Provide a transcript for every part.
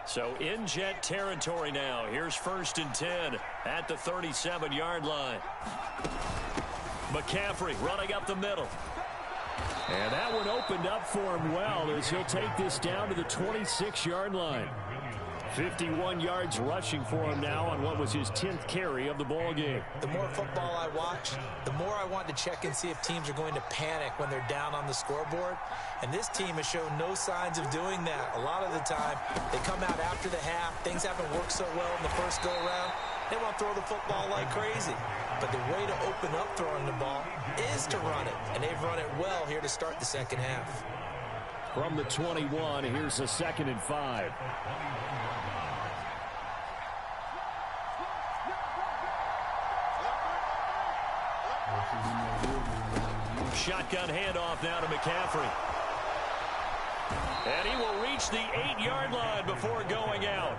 So in Jet territory now. Here's 1st and 10 at the 37-yard line. McCaffrey running up the middle. And that one opened up for him well as he'll take this down to the 26-yard line. 51 yards rushing for him now on what was his 10th carry of the ball game. The more football I watch, the more I want to check and see if teams are going to panic when they're down on the scoreboard. And this team has shown no signs of doing that. A lot of the time, they come out after the half. Things haven't worked so well in the first go-around. They want to throw the football like crazy. But the way to open up throwing the ball is to run it. And they've run it well here to start the second half. From the 21, here's a 2nd and 5. Shotgun handoff now to McCaffrey. And he will reach the 8-yard line before going out.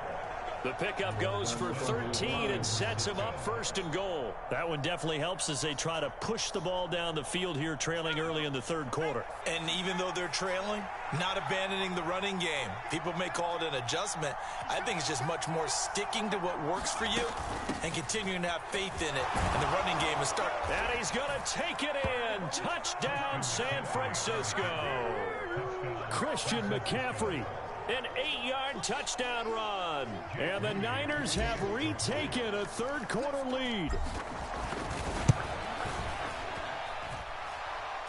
The pickup goes for 13 and sets him up 1st and goal. That one definitely helps as they try to push the ball down the field here, trailing early in the 3rd quarter. And even though they're trailing, not abandoning the running game. People may call it an adjustment. I think it's just much more sticking to what works for you and continuing to have faith in it. And the running game is starting. And he's going to take it in. Touchdown, San Francisco. Christian McCaffrey. An 8-yard touchdown run. And the Niners have retaken a 3rd quarter lead.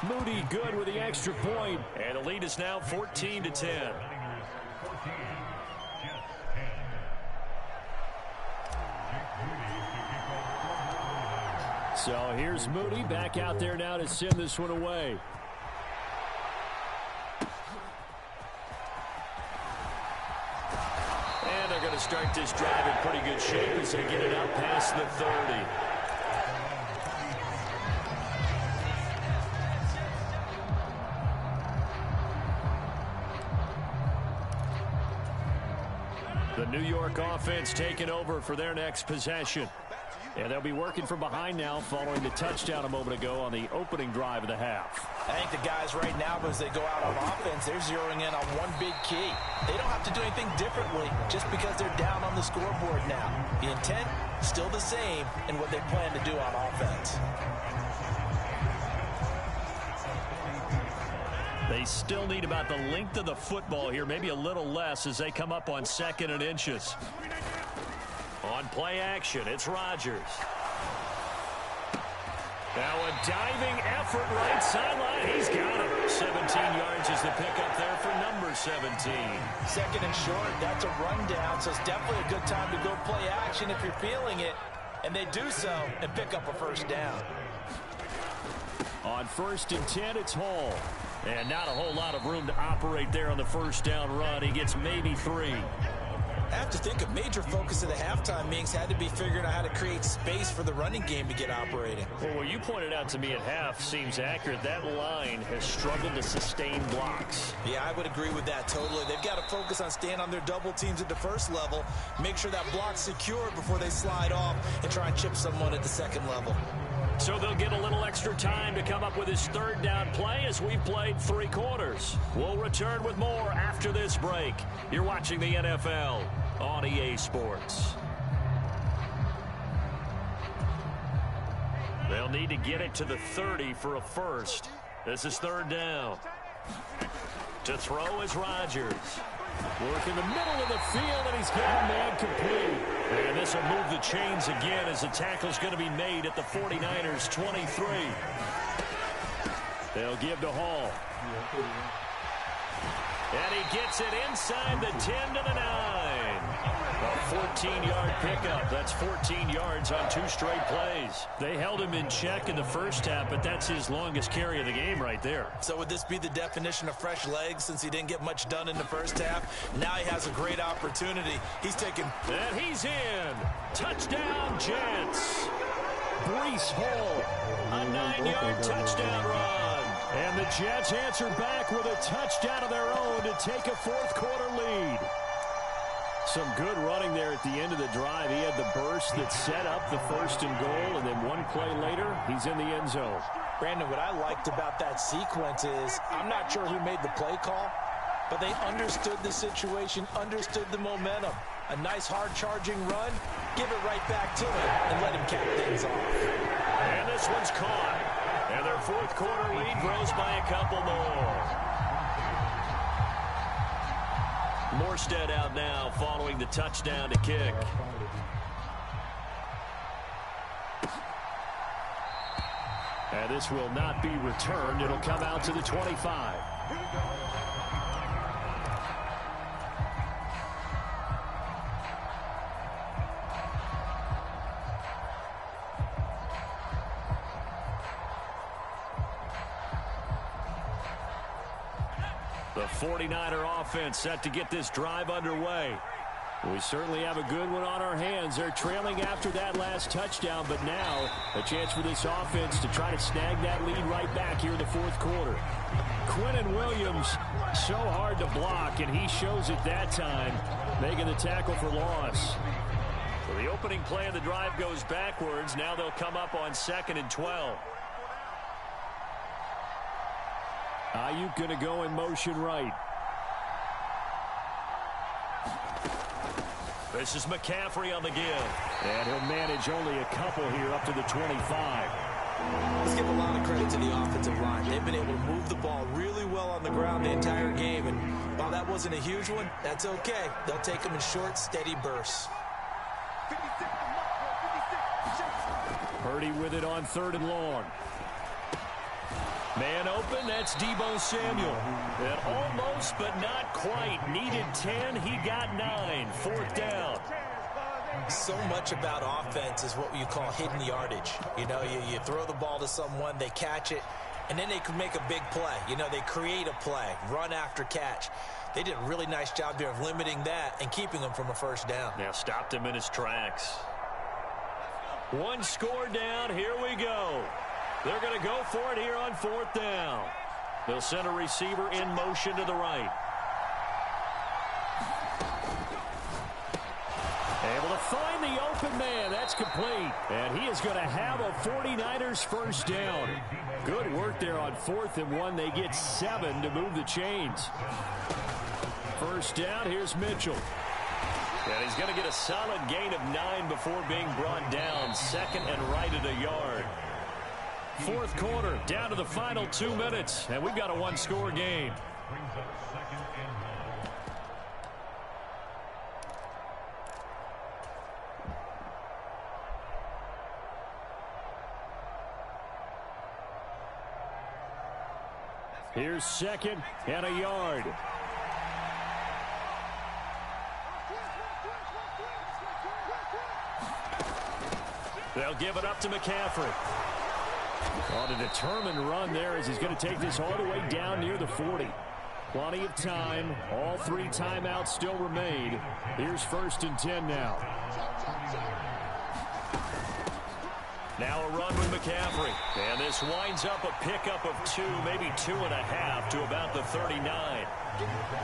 Moody good with the extra point. And the lead is now 14-10. So here's Moody back out there now to send this one away. And they're going to start this drive in pretty good shape as they get it out past the 30. The New York offense taking over for their next possession. And they'll be working from behind now following the touchdown a moment ago on the opening drive of the half. I think the guys right now, as they go out on offense, they're zeroing in on one big key. They don't have to do anything differently just because they're down on the scoreboard now. The intent, still the same in what they plan to do on offense. They still need about the length of the football here, maybe a little less as they come up on 2nd and inches. On play action, it's Rodgers. Now a diving effort right sideline. He's got it. 17 yards is the pickup there for number 17. 2nd and short, that's a rundown, so it's definitely a good time to go play action if you're feeling it. And they do so and pick up a 1st down. On 1st and 10, it's Hall. And not a whole lot of room to operate there on the 1st down run. He gets maybe 3. I have to think a major focus of the halftime meetings had to be figuring out how to create space for the running game to get operating. Well, what you pointed out to me at half seems accurate. That line has struggled to sustain blocks. Yeah, I would agree with that totally. They've got to focus on staying on their double teams at the 1st level, make sure that block's secure before they slide off and try and chip someone at the 2nd level. So they'll get a little extra time to come up with his 3rd down play as we've played 3 quarters. We'll return with more after this break. You're watching the NFL on EA Sports. They'll need to get it to the 30 for a 1st. This is 3rd down. To throw is Rodgers. Work in the middle of the field, and he's got a man complete. And this will move the chains again as the tackle's going to be made at the 49ers' 23. They'll give to Hall. And he gets it inside the 10 to the 9. A 14-yard pickup. That's 14 yards on 2 straight plays. They held him in check in the 1st half, but that's his longest carry of the game right there. So would this be the definition of fresh legs since he didn't get much done in the 1st half? Now he has a great opportunity. He's taking... And he's in. Touchdown, Jets. Breece Hall. A 9-yard touchdown run. And the Jets answer back with a touchdown of their own to take a 4th quarter lead. Some good running there at the end of the drive. He had the burst that set up the 1st and goal, and then one play later, he's in the end zone. Brandon, what I liked about that sequence is I'm not sure who made the play call, but they understood the situation, understood the momentum. A nice hard-charging run, give it right back to him, and let him cap things off. And this one's caught. And their fourth quarter lead grows by a couple more. Morstead out now following the touchdown to kick. And this will not be returned. It'll come out to the 25. The 49er offense set to get this drive underway. We certainly have a good one on our hands. They're trailing after that last touchdown, but now a chance for this offense to try to snag that lead right back here in the fourth quarter. Quinnen Williams, so hard to block, and he shows it that time, making the tackle for loss. So the opening play of the drive goes backwards. Now they'll come up on 2nd and 12. Ayuk going to go in motion right. This is McCaffrey on the give. And he'll manage only a couple here up to the 25. Let's give a lot of credit to the offensive line. They've been able to move the ball really well on the ground the entire game. And while that wasn't a huge one, that's okay. They'll take them in short, steady bursts. Purdy with it on 3rd and long. Man open, that's Deebo Samuel. And almost, but not quite. Needed 10, he got 9. 4th down. So much about offense is what you call hidden yardage. You know, you throw the ball to someone, they catch it, and then they can make a big play. You know, they create a play, run after catch. They did a really nice job there of limiting that and keeping him from a first down. Now stopped him in his tracks. One score down, here we go. They're going to go for it here on 4th down. They'll send a receiver in motion to the right. Able to find the open man. That's complete. And he is going to have a 49ers first down. Good work there on 4th and 1. They get 7 to move the chains. First down, here's Mitchell. And he's going to get a solid gain of 9 before being brought down. 2nd and right at a yard. Fourth quarter, down to the final 2 minutes, and we've got a one-score game. Here's 2nd and a yard. They'll give it up to McCaffrey. On a determined run there as he's going to take this all the way down near the 40. Plenty of time. All 3 timeouts still remain. Here's 1st and 10 now. Now a run with McCaffrey. And this winds up a pickup of 2, maybe 2.5 to about the 39.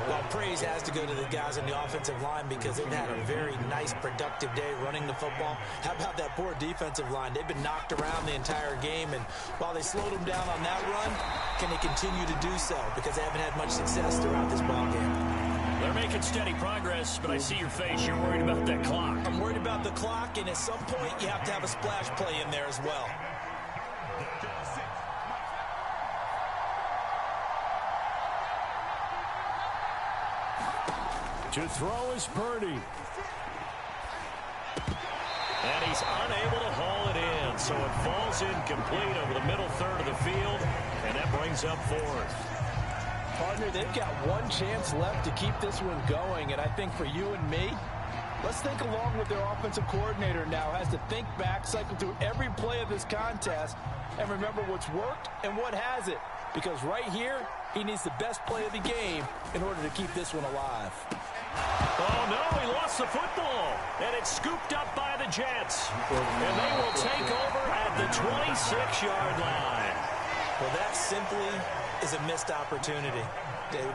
Well, praise has to go to the guys on the offensive line because they've had a very nice, productive day running the football. How about that poor defensive line? They've been knocked around the entire game, and while they slowed them down on that run, can they continue to do so? Because they haven't had much success throughout this ball game. They're making steady progress, but I see your face. You're worried about that clock. I'm worried about the clock, and at some point, you have to have a splash play in there as well. To throw is Purdy. And he's unable to haul it in, so it falls incomplete over the middle third of the field, and that brings up 4th. Partner, they've got one chance left to keep this one going, and I think for you and me, let's think along with their offensive coordinator now. Has to think back, cycle through every play of this contest, and remember what's worked and what hasn't. Because right here, he needs the best play of the game in order to keep this one alive. Oh, no, he lost the football. And it's scooped up by the Jets. And they will take over at the 26-yard line. Well, that simply is a missed opportunity.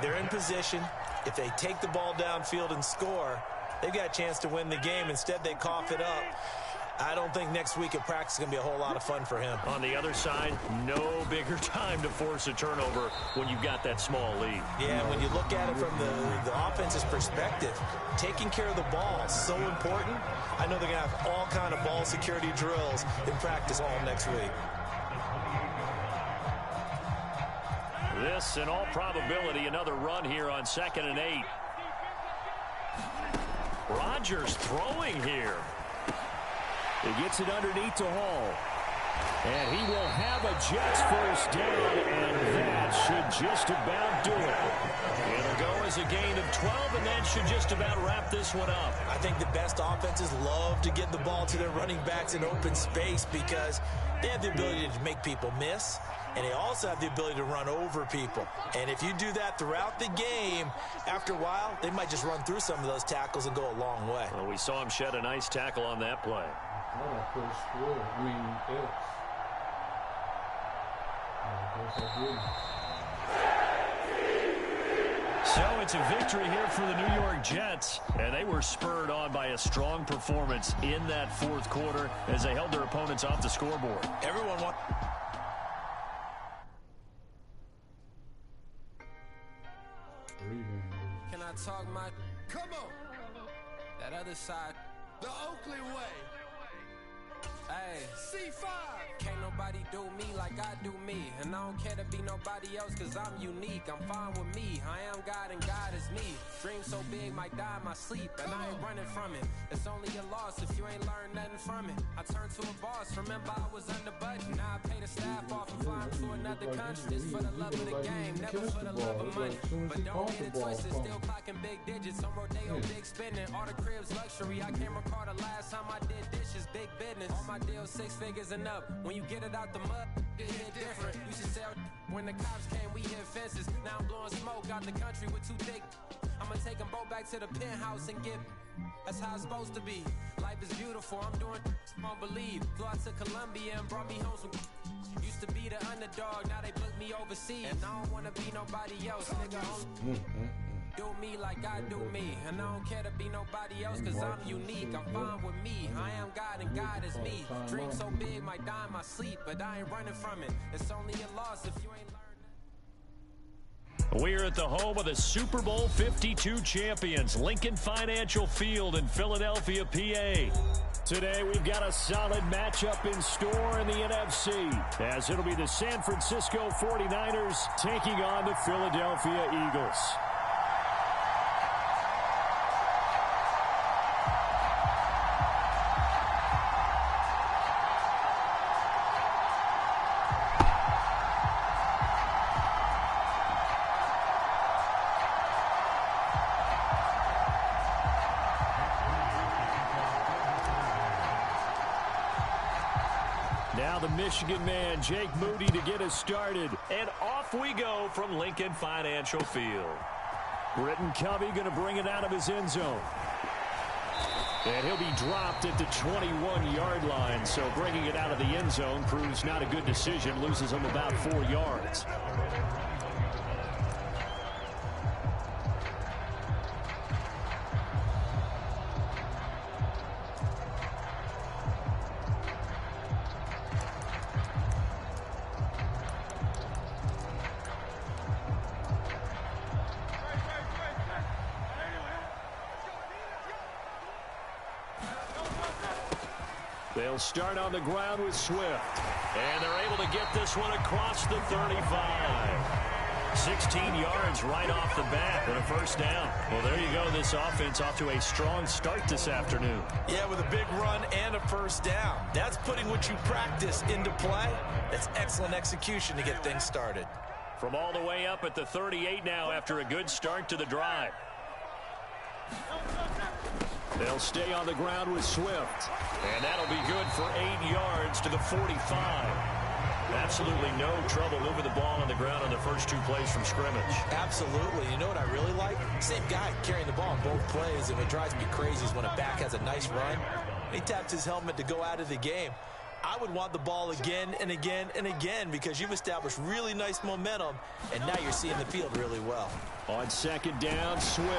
They're in position. If they take the ball downfield and score, they've got a chance to win the game. Instead, they cough it up. I don't think next week at practice is going to be a whole lot of fun for him. On the other side, no bigger time to force a turnover when you've got that small lead. Yeah, and when you look at it from the offense's perspective, taking care of the ball is so important. I know they're going to have all kind of ball security drills in practice all next week. This, in all probability, another run here on 2nd and 8. Rodgers throwing here. He gets it underneath to Hall. And he will have a Jets first down, and that should just about do it. It'll go as a gain of 12, and that should just about wrap this one up. I think the best offenses love to get the ball to their running backs in open space because they have the ability to make people miss, and they also have the ability to run over people. And if you do that throughout the game, after a while, they might just run through some of those tackles and go a long way. Well, we saw him shed a nice tackle on that play. So it's a victory here for the New York Jets, and they were spurred on by a strong performance in that fourth quarter as they held their opponents off the scoreboard. Everyone wants... Can I talk my... Come on! That other side. The Oakley way. Hey, C5. Can't nobody do me like I do me. And I don't care to be nobody else cause I'm unique. I'm fine with me. I am God and God is me. Dream so big might die in my sleep. And I ain't running from it. It's only a loss if you ain't learned nothing from it. I turned to a boss. Remember I was under budget. Now I pay the staff off and fly to another country. This for the love of the game. Never for the love of money. But don't get it twisted. Still clocking big digits. On rodeo, big spending. All the cribs luxury. I can't recall the last time I did dishes. Big business. All my deals 6 figures and up. When you get it out the mud, it hit different. You should sell when the cops came, we hit fences. Now I'm blowing smoke out the country with 2 thick. I'ma take them both back to the penthouse and get. That's how it's supposed to be. Life is beautiful. I'm doing won't believe. Flew out to Colombia and brought me home some. Used to be the underdog, now they book me overseas. And I don't wanna be nobody else, nigga. Do me like I do me. And I don't care to be nobody else cause I'm unique. I'm fine with me. I am God and God is me. Dream so big might die in my sleep, but I ain't running from it. It's only a loss if you ain't learned. We're at the home of the Super Bowl 52 champions, Lincoln Financial Field in Philadelphia, PA. Today we've got a solid matchup in store in the NFC, as it'll be the San Francisco 49ers taking on the Philadelphia Eagles. Now the Michigan man, Jake Moody, to get us started. And off we go from Lincoln Financial Field. Britton Covey going to bring it out of his end zone. And he'll be dropped at the 21-yard line. So bringing it out of the end zone proves not a good decision. Loses him about 4 yards. They'll start on the ground with Swift. And they're able to get this one across the 35. 16 yards right off the bat and a first down. Well, there you go. This offense off to a strong start this afternoon. Yeah, with a big run and a first down. That's putting what you practice into play. That's excellent execution to get things started. From all the way up at the 38 now after a good start to the drive. They'll stay on the ground with Swift. And that'll be good for 8 yards to the 45. Absolutely no trouble moving the ball on the ground on the first 2 plays from scrimmage. Absolutely. You know what I really like? Same guy carrying the ball in both plays. And what drives me crazy is when a back has a nice run, he taps his helmet to go out of the game. I would want the ball again and again and again because you've established really nice momentum, and now you're seeing the field really well. On second down, Swift.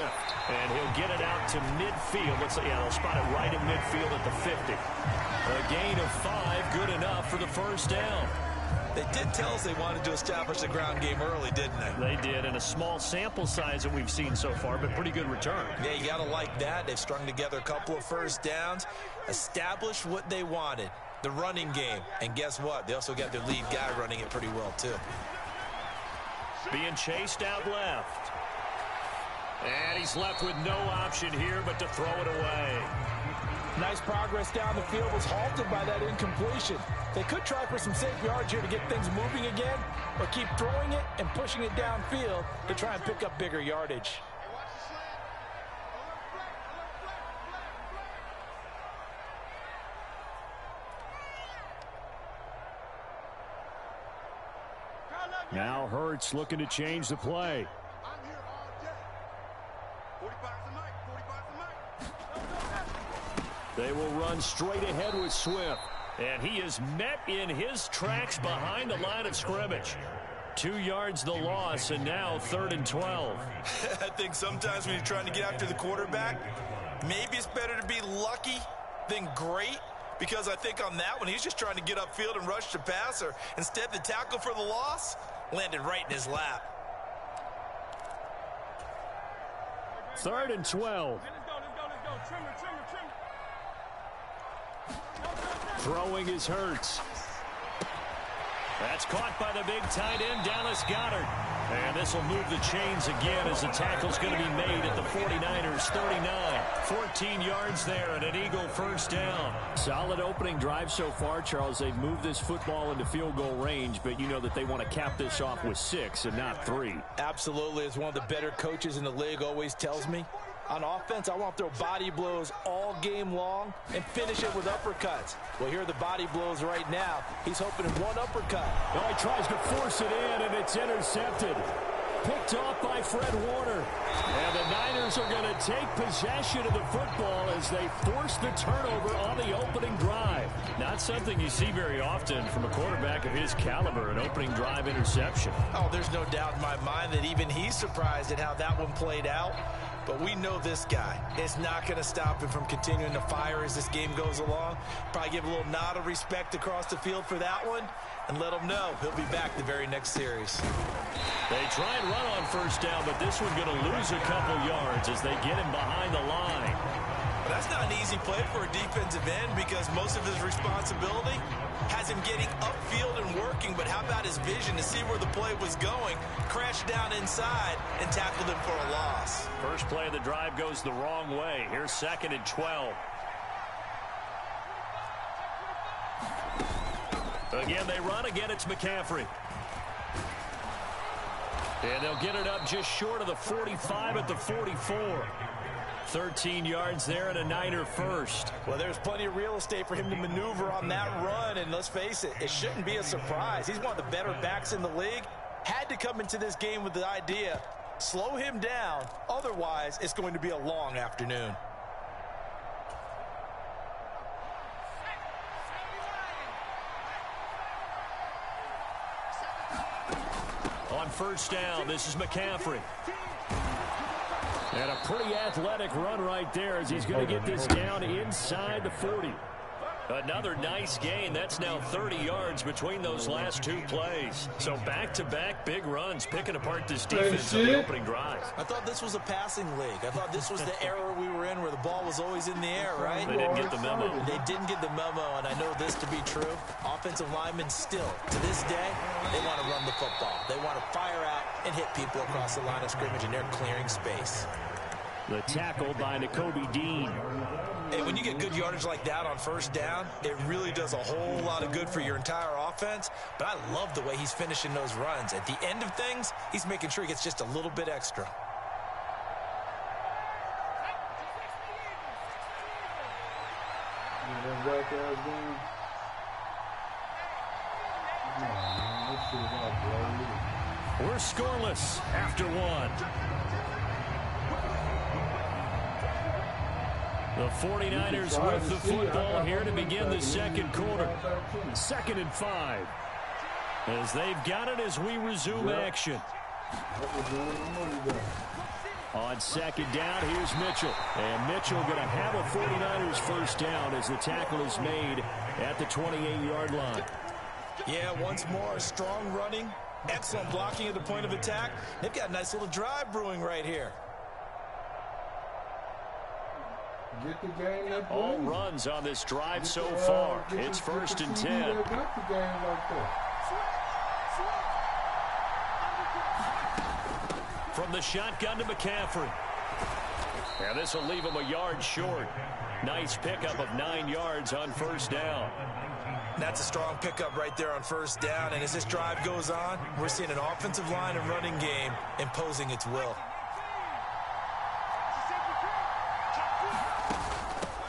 And he'll get it out to midfield. They'll spot it right in midfield at the 50. A gain of 5, good enough for the first down. They did tell us they wanted to establish the ground game early, didn't they? They did, and a small sample size that we've seen so far, but pretty good return. Yeah, you got to like that. They've strung together a couple of first downs, established what they wanted, the running game. And guess what? They also got their lead guy running it pretty well, too. Being chased out left. And he's left with no option here but to throw it away. Nice progress down the field, was halted by that incompletion. They could try for some safe yards here to get things moving again, or keep throwing it and pushing it downfield to try and pick up bigger yardage. Now Hurts looking to change the play. They will run straight ahead with Swift. And he is met in his tracks behind the line of scrimmage. 2 yards the loss, and now 3rd and 12. I think sometimes when you're trying to get after the quarterback, maybe it's better to be lucky than great. Because I think on that one, he's just trying to get upfield and rush the passer. Instead, the tackle for the loss landed right in his lap. 3rd and 12. Throwing is Hurts. That's caught by the big tight end, Dallas Goedert. And this will move the chains again as the tackle's going to be made at the 49ers 39. 14 yards there and an Eagle first down. Solid opening drive so far, Charles. They've moved this football into field goal range, but you know that they want to cap this off with 6 and not 3. Absolutely. As one of the better coaches in the league always tells me, on offense, I want to throw body blows all game long and finish it with uppercuts. Well, here are the body blows right now. He's hoping in one uppercut. Oh, he tries to force it in, and it's intercepted. Picked off by Fred Warner. And the Niners are going to take possession of the football as they force the turnover on the opening drive. Not something you see very often from a quarterback of his caliber, an opening drive interception. Oh, there's no doubt in my mind that even he's surprised at how that one played out. But we know this guy is not going to stop him from continuing to fire as this game goes along. Probably give a little nod of respect across the field for that one and let him know he'll be back the very next series. They try and run on first down, but this one going to lose a couple yards as they get him behind the line. But that's not an easy play for a defensive end because most of his responsibility has him getting upfield and working, but how about his vision to see where the play was going, crashed down inside, and tackled him for a loss. First play of the drive goes the wrong way. Here's 2nd and 12. Again, they run. Again, it's McCaffrey. And they'll get it up just short of the 45 at the 44. 13 yards there and a Niner first. Well, there's plenty of real estate for him to maneuver on that run, and let's face it, it shouldn't be a surprise. He's one of the better backs in the league. Had to come into this game with the idea, slow him down, otherwise it's going to be a long afternoon. On first down, this is McCaffrey. And a pretty athletic run right there as he's going to get this down inside the 40. Another nice gain. That's now 30 yards between those last 2 plays. So back-to-back big runs, picking apart this defense on the opening drive. I thought this was a passing league. I thought this was the era we were in where the ball was always in the air, right? They didn't get the memo. They didn't get the memo, and I know this to be true. Offensive linemen still, to this day, they want to run the football. They want to fire out and hit people across the line of scrimmage, and they're clearing space. The tackle by Nakobe Dean. Hey, when you get good yardage like that on first down, it really does a whole lot of good for your entire offense. But I love the way he's finishing those runs. At the end of things, he's making sure he gets just a little bit extra. We're scoreless after 1. The 49ers with the football here to begin the second quarter. 2nd and 5. As they've got it as we resume action. On 2nd down, here's Mitchell. And Mitchell going to have a 49ers first down as the tackle is made at the 28-yard line. Yeah, once more, strong running, excellent blocking at the point of attack. They've got a nice little drive brewing right here. Get the game that All runs on this drive so far. It's 1st and 10. From the shotgun to McCaffrey. And this will leave him a yard short. Nice pickup of 9 yards on first down. That's a strong pickup right there on first down. And as this drive goes on, we're seeing an offensive line and running game imposing its will.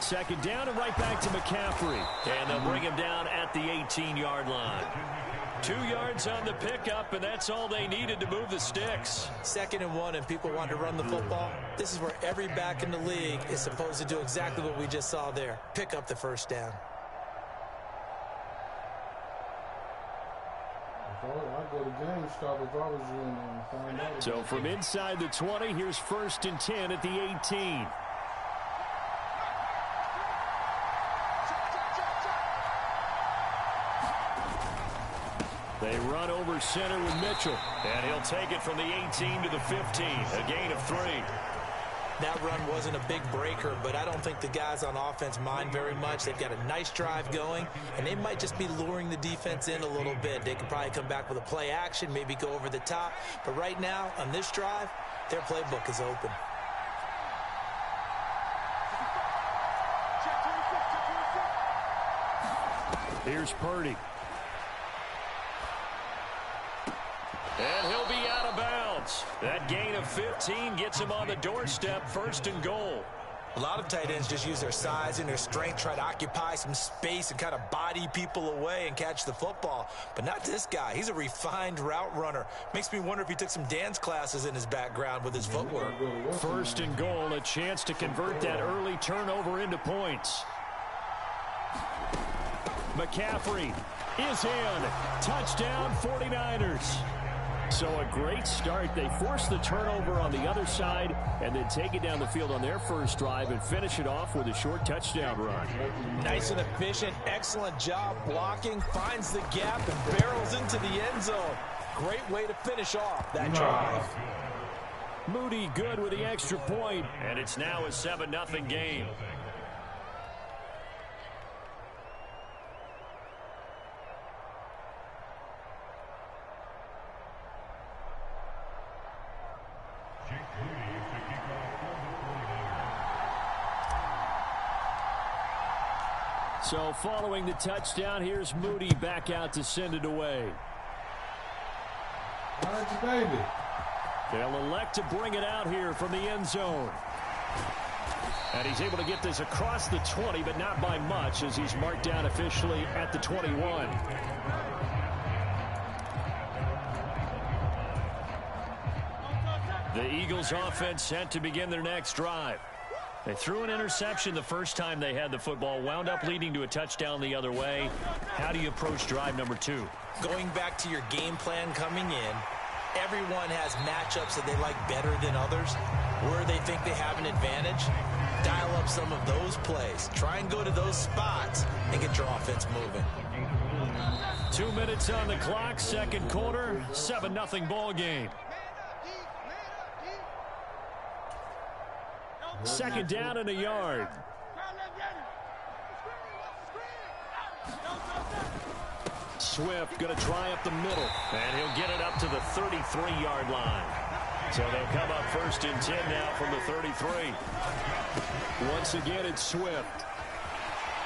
2nd down and right back to McCaffrey. And they'll bring him down at the 18-yard line. 2 yards on the pickup, and that's all they needed to move the sticks. 2nd and 1, and people want to run the football. This is where every back in the league is supposed to do exactly what we just saw there. Pick up the first down. I'd go to GameStop if I was you and find out. So from inside the 20, here's 1st and 10 at the 18. They run over center with Mitchell. And he'll take it from the 18 to the 15. A gain of 3. That run wasn't a big breaker, but I don't think the guys on offense mind very much. They've got a nice drive going, and they might just be luring the defense in a little bit. They could probably come back with a play action, maybe go over the top. But right now, on this drive, their playbook is open. Here's Purdy. And he'll be out of bounds. That gain of 15 gets him on the doorstep, 1st and goal. A lot of tight ends just use their size and their strength, try to occupy some space and kind of body people away and catch the football. But not this guy. He's a refined route runner. Makes me wonder if he took some dance classes in his background with his footwork. 1st and goal, a chance to convert that early turnover into points. McCaffrey is in. Touchdown, 49ers. So a great start. They force the turnover on the other side and then take it down the field on their first drive and finish it off with a short touchdown run. Nice and efficient. Excellent job blocking. Finds the gap and barrels into the end zone. Great way to finish off that drive. Moody good with the extra point, and it's now a 7-0 game. So following the touchdown, here's Moody back out to send it away. How's your baby? They'll elect to bring it out here from the end zone. And he's able to get this across the 20, but not by much as he's marked down officially at the 21. The Eagles offense set to begin their next drive. They threw an interception the first time they had the football, wound up leading to a touchdown the other way. How do you approach drive number 2? Going back to your game plan coming in, everyone has matchups that they like better than others. Where they think they have an advantage, dial up some of those plays. Try and go to those spots and get your offense moving. 2 minutes on the clock, second quarter, 7-0 ball game. 2nd down and a yard. Swift going to try up the middle, and he'll get it up to the 33-yard line. So they'll come up 1st and 10 now from the 33. Once again, it's Swift.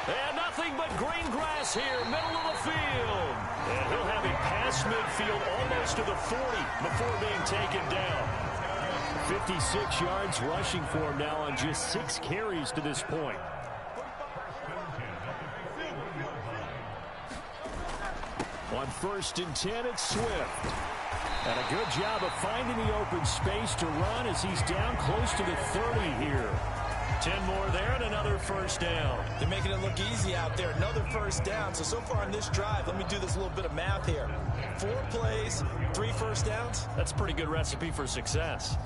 And nothing but green grass here, middle of the field. And he'll have it past midfield almost to the 40 before being taken down. 56 yards rushing for him now on just 6 carries to this point. On 1st and 10, it's Swift. And a good job of finding the open space to run as he's down close to the 30 here. 10 more there and another first down. They're making it look easy out there. Another first down. So far on this drive, let me do this little bit of math here. 4 plays, 3 first downs. That's a pretty good recipe for success.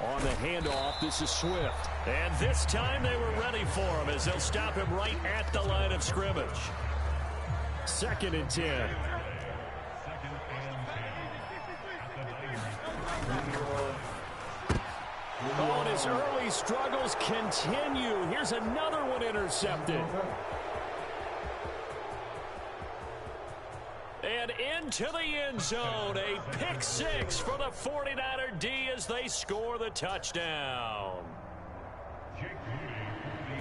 On the handoff, this is Swift. And this time they were ready for him as they'll stop him right at the line of scrimmage. 2nd and 10. Oh, and his early struggles continue. Here's another one intercepted. And into the end zone, a pick 6 for the 49er D as they score the touchdown.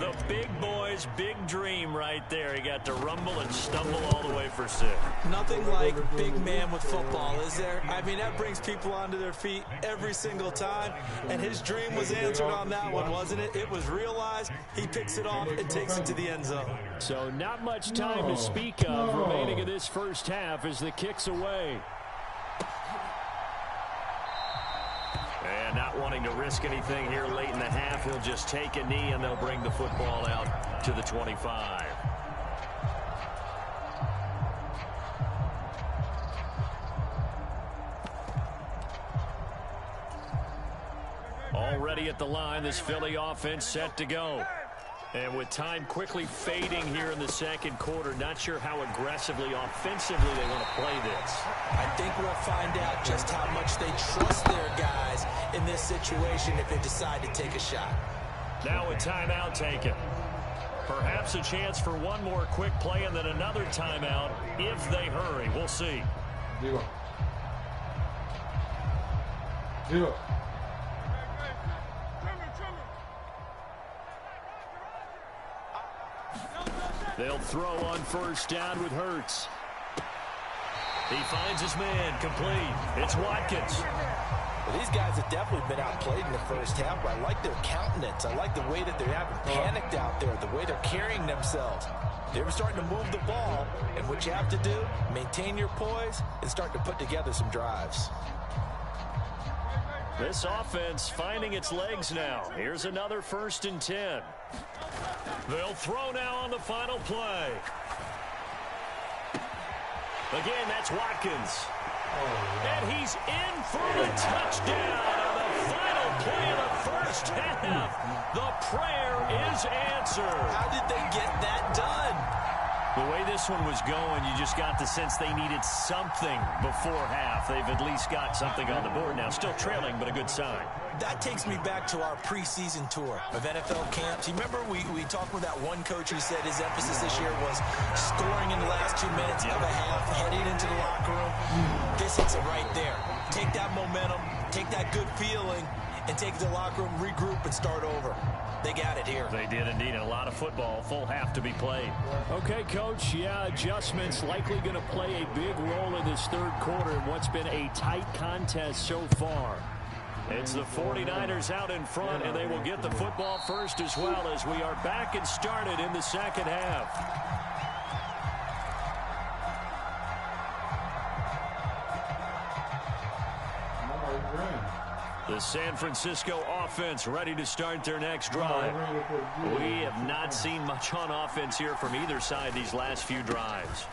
The big boy's big dream right there. He got to rumble and stumble all the way for 6. Nothing like big man with football, is there? I mean, that brings people onto their feet every single time. And his dream was answered on that one, wasn't it? It was realized. He picks it off and takes it to the end zone. So not much time to speak of remaining in this first half as the kick's away. And not wanting to risk anything here late in the half, he'll just take a knee and they'll bring the football out to the 25. Already at the line, this Philly offense set to go. And with time quickly fading here in the second quarter, not sure how aggressively, offensively they want to play this. I think we'll find out just how much they trust their guys in this situation if they decide to take a shot. Now a timeout taken. Perhaps a chance for one more quick play and then another timeout if they hurry. We'll see. Zero. They'll throw on first down with Hurts. He finds his man, complete. It's Watkins. Well, these guys have definitely been outplayed in the first half, but I like their countenance. I like the way that they're having panicked out there, the way they're carrying themselves. They're starting to move the ball, and what you have to do, maintain your poise and start to put together some drives. This offense finding its legs now. Here's another 1st and 10. They'll throw now on the final play. Again, that's Watkins. And he's in for the touchdown on the final play of the first half. The prayer is answered. How did they get that done? The way this one was going, you just got the sense they needed something before half. They've at least got something on the board now. Still trailing, but a good sign. That takes me back to our preseason tour of NFL camps. You remember we talked with that one coach who said his emphasis this year was scoring in the last 2 minutes of a half, heading into the locker room. This hits it right there. Take that momentum, take that good feeling, and take it to the locker room, regroup, and start over. They got it here. They did indeed. And a lot of football, full half to be played. Okay, Coach. Yeah, adjustments likely going to play a big role in this third quarter in what's been a tight contest so far. It's the 49ers out in front, and they will get the football first as well as we are back and started in the second half. The San Francisco offense ready to start their next drive. We have not seen much on offense here from either side these last few drives.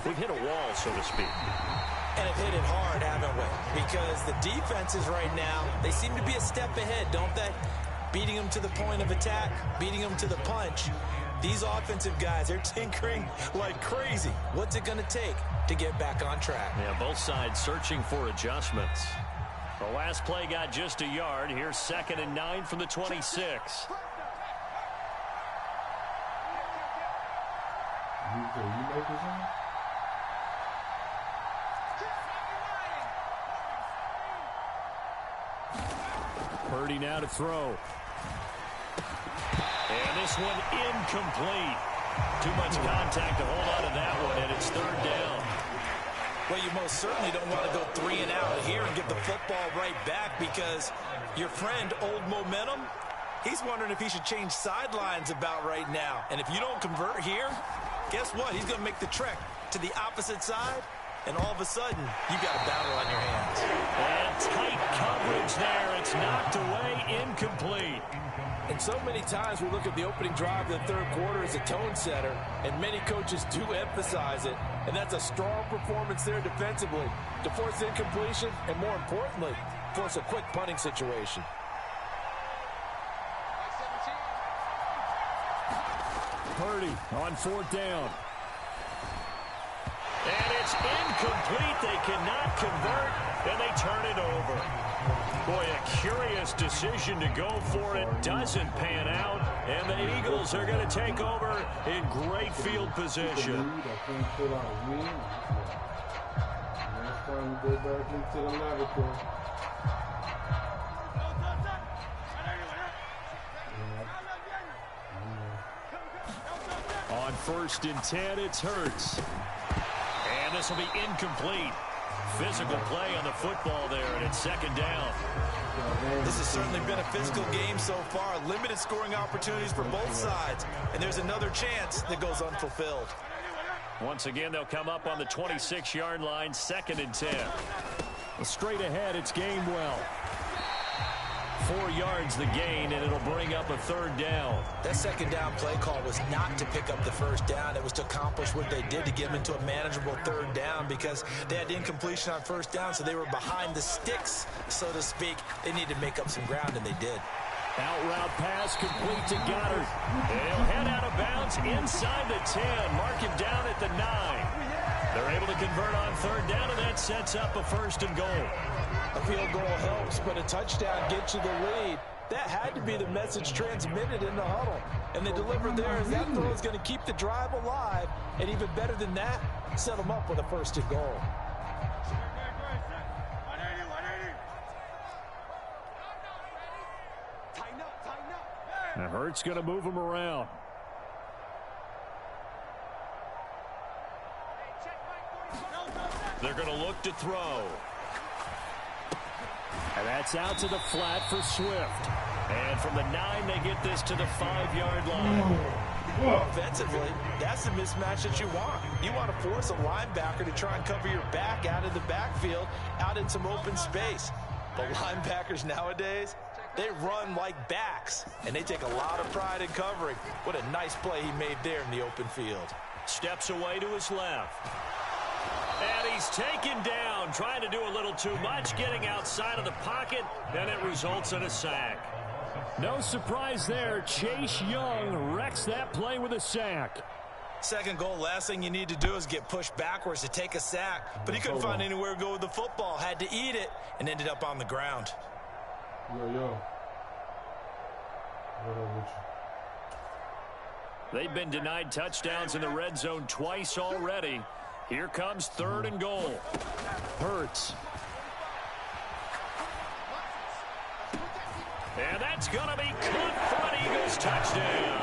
We've hit a wall, so to speak. And have hit it hard, haven't we? Because the defenses right now, they seem to be a step ahead, don't they? Beating them to the point of attack, beating them to the punch. These offensive guys, they're tinkering like crazy. What's it going to take to get back on track? Yeah, both sides searching for adjustments. The last play got just a yard. Here's 2nd and 9 from the 26. You make this one? Purdy now to throw. And this one incomplete. Too much contact to hold on to that one, and it's 3rd down. Well, you most certainly don't want to go 3 and out here and give the football right back, because your friend, Old Momentum, he's wondering if he should change sidelines about right now. And if you don't convert here, guess what? He's going to make the trek to the opposite side, and all of a sudden, you got a battle on your hands. And tight coverage there. It's knocked away, incomplete. And so many times we look at the opening drive of the third quarter as a tone setter, and many coaches do emphasize it. And that's a strong performance there defensively to force incompletion and, more importantly, force a quick punting situation. Purdy on 4th down. And it's incomplete. They cannot convert, and they turn it over. Boy, a curious decision to go for it. Doesn't pan out, and the Eagles are going to take over in great field position. Next time we go back into the laboratory. On 1st and 10, it's Hurts. And this will be incomplete. Physical play on the football there, and it's 2nd down. This has certainly been a physical game so far. Limited scoring opportunities for both sides. And there's another chance that goes unfulfilled. Once again, they'll come up on the 26-yard line, 2nd and 10. Well, straight ahead, it's Gainwell. 4 yards the gain, and it'll bring up a 3rd down. That 2nd down play call was not to pick up the 1st down. It was to accomplish what they did, to get them into a manageable 3rd down, because they had incompletion on 1st down, so they were behind the sticks, so to speak. They needed to make up some ground, and they did. Out route pass complete to Goddard. And he'll head out of bounds inside the 10. Mark him down at the 9. They're able to convert on 3rd down, and that sets up a 1st and goal. A field goal helps, but a touchdown gets you the lead. That had to be the message transmitted in the huddle. And they delivered there, as that throw is going to keep the drive alive. And even better than that, set them up with a 1st and goal. Now Hurts going to move him around. They're going to look to throw. And that's out to the flat for Swift. And from the 9, they get this to the 5-yard line. Offensively, that's the mismatch that you want. You want to force a linebacker to try and cover your back out of the backfield, out in some open space. But linebackers nowadays, they run like backs, and they take a lot of pride in covering. What a nice play he made there in the open field. Steps away to his left. And he's taken down, trying to do a little too much, getting outside of the pocket, and it results in a sack. No surprise there. Chase Young wrecks that play with a sack. 2nd goal, last thing you need to do is get pushed backwards to take a sack. But he couldn't find anywhere to go with the football, had to eat it, and ended up on the ground. Yo. What up with you? They've been denied touchdowns in the red zone twice already. Here comes 3rd and goal. Hurts. And that's going to be caught for an Eagles touchdown.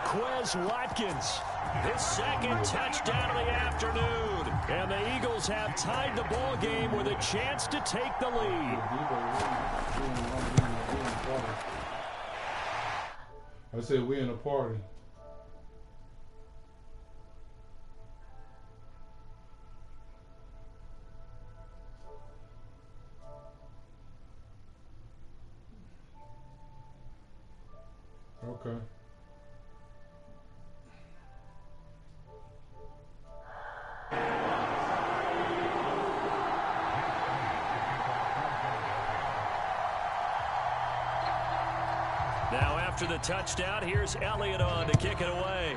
Quez Watkins, his 2nd touchdown of the afternoon. And the Eagles have tied the ball game with a chance to take the lead. I said we in a party. Okay. Now after the touchdown, here's Elliott on to kick it away.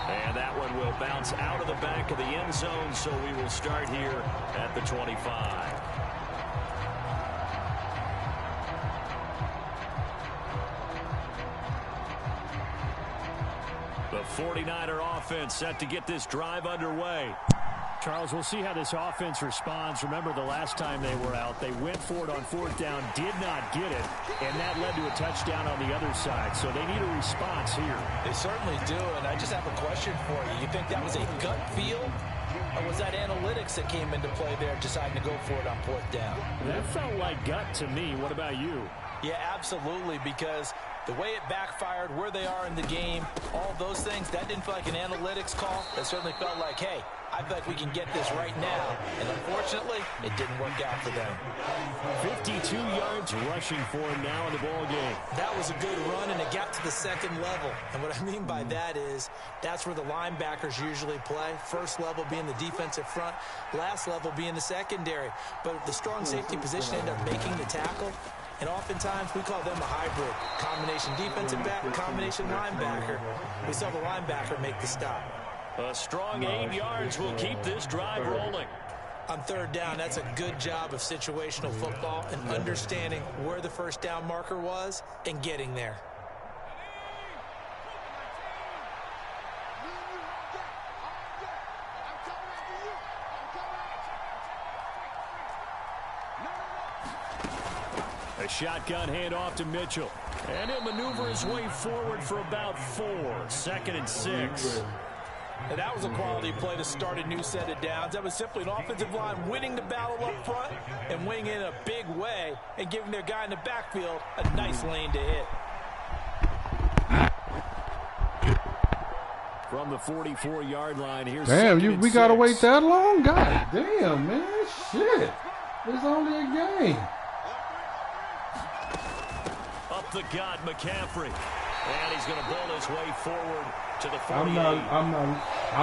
And that one will bounce out of the back of the end zone, so we will start here at the 25. The 49er offense set to get this drive underway. Charles, we'll see how this offense responds. Remember, the last time they were out, they went for it on 4th down, did not get it, and that led to a touchdown on the other side. So they need a response here. They certainly do, and I just have a question for you. You think that was a gut feel, or was that analytics that came into play there deciding to go for it on 4th down? That felt like gut to me. What about you? Yeah, absolutely, because the way it backfired, where they are in the game, all those things, that didn't feel like an analytics call. That certainly felt like, hey, I feel like we can get this right now. And unfortunately, it didn't work out for them. 52 yards rushing for him now in the ball game. That was a good run, and it got to the 2nd level. And what I mean by that is that's where the linebackers usually play. First level being the defensive front, last level being the secondary. But the strong safety position ended up making the tackle. And oftentimes, we call them a hybrid. Combination defensive back, combination linebacker. We saw the linebacker make the stop. A strong 8 yards will keep this drive rolling. On 3rd down, that's a good job of situational football and understanding where the 1st down marker was and getting there. A shotgun handoff to Mitchell. And he'll maneuver his way forward for about 4. 2nd and 6. And that was a quality play to start a new set of downs. That was simply an offensive line winning the battle up front and winning in a big way and giving their guy in the backfield a nice lane to hit. From the 44-yard line, here's we got to wait that long? God damn, man. Shit. It's only a game. Up the gut, McCaffrey. And he's going to bowl his way forward to the 48. I'm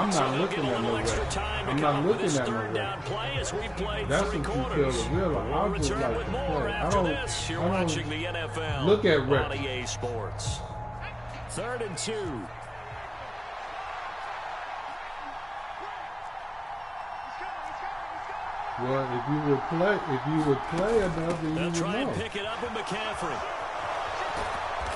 not looking at no rep. I'm not looking at no rep. That's what you feel to realize. I'll just like to play. I don't look at reps. EA Sports. 3rd and 2. Well, if you would play enough, then you would know. They'll try and pick it up with McCaffrey.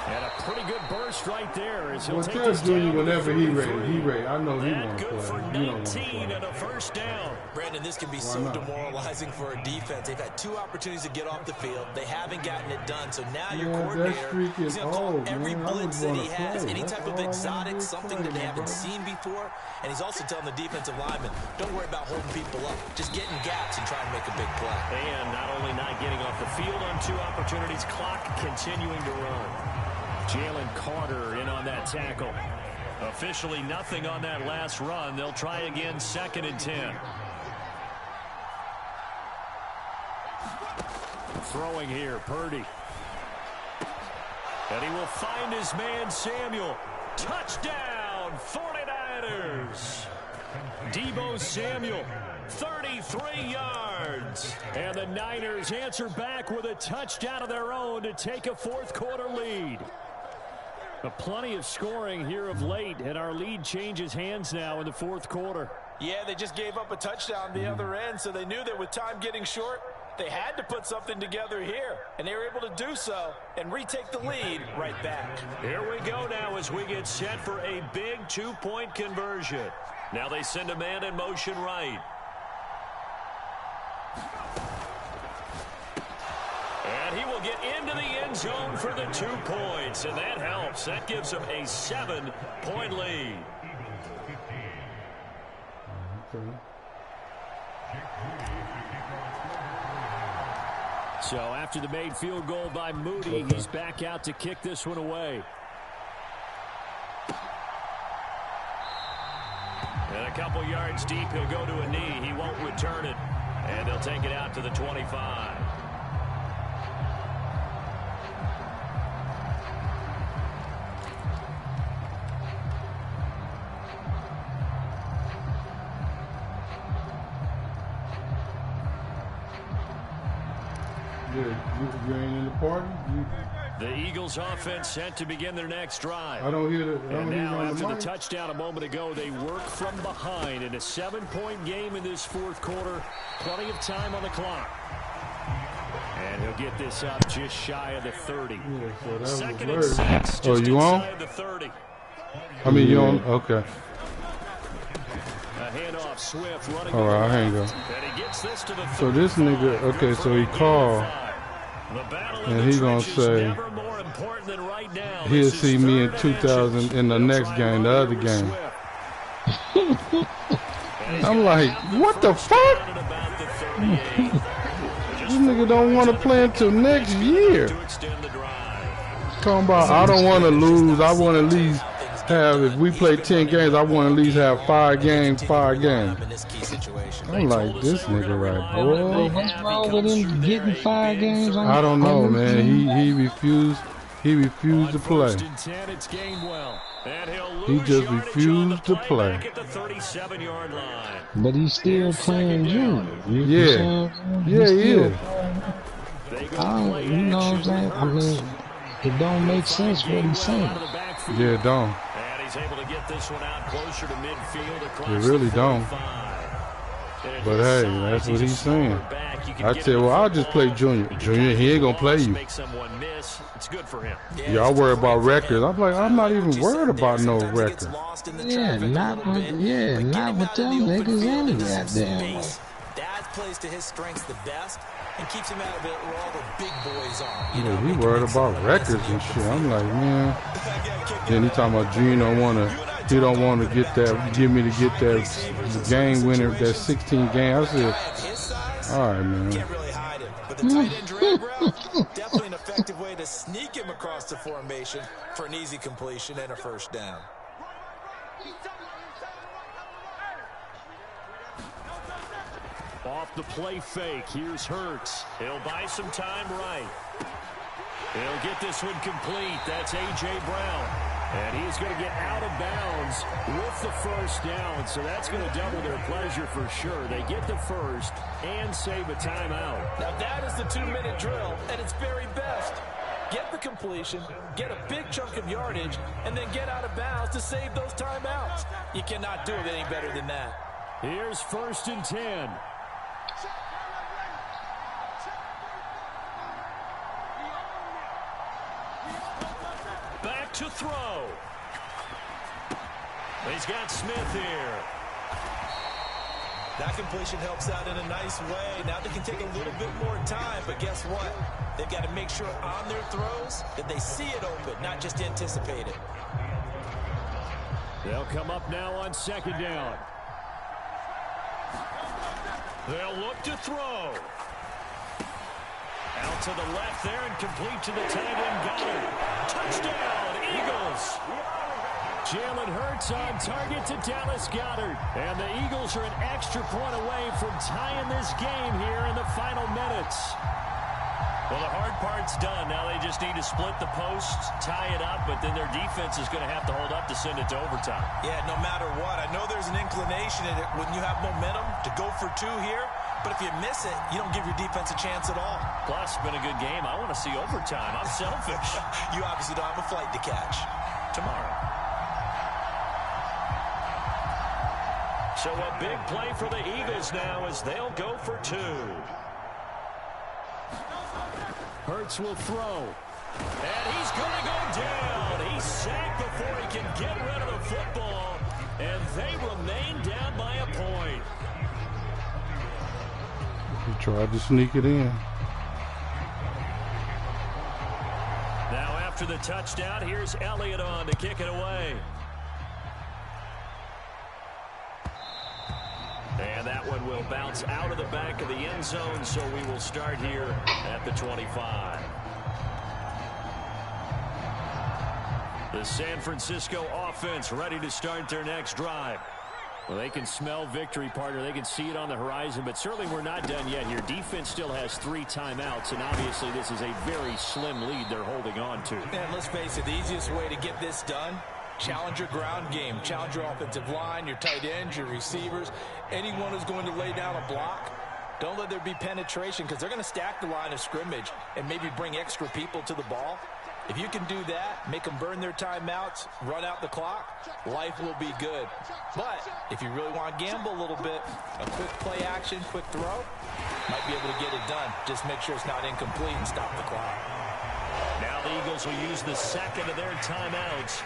And a pretty good burst right there. As he'll take this doing down whenever he ready. I know he that won't good play. For He don't 19 and a 1st down. Brandon, this can be so demoralizing for a defense. They've had 2 opportunities to get off the field. They haven't gotten it done. So now your coordinator is going to call every blitz that he has, any type of exotic, something that they haven't seen before. And he's also telling the defensive lineman, don't worry about holding people up. Just get in gaps and try and make a big play. And not only not getting off the field on 2 opportunities, clock continuing to run. Jalen Carter in on that tackle. Officially nothing on that last run. They'll try again, 2nd and 10. Throwing here, Purdy. And he will find his man, Samuel. Touchdown, 49ers. Deebo Samuel, 33 yards. And the Niners answer back with a touchdown of their own to take a 4th quarter lead. Plenty of scoring here of late, and our lead changes hands now in the 4th quarter. Yeah, they just gave up a touchdown the other end, so they knew that with time getting short, they had to put something together here, and they were able to do so and retake the lead right back. Here we go now as we get set for a big 2-point conversion. Now they send a man in motion right. And he will get into the end zone for the 2 points, and that helps. That gives him a 7-point lead. So after the made field goal by Moody, he's back out to kick this one away. And a couple yards deep, he'll go to a knee. He won't return it. And they'll take it out to the 25. You ain't in the party? The Eagles offense set to begin their next drive. I don't hear the And now after the touchdown a moment ago, they work from behind in a 7-point game in this 4th quarter. Plenty of time on the clock. And he'll get this up just shy of the 30. Yeah, so 2nd and 6, just you on? inside the 30. I mean, you on? Okay. handoff, Swift running. All right, I hang up. And he gets this to the So this nigga, okay, so he called, and he gonna say he'll see me in 2000 in the next game, the other game. I'm like, what the fuck? This nigga don't want to play until next year. Talking about, I don't want to lose. I want to at least have, if we play 10 games, I want to at least have 5 games. I'm like, this nigga right, boy. What's wrong with him getting 5 games? I don't know, man. He refused. He refused to play. He just refused to play. But he's still playing junior. Yeah. Yeah, he is. You know what I'm saying? I mean, it don't make sense what he's saying. Yeah, it don't. And he's able to get this one out closer to midfield across. It really don't. But hey, that's what he's saying. I said, well, I'll just play junior. Junior, he ain't gonna play you. It's good for him. Y'all worry about records. I'm like, I'm not even worried about no record. Yeah, not with them niggas any goddamn way. Dad plays to his strengths the best and keeps him out of it where all the big boys are. Yeah, he worried about records and shit. I'm like, man. Then he talking about Junior don't want to. He don't want to get that. Give me to get that game winner, that 16 game. I said, all right, man. Can't really hide him, but the tight end drag route, definitely an effective way to sneak him across the formation for an easy completion and a first down. Off the play fake, here's Hurts. He'll buy some time right. He'll get this one complete. That's A.J. Brown. And he's going to get out of bounds with the first down. So that's going to double their pleasure for sure. They get the first and save a timeout. Now that is the 2-minute drill at its very best. Get the completion, get a big chunk of yardage, and then get out of bounds to save those timeouts. You cannot do it any better than that. Here's 1st and 10. Back to throw. He's got Smith here. That completion helps out in a nice way. Now they can take a little bit more time, but guess what? They've got to make sure on their throws that they see it open, not just anticipate it. They'll come up now on 2nd down. They'll look to throw. Out to the left there and complete to the tight end Goddard. Touchdown, Eagles. Jalen Hurts on target to Dallas Goddard. And the Eagles are an extra point away from tying this game here in the final minutes. Well, the hard part's done. Now they just need to split the posts, tie it up, but then their defense is going to have to hold up to send it to overtime. Yeah, no matter what. I know there's an inclination in it when you have momentum to go for 2 here, but if you miss it, you don't give your defense a chance at all. Plus, it's been a good game. I want to see overtime. I'm selfish. You obviously don't have a flight to catch. Tomorrow. So a big play for the Eagles now as they'll go for 2. Hurts will throw. And he's going to go down. He's sacked before he can get rid of the football. And they remain down by a point. He tried to sneak it in. Now after the touchdown, here's Elliott on to kick it away. And that one will bounce out of the back of the end zone, so we will start here at the 25. The San Francisco offense ready to start their next drive. Well, they can smell victory, partner. They can see it on the horizon, but certainly we're not done yet here. Defense still has 3 timeouts, and obviously this is a very slim lead they're holding on to. And let's face it, the easiest way to get this done, challenge your ground game. Challenge your offensive line, your tight ends, your receivers, anyone who's going to lay down a block. Don't let there be penetration because they're going to stack the line of scrimmage and maybe bring extra people to the ball. If you can do that, make them burn their timeouts, run out the clock, life will be good. But if you really want to gamble a little bit, a quick play action, quick throw, might be able to get it done. Just make sure it's not incomplete and stop the clock. Now the Eagles will use the second of their timeouts.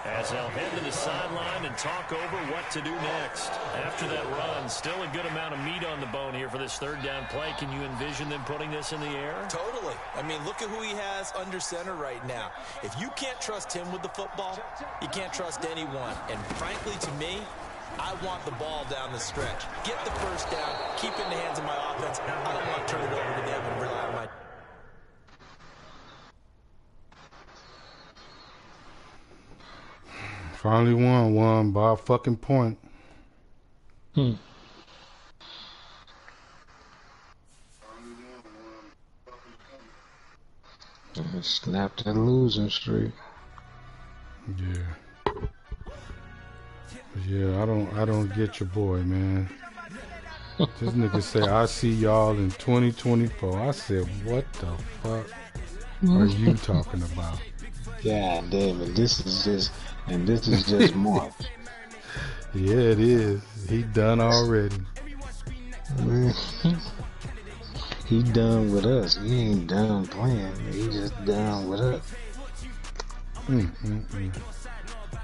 as they'll head to the sideline and talk over what to do next. After that run, still a good amount of meat on the bone here for this third down play. Can you envision them putting this in the air? Totally. I mean, look at who he has under center right now. If you can't trust him with the football, you can't trust anyone. And frankly, to me, I want the ball down the stretch. Get the first down, keep it in the hands of my offense. I don't want to turn it over to them and rely on my... Finally won by a fucking point. Snapped that losing streak. Yeah, I don't get your boy, man. This nigga say, I see y'all in 2024. I said, what the fuck are you talking about? God damn it, this is just March. Yeah, it is. He done already. He done with us. He ain't done playing. He just done with us. And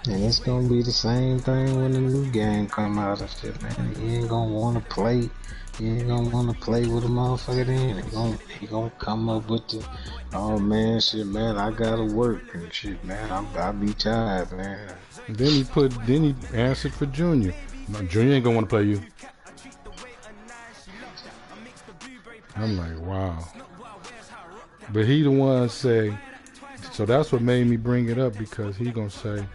it's gonna be the same thing when the new game come out and shit, man. He ain't gonna wanna play. He ain't gonna wanna play with a motherfucker then. He gonna come up with the, oh man, shit, man, I gotta work and shit, man. I'll be tired, man. Then he answered for Junior. No, Junior ain't gonna wanna play you. I'm like, wow. But he the one say, so that's what made me bring it up, because he gonna say,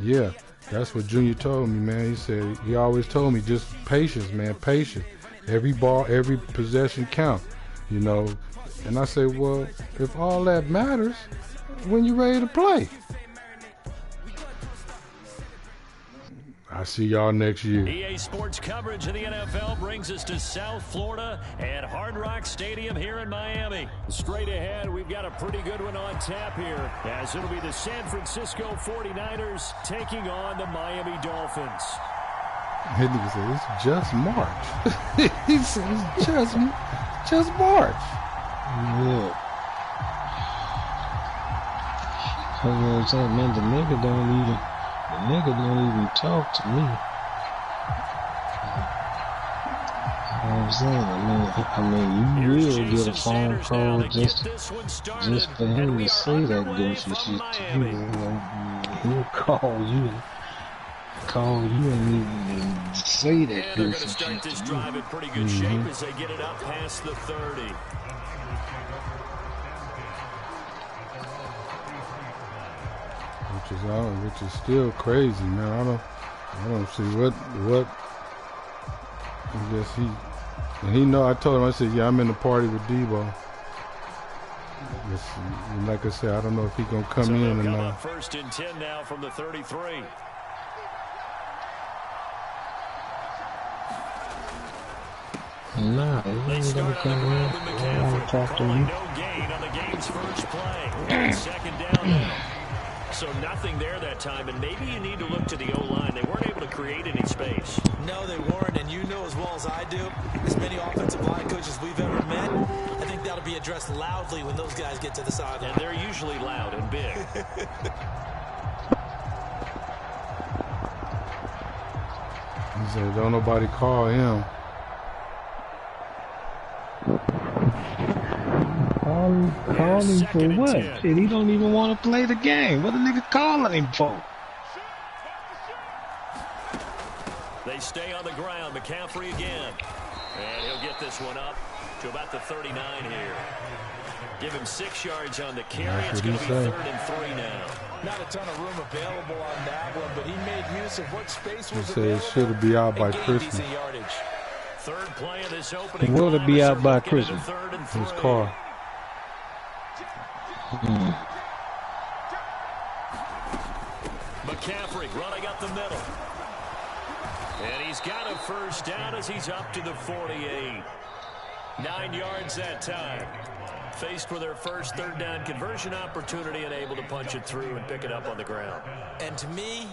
yeah, that's what Junior told me, man. He said, he always told me, just patience, man, patience. Every ball, every possession count, you know. And I say, well, if all that matters, when you ready to play? I see y'all next year. EA Sports coverage of the NFL brings us to South Florida at Hard Rock Stadium here in Miami. Straight ahead, we've got a pretty good one on tap here, as it'll be the San Francisco 49ers taking on the Miami Dolphins. That nigga said, it's just March. He said, it's just March. Yeah. So, you know what I'm saying, man, the nigga don't even talk to me. You know what I'm saying? I mean, you will get a phone call just for him to say that goofy shit to you. You know, he'll call you and even say that goofy shit. They're going to to start this you. drive in pretty good shape as they get it up past the 30. Which is still crazy, man. I don't see what I guess he know. I told him, I said, yeah, I'm in the party with Debo. Like I said, I don't know if he gonna come in or not. First and 10 now from the 33. Nah, he ain't gonna come in. I don't want to talk to you. No gain on the game's first play. Second down now. So nothing there that time, and maybe you need to look to the O-line. They weren't able to create any space. No, they weren't, and you know as well as I do, as many offensive line coaches we've ever met, I think that'll be addressed loudly when those guys get to the sideline. And they're usually loud and big. He said, don't nobody call him. Call him for what? Shit, he don't even want to play the game. What the nigga calling him for? They stay on the ground. McCaffrey again. And he'll get this one up to about the 39 here. Give him 6 yards on the carry. It's going to be 3rd and 3 now. Not a ton of room available on that one, but he made use of what space was available. He said it should be out by Christmas. Third play of this opening. Will it be out by Christmas? His car. McCaffrey running up the middle. And he's got a first down as he's up to the 48. 9 yards that time. Faced with their first third down conversion opportunity and able to punch it through and pick it up on the ground. And to me,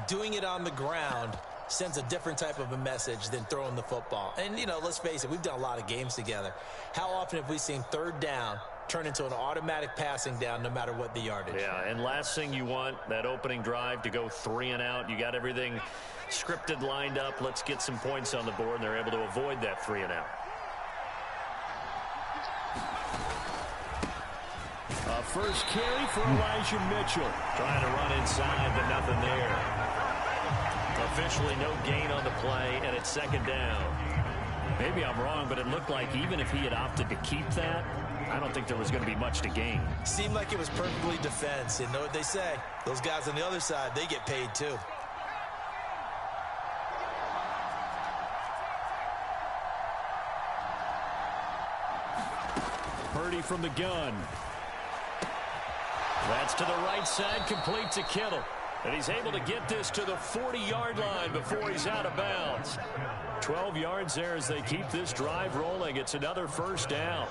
doing it on the ground sends a different type of a message than throwing the football. And, you know, let's face it, we've done a lot of games together. How often have we seen third down turn into an automatic passing down no matter what the yardage. Yeah, and last thing you want, that opening drive to go 3 and out. You got everything scripted, lined up. Let's get some points on the board, and they're able to avoid that 3 and out. First carry for Elijah Mitchell. Trying to run inside, but nothing there. Officially no gain on the play, and it's 2nd down. Maybe I'm wrong, but it looked like even if he had opted to keep that, I don't think there was going to be much to gain. Seemed like it was perfectly defense. And know what they say? Those guys on the other side, they get paid too. Purdy from the gun. That's to the right side, complete to Kittle. And he's able to get this to the 40-yard line before he's out of bounds. 12 yards there as they keep this drive rolling. It's another 1st down.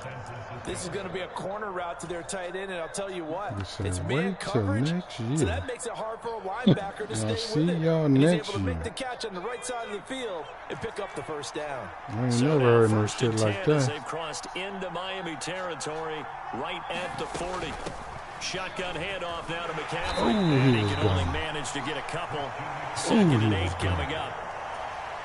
This is going to be a corner route to their tight end, and I'll tell you what, it's man man coverage, so that makes it hard for a linebacker to stay with it. And he's able to make the catch on the right side of the field and pick up the 1st down. I ain't never heard no shit like that. They've crossed into Miami territory right at the 40. Shotgun handoff now to McCaffrey. And he can only manage to get a couple. 2nd and 8 coming up.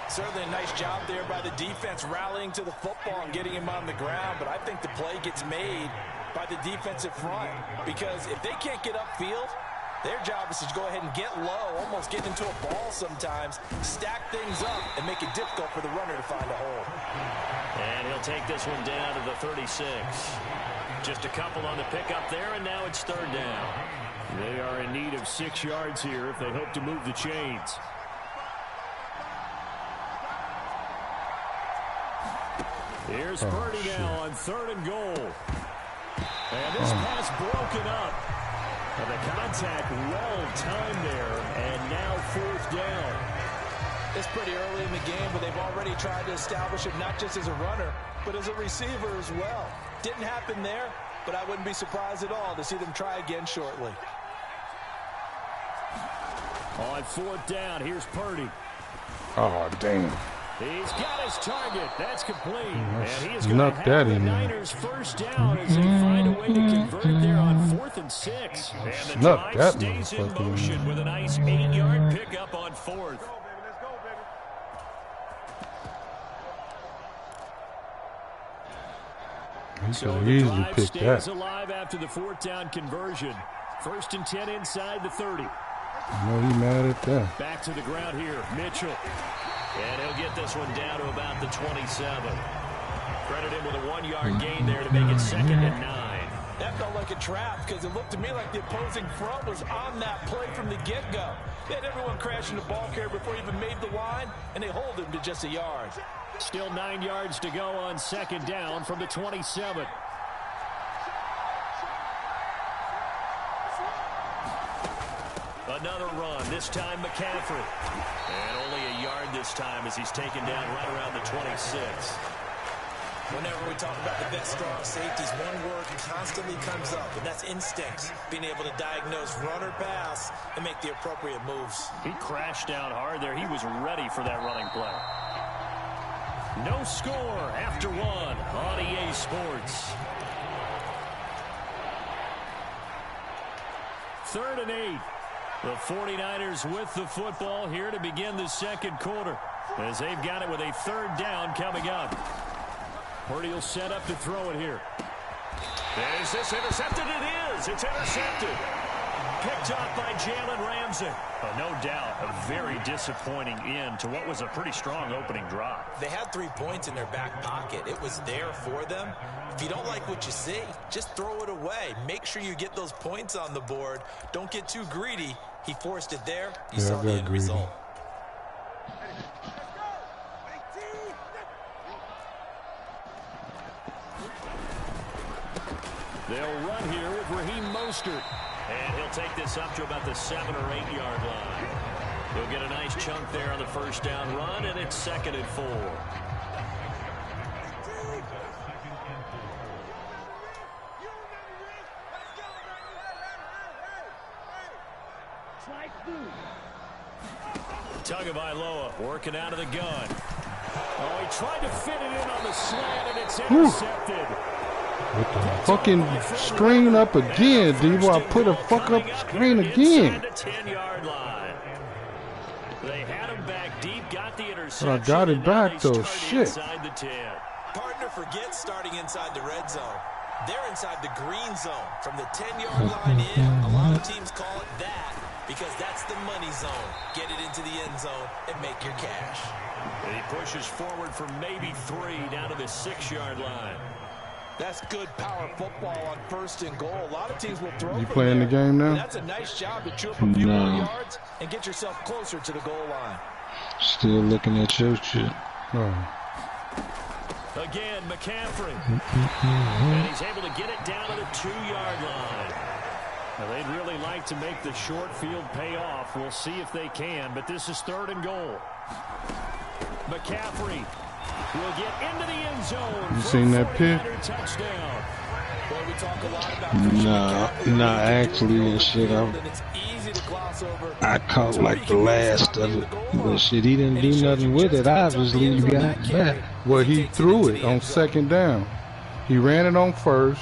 Certainly a nice job there by the defense rallying to the football and getting him on the ground, but I think the play gets made by the defensive front because if they can't get upfield, their job is to go ahead and get low, almost get into a ball sometimes, stack things up, and make it difficult for the runner to find a hole. And he'll take this one down to the 36. Just a couple on the pickup there, and now it's 3rd down. They are in need of 6 yards here if they hope to move the chains. Here's Purdy now on 3rd and goal. And this pass broken up. And the contact well timed there, and now 4th down. It's pretty early in the game, but they've already tried to establish him not just as a runner, but as a receiver as well. Didn't happen there, but I wouldn't be surprised at all to see them try again shortly. On 4th down, here's Purdy. Oh, damn. He's got his target. That's complete. And he is going to have the Niners 1st down as they find a way to convert it there on 4th and 6. And the drive stays in motion with a nice 8-yard pickup on 4th. So the drive stays alive after the 4th down conversion. 1st and 10 inside the 30. No, he mad at that. Back to the ground here, Mitchell. And he'll get this one down to about the 27. Credit him with a 1-yard gain there to make it 2nd and 9. That felt like a trap because it looked to me like the opposing front was on that play from the get-go. They had everyone crashing the ball carrier before he even made the line, and they hold him to just a yard. Still 9 yards to go on 2nd down from the 27. Another run, this time McCaffrey. And only a yard this time as he's taken down right around the 26. Whenever we talk about the best strong safeties, one word constantly comes up, and that's instincts. Being able to diagnose run or pass and make the appropriate moves. He crashed down hard there. He was ready for that running play. No score after 1 on EA Sports. 3rd and 8. The 49ers with the football here to begin the 2nd quarter as they've got it with a 3rd down coming up. Purdy will set up to throw it here. And is this intercepted? It is. It's intercepted. Picked off by Jalen Ramsey. No doubt a very disappointing end to what was a pretty strong opening drive. They had 3 points in their back pocket. It was there for them. If you don't like what you see, just throw it away. Make sure you get those points on the board. Don't get too greedy. He forced it there. You saw the end result. They'll run here with Raheem Mostert. And he'll take this up to about the 7 or 8 yard line. He'll get a nice chunk there on the 1st down run, and it's 2nd and 4. Tagovailoa working out of the gun. Oh, he tried to fit it in on the slant, and it's intercepted. With the fucking screen up again, Devo. I put a fuck up screen again. But I got it back though. Shit. Partner forgets starting inside the red zone. They're inside the green zone. From the 10-yard line in, a lot of teams call it that because that's the money zone. Get it into the end zone and make your cash. And he pushes forward for maybe 3 down to the 6-yard line. That's good power football on 1st and goal. A lot of teams will throw. You playing the game now? That's a nice job to chew up a few more yards and get yourself closer to the goal line. Still looking at your shit. Oh. Again, McCaffrey. And he's able to get it down to the 2-yard line. Now, they'd really like to make the short field pay off. We'll see if they can, but this is 3rd and goal. McCaffrey will get into the end zone. You seen that pick? Touchdown. Boy, we talk a lot about Nah, actually, and shit, I caught like the last of it, but shit, he didn't do nothing with it. Obviously, he got it back. Well, he threw it on 2nd down. He ran it on 1st,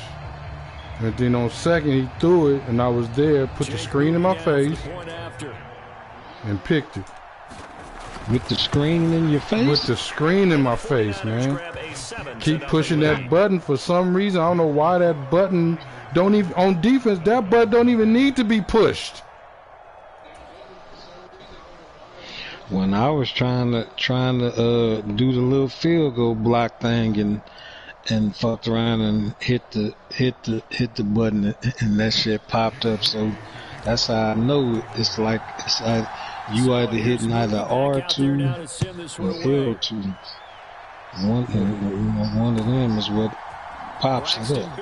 and then on 2nd he threw it, and I was there, put the screen in my face, and picked it. With the screen in your face? With the screen in my face, man. Keep pushing that button for some reason. I don't know why that button don't even, on defense, that button don't even need to be pushed. When I was trying to do the little field goal block thing and fucked around and hit the button and that shit popped up, so that's how I know it's like you either hitting either R2 or L2. One of them is what pops it up.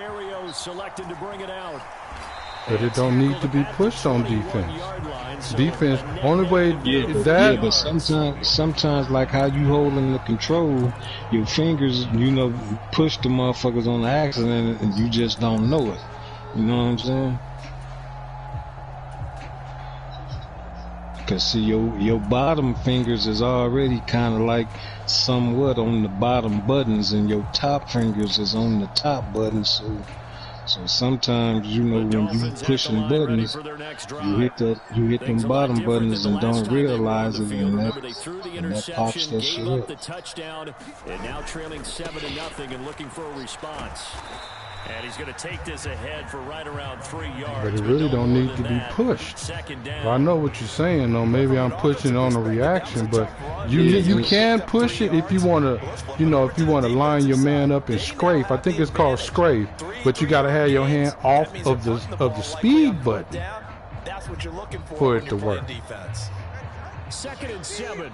But it don't need to be pushed on defense. Defense, only way that. Yeah, but sometimes like how you holding the control, your fingers, push the motherfuckers on the accident, and you just don't know it. You know what I'm saying? Cause see, your bottom fingers is already kind of like somewhat on the bottom buttons, and your top fingers is on the top buttons. So sometimes, when you pushing buttons, you hit them bottom buttons and don't realize it, and that pops that shit up. The touchdown, and now trailing 7-0 and looking for a response. And he's going to take this ahead for right around 3 yards. But it really don't need to be pushed. Well, I know what you're saying, though. Maybe I'm pushing on a reaction, but you can push it if you want to, if you want to line your man up and scrape. I think it's called scrape, but you got to have your hand off of the speed button for it to work. 2nd and 7.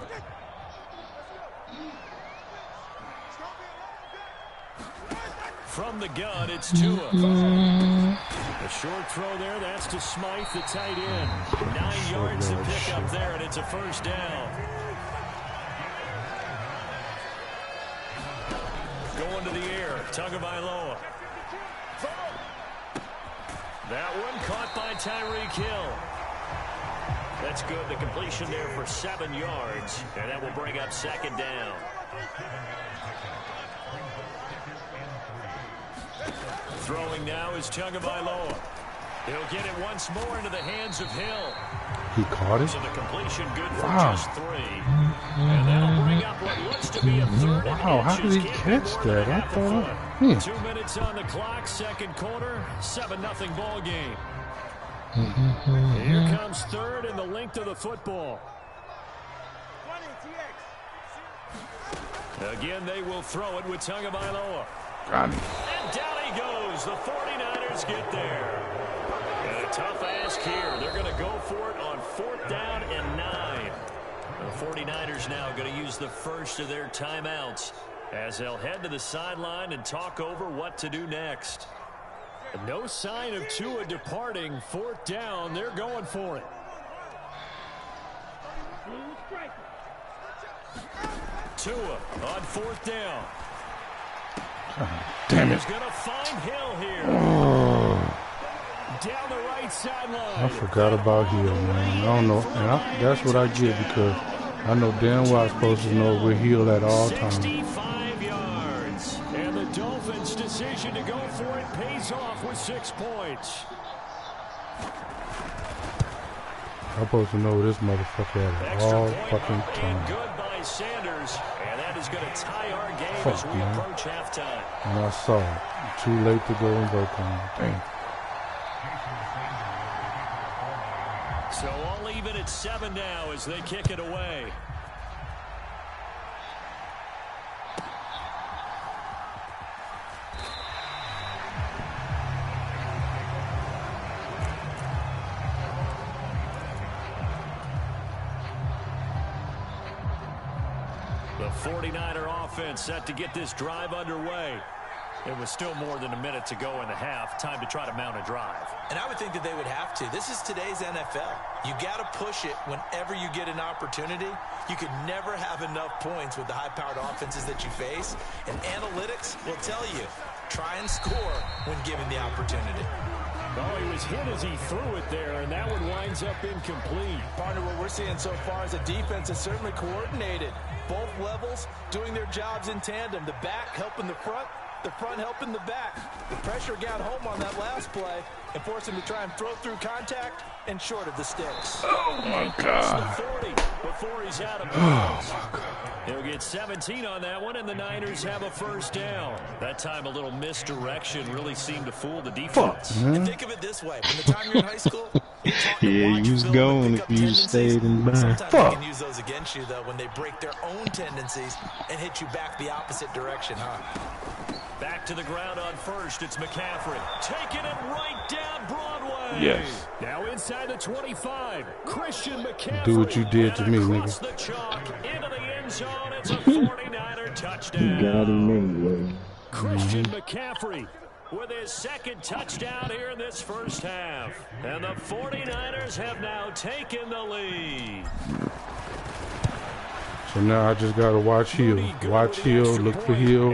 From the gun, it's Tua. A short throw there, that's to Smythe, the tight end. 9 yards to pick up there, and it's a 1st down. Going to the air, Tagovailoa. That one caught by Tyreek Hill. That's good, the completion there for 7 yards, and that will bring up 2nd down. Throwing now is Tagovailoa. He'll get it once more into the hands of Hill. He caught it? So the completion good for just 3. And that'll bring up what looks to be a 3rd. Wow, how did he catch that? I thought, 2 minutes on the clock, 2nd quarter, 7-0 ball game. Here comes 3rd and the length of the football. Again, they will throw it with Tagovailoa. Got it. And down he goes. The 49ers get there. And a tough ask here. They're going to go for it on 4th down and 9. The 49ers now going to use the first of their timeouts as they'll head to the sideline and talk over what to do next. No sign of Tua departing. 4th down. They're going for it. Tua on 4th down. Damn it. He's going to find Hill here. Down the right sideline. I forgot about Hill, man. I don't know. And that's what I get because I know damn well I'm supposed to know we're Hill at all times. 65 yards. And the Dolphins' decision to go for it it pays off with 6 points. I'm supposed to know this motherfucker at all fucking time. Good by Sanders, and that is going to tie our game as we approach halftime. And I saw it. Too late to go and vote on it. Damn. So all even at 7 now as they kick it away. The 49er offense set to get this drive underway. It was still more than a minute to go in the half. Time to try to mount a drive. And I would think that they would have to. This is today's NFL. You got to push it whenever you get an opportunity. You could never have enough points with the high-powered offenses that you face. And analytics will tell you, try and score when given the opportunity. Oh, he was hit as he threw it there, and that one winds up incomplete. Partner, what we're seeing so far is a defense is certainly coordinated. Both levels doing their jobs in tandem. The back helping the front helping the back. The pressure got home on that last play and forced him to try and throw through contact and short of the sticks. Oh, my God. 40 before he's out of bounds. Oh, my God. He'll get 17 on that one, and the Niners have a first down. That time a little misdirection really seemed to fool the defense. And think of it this way. From the time you're in high school, yeah, you was gone if you stayed in bounds. Sometimes they can use those against you, though, when they break their own tendencies and hit you back the opposite direction, huh? Back to the ground on first. It's McCaffrey. Taking it right down Broadway. Yes. Now inside the 25. Christian McCaffrey. Do what you did to me, across nigga. the chalk into the end zone. It's a 49er touchdown. Got him anyway. Christian McCaffrey with his second touchdown here in this first half. And the 49ers have now taken the lead. So now I just got to watch Hill. Watch Hill, look for Hill.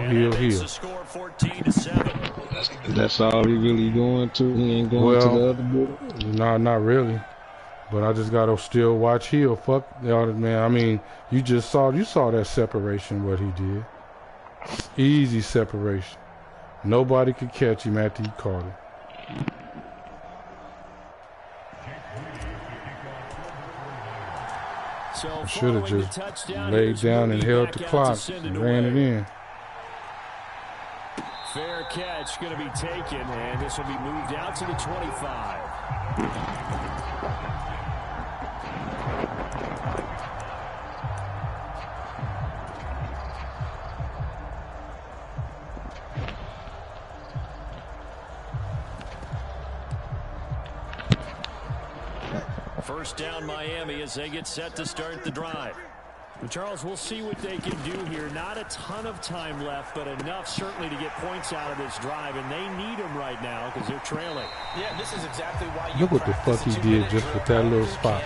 That's all he really going to? He ain't going to the other bit? No, not really. But I just got to still watch Hill. Fuck the other man. I mean, you saw that separation, what he did. Easy separation. Nobody could catch him after he caught it. So should have just laid down and held the clock and ran it in. Fair catch going to be taken, and this will be moved out to the 25. First down Miami as they get set to start the drive. Charles, we'll see what they can do here. Not a ton of time left, but enough certainly to get points out of this drive, and they need them right now because they're trailing. Yeah, this is exactly why you look what the fuck he did just with that little spot.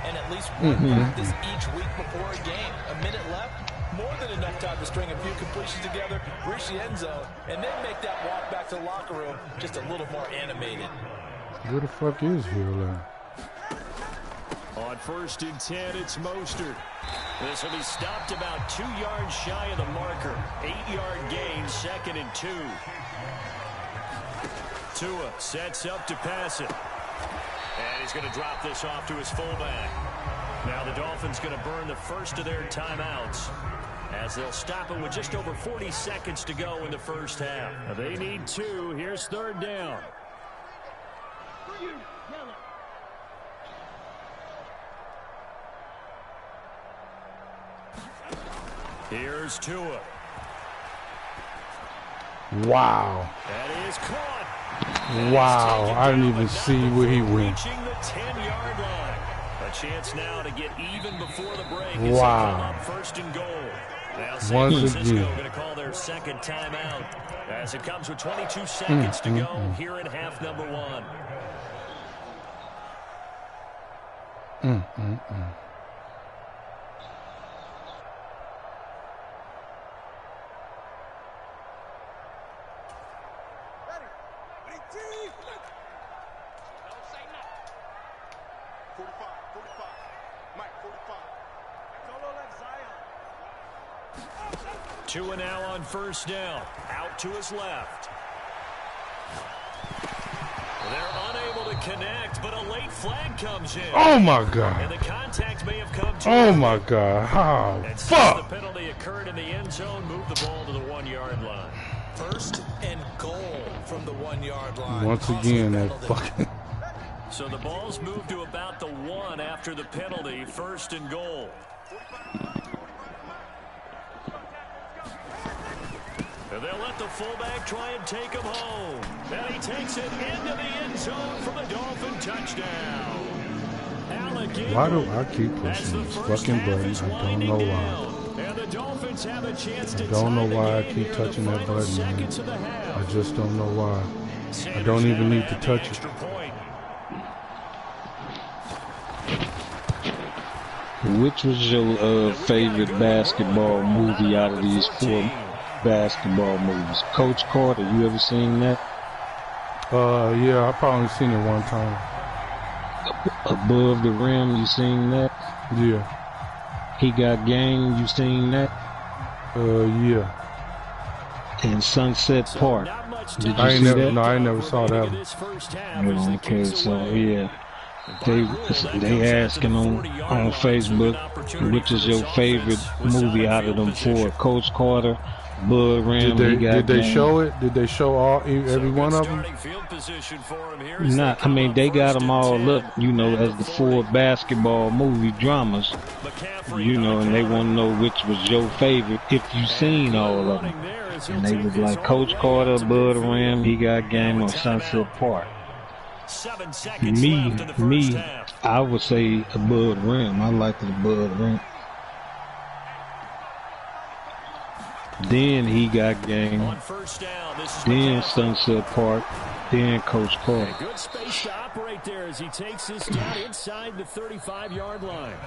And at least one practice each week before a game. A minute left, more than enough time to string a few completions together, reach the end zone, and then make that walk back to the locker room just a little more animated. Where the fuck is Hill at? On first and 10, it's Mostert. This will be stopped about 2 yards shy of the marker. 8-yard gain, 2nd and 2. Tua sets up to pass it. And he's going to drop this off to his fullback. Now the Dolphins going to burn the first of their timeouts as they'll stop it with just over 40 seconds to go in the first half. Now they need 2. Here's 3rd down. Here's Tua. Wow. That is caught. Wow. I didn't even see where he went. Reaching the 10-yard line. A chance now to get even before the break. Wow. Up first and goal. Now Once San Francisco again. going to call their second timeout as it comes with 22 seconds to go here in half number 1. Tua now on first down. Out to his left. connect, but a late flag comes in. Oh my God. And the contact may have come to Oh my God. Oh, and fuck. since the penalty occurred in the end zone, move the ball to the 1-yard line. First and goal from the 1-yard line. Once again, that fucking. So the ball's moved to about the 1 after the penalty. First and goal. And they'll let the fullback try and take him home. And he takes it into the end zone for the Dolphin touchdown. Why do I keep pushing this fucking button? I don't know why. And the Dolphins have a chance to I don't know why I keep touching that button, man. I just don't know why. I don't even need to touch it. Which was your favorite basketball movie out of these 4 basketball movies? Coach Carter, you ever seen that? Yeah, I probably seen it one time. Above the Rim, you seen that? Yeah. He Got Game, you seen that? Yeah. And Sunset Park, did you see that? No, I never saw that one. Okay, so yeah. They asking on Facebook, which is your favorite movie out of them 4? Coach Carter, Bud Rim, Did they show it? Did they show every one of them? Nah, I mean they got them all up, you know, as the 4 basketball movie dramas, you know, and they want to know which was your favorite if you seen all of them. And they was like Coach Carter, Bud Rim, He Got Game, or Sunset Park. Me, I would say a Bud Rim. I like the Bud Rim. Then He Got Game. Then Sunset Park. Then Coach Carter. Good space to operate there as he takes this down inside the 35-yard line.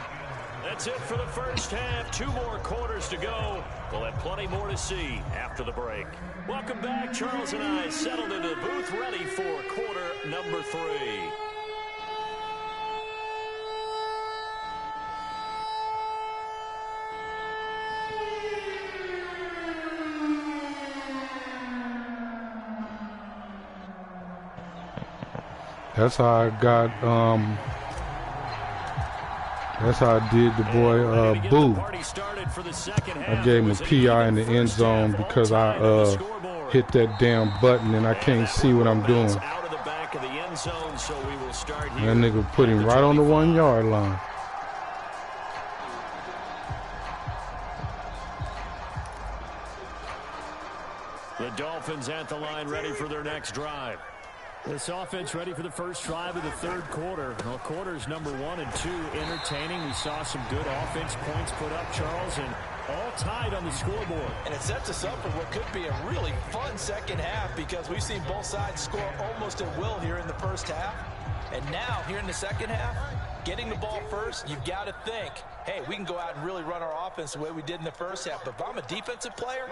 That's it for the first half. 2 more quarters to go. We'll have plenty more to see after the break. Welcome back. Charles and I settled into the booth ready for quarter number 3. That's how I got, that's how I did the boy, Boo. I gave him a PI in the end zone because I, hit that damn button and I can't see what I'm doing. That nigga put him right on the 1-yard line. The Dolphins at the line ready for their next drive. This offense ready for the first drive of the 3rd quarter. Well, quarters number 1 and 2 entertaining. We saw some good offense points put up, Charles, and all tied on the scoreboard. And it sets us up for what could be a really fun second half because we've seen both sides score almost at will here in the first half. And now, here in the second half, getting the ball first, you've got to think, hey, we can go out and really run our offense the way we did in the first half. But if I'm a defensive player,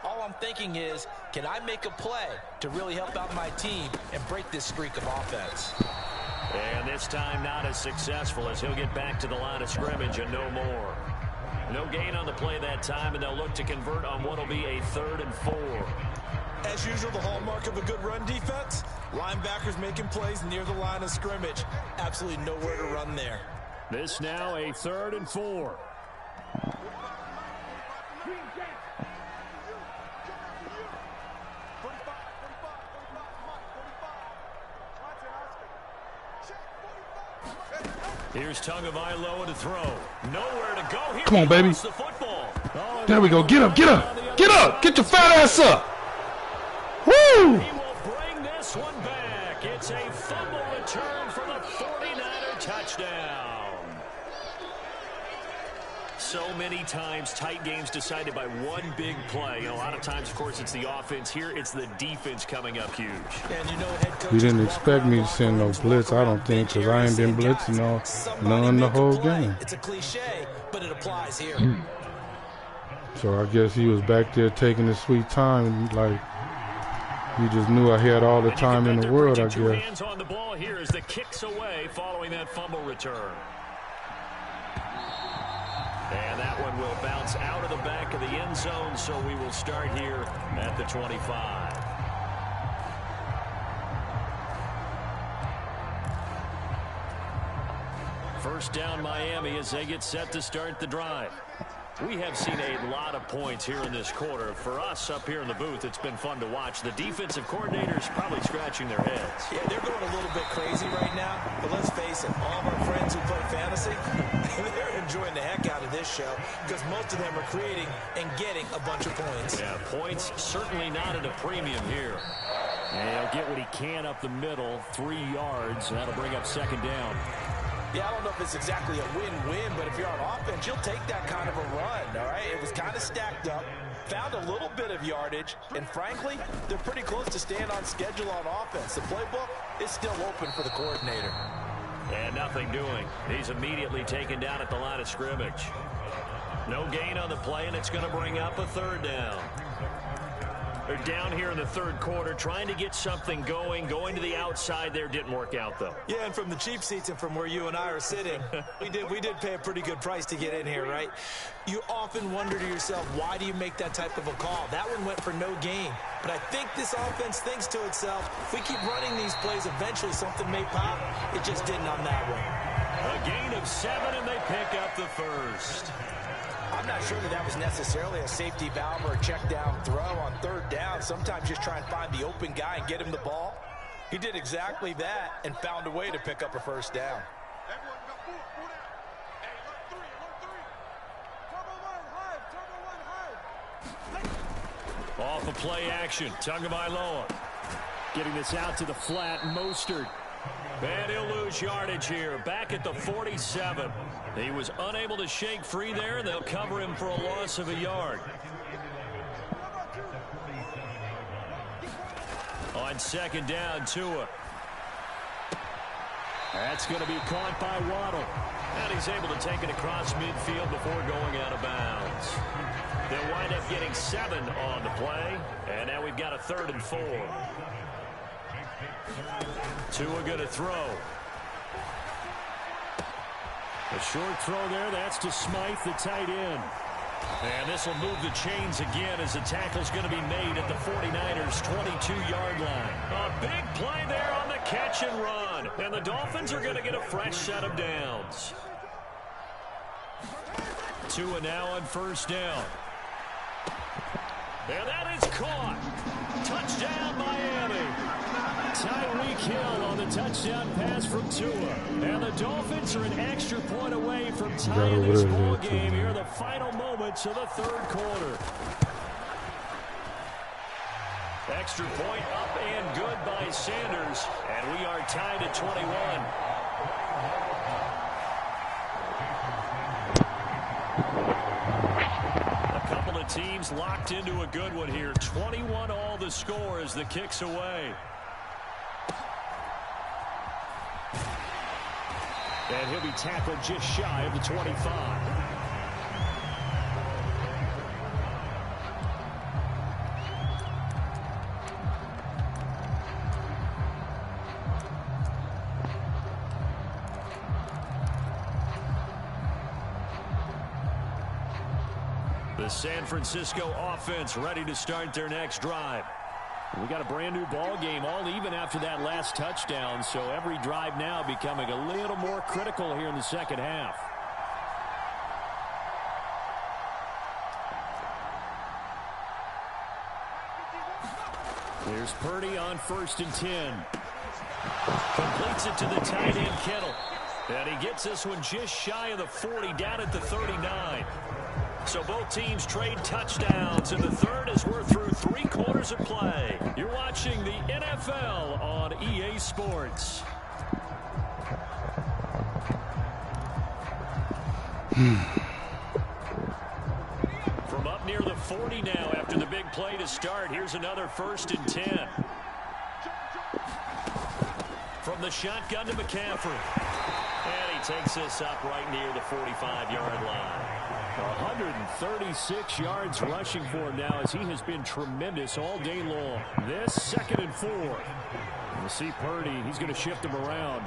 all I'm thinking is, can I make a play to really help out my team and break this streak of offense? And this time not as successful as he'll get back to the line of scrimmage and no more. No gain on the play that time, and they'll look to convert on what will be a 3rd and 4. As usual, the hallmark of a good run defense, linebackers making plays near the line of scrimmage. Absolutely nowhere to run there. This now a 3rd and 4. Here's Tagovailoa to throw. Nowhere to go here. Come on, baby. The football. There we go. Get up, get up, get up. Get your fat ass up. Woo! He will bring this one back. It's a fumble return for the 49er touchdown. So many times tight games decided by one big play. You know, a lot of times, of course, it's the offense. Here, it's the defense coming up huge. And you know, head coach, You didn't expect me to send no blitz, I don't think, because I ain't been blitzing none the whole game. It's a cliche, but it applies here. So I guess he was back there taking his sweet time, like he just knew I had all the time in the world, I guess. Hands on the ball here as the kicks away following that fumble return. And that one will bounce out of the back of the end zone, so we will start here at the 25. First down Miami as they get set to start the drive. We have seen a lot of points here in this quarter. For us up here in the booth, it's been fun to watch. The defensive coordinators probably scratching their heads. Yeah, they're going a little bit crazy right now. But let's face it, all of our friends who play fantasy, they're enjoying the heck out of this show because most of them are creating and getting a bunch of points. Yeah, points certainly not at a premium here. And he'll get what he can up the middle, 3 yards. That'll bring up second down. Yeah, I don't know if it's exactly a win-win, but if you're on offense, you'll take that kind of a run, all right? It was kind of stacked up, found a little bit of yardage, and frankly, they're pretty close to staying on schedule on offense. The playbook is still open for the coordinator. And nothing doing. He's immediately taken down at the line of scrimmage. No gain on the play, and it's going to bring up a third down. They're down here in the third quarter, trying to get something going. Going to the outside there didn't work out, though. Yeah, and from the cheap seats and from where you and I are sitting, we did pay a pretty good price to get in here, right? You often wonder to yourself, why do you make that type of a call? That one went for no gain. But I think this offense thinks to itself, if we keep running these plays, eventually something may pop. It just didn't on that one. A gain of 7, and they pick up the first. I'm not sure that was necessarily a safety valve or a check down throw on third down. Sometimes just try and find the open guy and get him the ball. He did exactly that and found a way to pick up a first down. Off of play action, Tagovailoa getting this out to the flat. Mostert. And he'll lose yardage here, back at the 47. He was unable to shake free there. They'll cover him for a loss of a yard. On second down, Tua. That's going to be caught by Waddle. And he's able to take it across midfield before going out of bounds. They'll wind up getting 7 on the play. And now we've got a 3rd and 4. Tua going to throw. A short throw there. That's to Smythe, the tight end. And this will move the chains again as the tackle's going to be made at the 49ers' 22-yard line. A big play there on the catch and run. And the Dolphins are going to get a fresh set of downs. Tua now on first down. And that is caught. Touchdown, Miami. Tyreek Hill on the touchdown pass from Tua. And the Dolphins are an extra point away from tying this ball game here in the final moments of the third quarter. Extra point up and good by Sanders. And we are tied at 21. Teams locked into a good one here. 21 all the score as the kick's away. And he'll be tackled just shy of the 25. The San Francisco offense ready to start their next drive. We got a brand new ball game, all even after that last touchdown, so every drive now becoming a little more critical here in the second half. Here's Purdy on 1st and 10. Completes it to the tight end, Kittle. And he gets this one just shy of the 40, down at the 39. So both teams trade touchdowns in the third as we're through 3 quarters of play. You're watching the NFL on EA Sports. From up near the 40 now after the big play to start, here's another 1st and 10. From the shotgun to McCaffrey. And he takes this up right near the 45-yard line. 136 yards rushing for him now as he has been tremendous all day long. This 2nd and 4. We'll see Purdy. He's going to shift him around.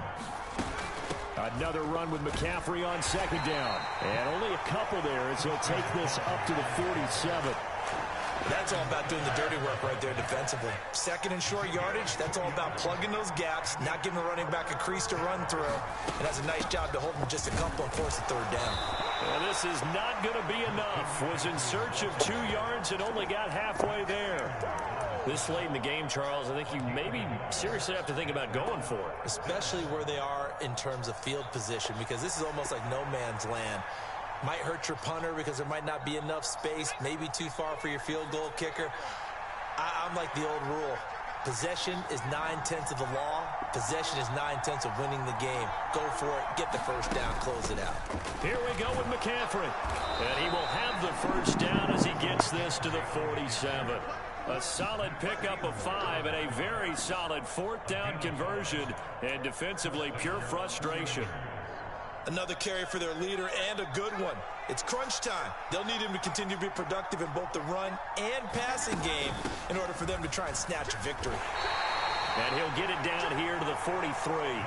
Another run with McCaffrey on 2nd down. And only a couple there as he'll take this up to the 47. That That's all about doing the dirty work right there defensively. Second and short yardage, that's all about plugging those gaps, not giving the running back a crease to run through, and has a nice job to hold him just a couple and force a third down. And this is not going to be enough. Was in search of 2 yards and only got halfway there. This late in the game, Charles, I think you maybe seriously have to think about going for it. Especially where they are in terms of field position, because this is almost like no man's land. Might hurt your punter because there might not be enough space, maybe too far for your field goal kicker. I'm like the old rule. Possession is 9/10 of the law. Possession is 9/10 of winning the game. Go for it. Get the first down. Close it out. Here we go with McCaffrey. And he will have the first down as he gets this to the 47. A solid pickup of 5 and a very solid 4th down conversion. And defensively, pure frustration. Another carry for their leader and a good one. It's crunch time. They'll need him to continue to be productive in both the run and passing game in order for them to try and snatch a victory. And he'll get it down here to the 43.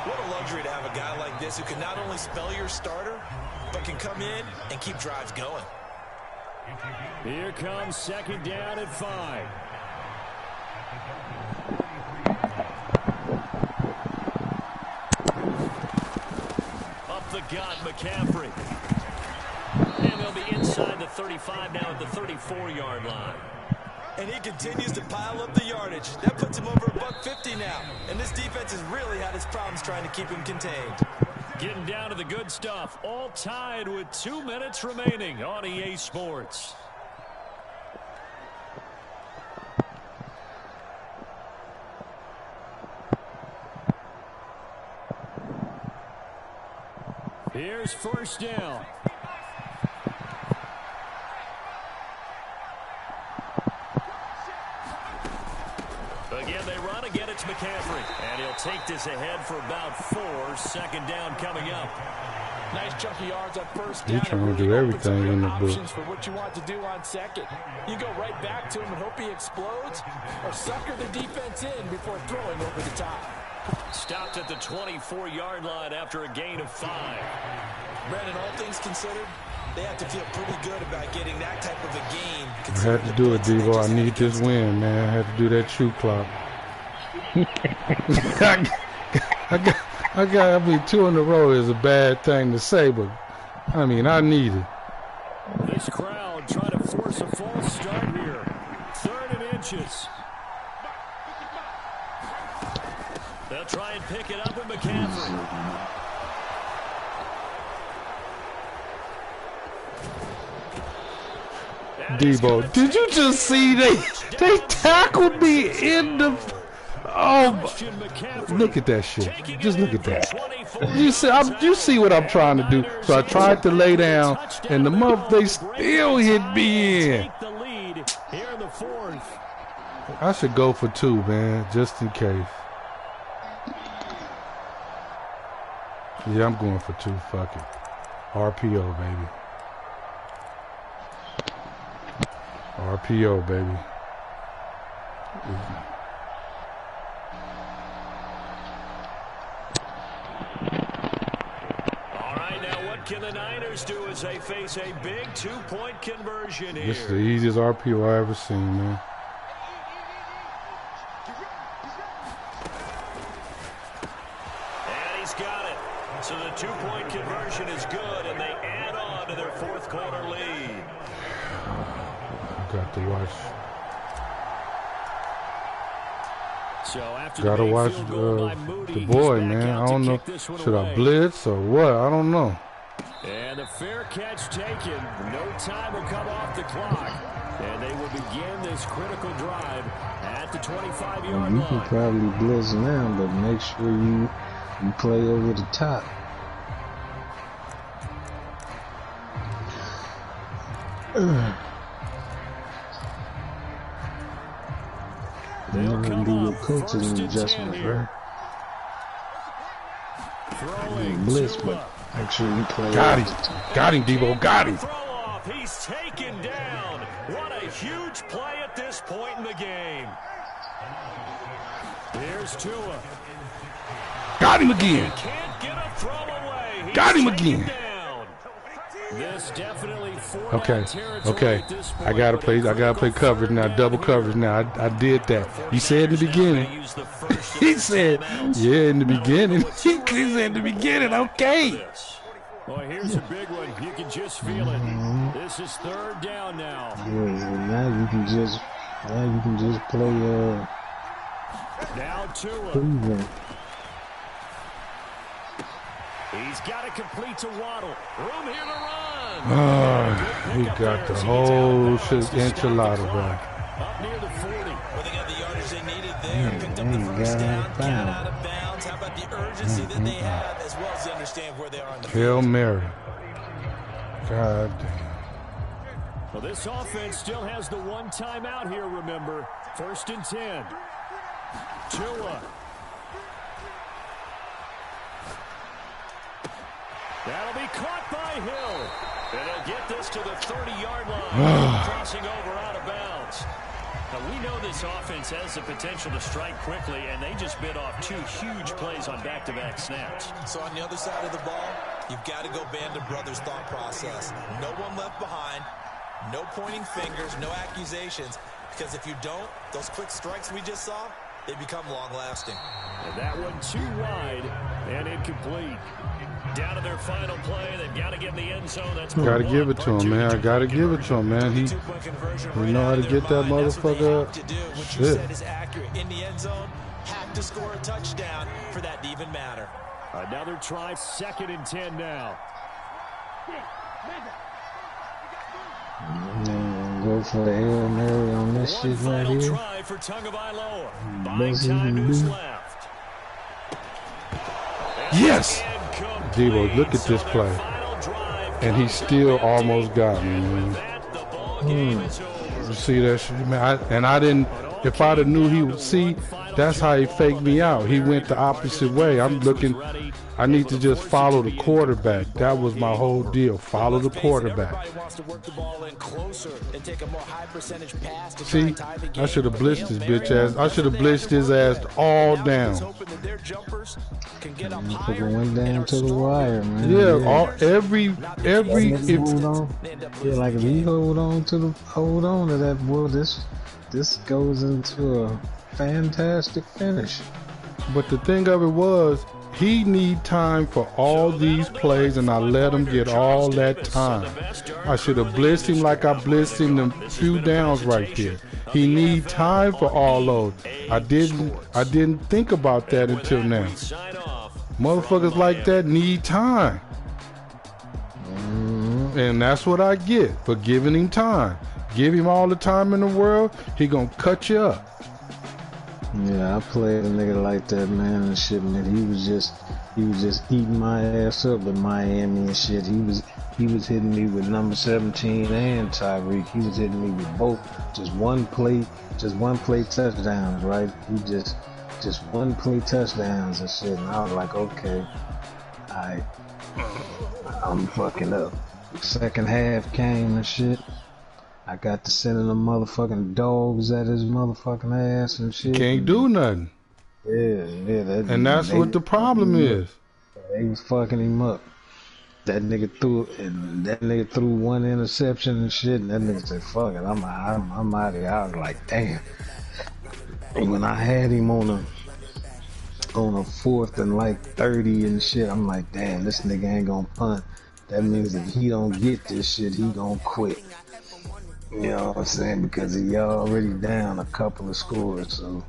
What a luxury to have a guy like this who can not only spell your starter, but can come in and keep drives going. Here comes 2nd down at 5. The gut, McCaffrey. And they'll be inside the 35 now at the 34-yard line. And he continues to pile up the yardage. That puts him over $150 now. And this defense has really had its problems trying to keep him contained. Getting down to the good stuff. All tied with 2 minutes remaining on EA Sports. Here's first down. Again, they run. Again, it's McCaffrey. And he'll take this ahead for about 4. 2nd down coming up. Nice chunk of yards on first down. He's trying to do everything in the book. For what you want to do on second. You go right back to him and hope he explodes, or sucker the defense in before throwing over the top. Stopped at the 24-yard line after a gain of 5. Brandon, all things considered, they have to feel pretty good about getting that type of a gain. I had to do it, Devo. I need this win, man. I had to do that shoot clock. I mean, 2 in a row is a bad thing to say, but, I mean, I need it. This crowd trying to force a false start here. 3rd and inches. They'll try and pick it up with McCaffrey. Debo, did you just see they tackled me in the... Oh, look at that shit. Just look at that. You see what I'm trying to do. So I tried to lay down, and they still hit me in. I should go for 2, man, just in case. Yeah, I'm going for 2. Fuck it. RPO, baby. RPO, baby. All right, now what can the Niners do as they face a big 2-point conversion here? This is the easiest RPO I ever seen, man. And he's got it. So the 2-point conversion is good, and they add on to their 4th quarter lead. Got to watch. So after Gotta watch the boy, man. I don't know. Should I blitz or what? I don't know. And the fair catch taken. No time will come off the clock. And they will begin this critical drive at the 25-yard line. You can probably blitz now, but make sure you play over the top. You're going to do your coaching adjustments, right? Blitz, but make sure you play. Got him. Got him, Debo. Got him. He's taken down. What a huge play at this point in the game. Here's Tua. Got him again. Can't get a throw away. Got him again. This definitely Okay. I gotta play coverage now, double coverage now. I did that. He said in the beginning. He said, yeah, in the beginning. He said in the beginning, okay. Well, here's a big one. You can just feel it. This is third down now. Yeah, now you can just play Now Tua. Cleveland. He's got it complete to Waddle. Room here to run. He got the whole shit enchilada, bro. Up near the 40. Well, they got the yardage they needed there. Picked up the first down, got out of bounds. How about the urgency that they have, as well as they understand where they are in the Hail field. Mary. God damn. Well, this offense still has the one timeout here, remember. 1st and 10. Tua. That'll be caught by Hill. And he'll get this to the 30-yard line. Crossing over out of bounds. Now, we know this offense has the potential to strike quickly, and they just bit off 2 huge plays on back-to-back snaps. So on the other side of the ball, you've got to go Band of Brothers thought process. No one left behind. No pointing fingers, no accusations. Because if you don't, those quick strikes we just saw, they become long-lasting. And that one too wide and incomplete. Down to their final play. They've got to get in the end zone. That's Gotta give it to him, man. I gotta give it to him, man. He know how to get that motherfucker up. What you said is accurate. In the end zone, have to score a touchdown for that to even matter. Another try, 2nd and 10 now. Go for the Hail Mary on this shit right here. Try for Tagovailoa. Buying time to his left. Yes! Debo, look at this play. And he still almost got me, man. You see that shit, man? I didn't, if I'd have knew he would see, that's how he faked me out. He went the opposite way. I'm looking, I need to just follow the quarterback. That was my whole deal. Follow the quarterback. See, I should have blitzed his bitch ass. I should have blitzed his ass all down. Went down to the wire, man. Yeah, every like if he hold on to that, boy, this goes into a fantastic finish. But the thing of it was, he need time for all these plays, and I let him get all that time. I should have blitzed him like I blitzed him them few downs right there. He need time for all those. I didn't think about that until now. Motherfuckers like that need time. And that's what I get for giving him time. Give him all the time in the world, he gonna cut you up. Yeah, I played a nigga like that, man, and shit, man. He was just eating my ass up with Miami and shit. He was hitting me with number 17 and Tyreek. He was hitting me with both. Just one play touchdowns, right? He just one play touchdowns and shit. And I was like, okay, I'm fucking up. Second half came and shit. I got to sending them motherfucking dogs at his motherfucking ass and shit. Can't do nothing. Yeah. That's what the problem is. They was fucking him up. That nigga threw one interception and shit, and that nigga said, fuck it, I'm out of here. I was like, damn. And when I had him on a 4th and like 30 and shit, I'm like, damn, this nigga ain't gonna punt. That means if he don't get this shit, he gonna quit. You know what I'm saying? Because he already down a couple of scores, so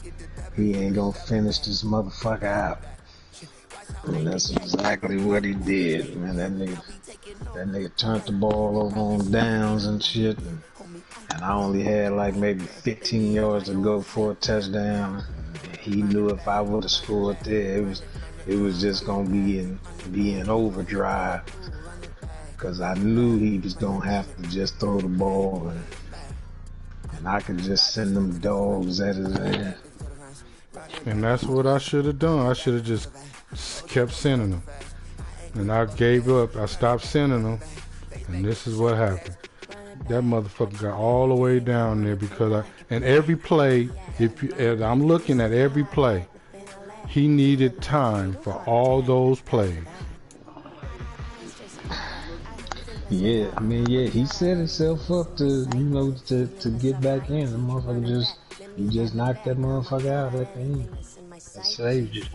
he ain't gonna finish this motherfucker out. And that's exactly what he did, man. That nigga turned the ball over on downs and shit, and I only had like maybe 15 yards to go for a touchdown. He knew if I would have scored there, it was just gonna be in overdrive. Because I knew he was going to have to just throw the ball, and I could just send them dogs at his ass. And that's what I should have done. I should have just kept sending them. And I gave up. I stopped sending them. And this is what happened. That motherfucker got all the way down there because and every play, as I'm looking at every play, he needed time for all those plays. Yeah, I mean, yeah, he set himself up to, you know, to get back in. The motherfucker you just knocked that motherfucker out at the end. That saved you.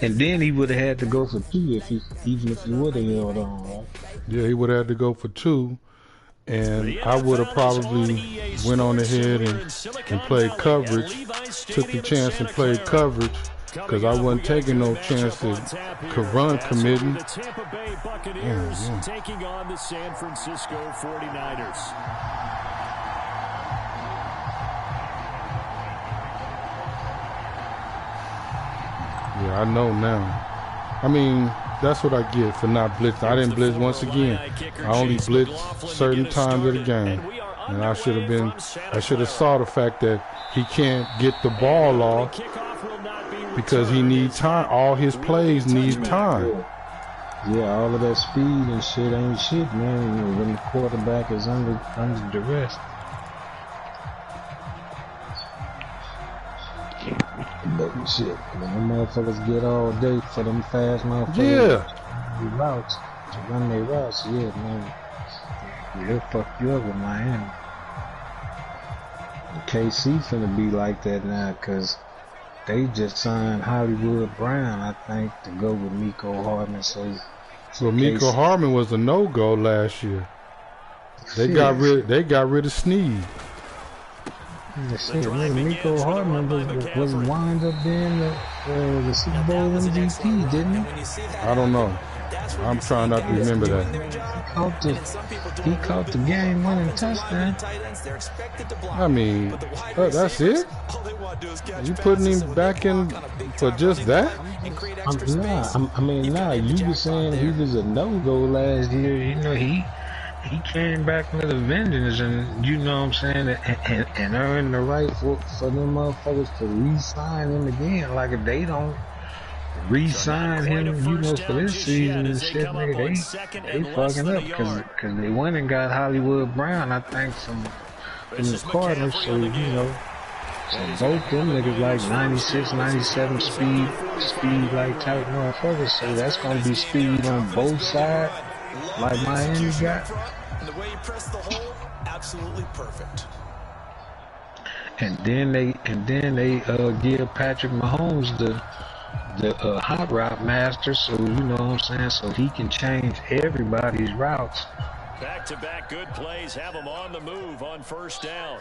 And then he would have had to go for 2 even if he would have held on, right? Yeah, he would have had to go for 2. And I would have probably went on ahead and played coverage, took the chance and played coverage, because I wasn't taking no chance to run committing. The Tampa Bay Buccaneers taking on the San Francisco 49ers. Yeah, I know now. I mean, that's what I get for not blitzing. I didn't blitz once again. I only blitzed certain times of the game. And I should have saw the fact that he can't get the ball off because he needs time. All his plays need time. Yeah, all of that speed and shit ain't shit, man. You know, when the quarterback is under duress. But shit, when them motherfuckers get all day for them fast motherfuckers, to run their routes, yeah, man, they'll fuck you up with Miami. And KC finna be like that now, cause they just signed Hollywood Brown, I think, to go with Mecole Hardman. So Mecole Hardman was a no-go last year. They got rid of Snead. Yeah, shit, Mecole Hardman was wind up being the Super Bowl MVP, didn't he? I don't know. I'm trying not to remember that. He caught the game-winning touchdown. I mean, that's it? You putting him back in for just that? Nah. You were saying he was a no-go last year. You know, he came back with a vengeance, and you know what I'm saying, and earned the right for them motherfuckers to re-sign him again. Like, if they don't re-sign him, you know, for this season and shit, nigga, they fucking up, because they went and got Hollywood Brown, I think, from the Cardinals, so, you know, so both them niggas like 96, 97 speed like type motherfuckers, so that's gonna be speed on both sides. Like Miami got. And the way he pressed the hole, absolutely perfect. And then they give Patrick Mahomes the hot route master, so you know what I'm saying, so he can change everybody's routes. Back-to-back good plays have him on the move on first down.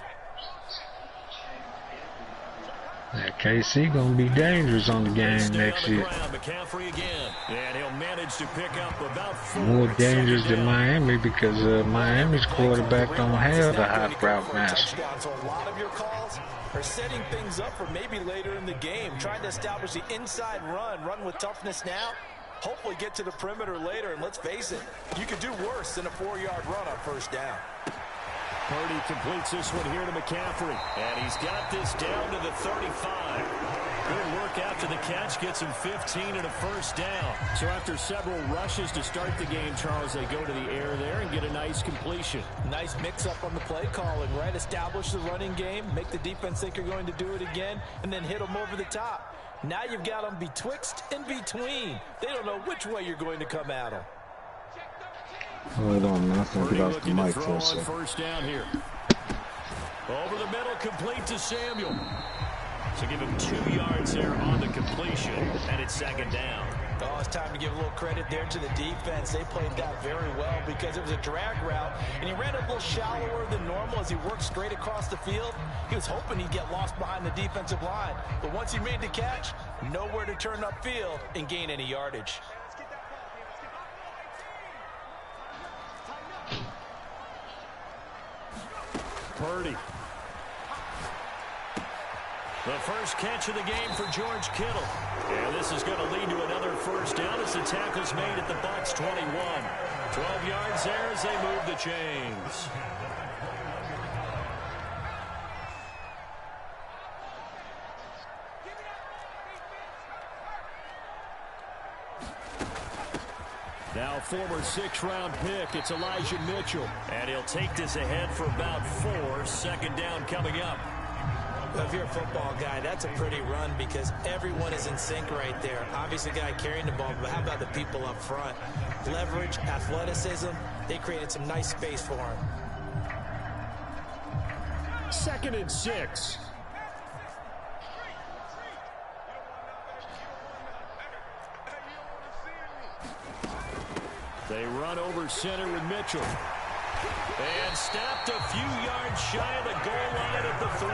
That KC gonna be dangerous on the game next year. McCaffrey again, and he'll manage to pick up about 4. More dangerous than Miami, because Miami's quarterback don't have the hot route master. So a lot of your calls are setting things up for maybe later in the game, trying to establish the inside run with toughness now. Hopefully get to the perimeter later, and let's face it, you could do worse than a 4-yard run on first down. Purdy completes this one here to McCaffrey. And he's got this down to the 35. Good work after the catch. Gets him 15 and a first down. So after several rushes to start the game, Charles, they go to the air there and get a nice completion. Nice mix-up on the play calling, right? Establish the running game, make the defense think you're going to do it again, and then hit them over the top. Now you've got them betwixt and between. They don't know which way you're going to come at them. Hold on, man. I'm gonna get off the mic for a second. First down here. Over the middle, complete to Samuel. So give him 2 yards there on the completion, and it's second down. Oh, it's time to give a little credit there to the defense. They played that very well because it was a drag route, and he ran a little shallower than normal as he worked straight across the field. He was hoping he'd get lost behind the defensive line, but once he made the catch, nowhere to turn upfield and gain any yardage. Purdy. The first catch of the game for George Kittle. And this is going to lead to another first down as the tackle's made at the Bucs 21. 12 yards there as they move the chains. Now former 6th-round pick, it's Elijah Mitchell. And he'll take this ahead for about 4. Second down coming up. If you're a football guy, that's a pretty run because everyone is in sync right there. Obviously, the guy carrying the ball, but how about the people up front? Leverage, athleticism, they created some nice space for him. 2nd and 6. They run over center with Mitchell. And stopped a few yards shy of the goal line at the 3.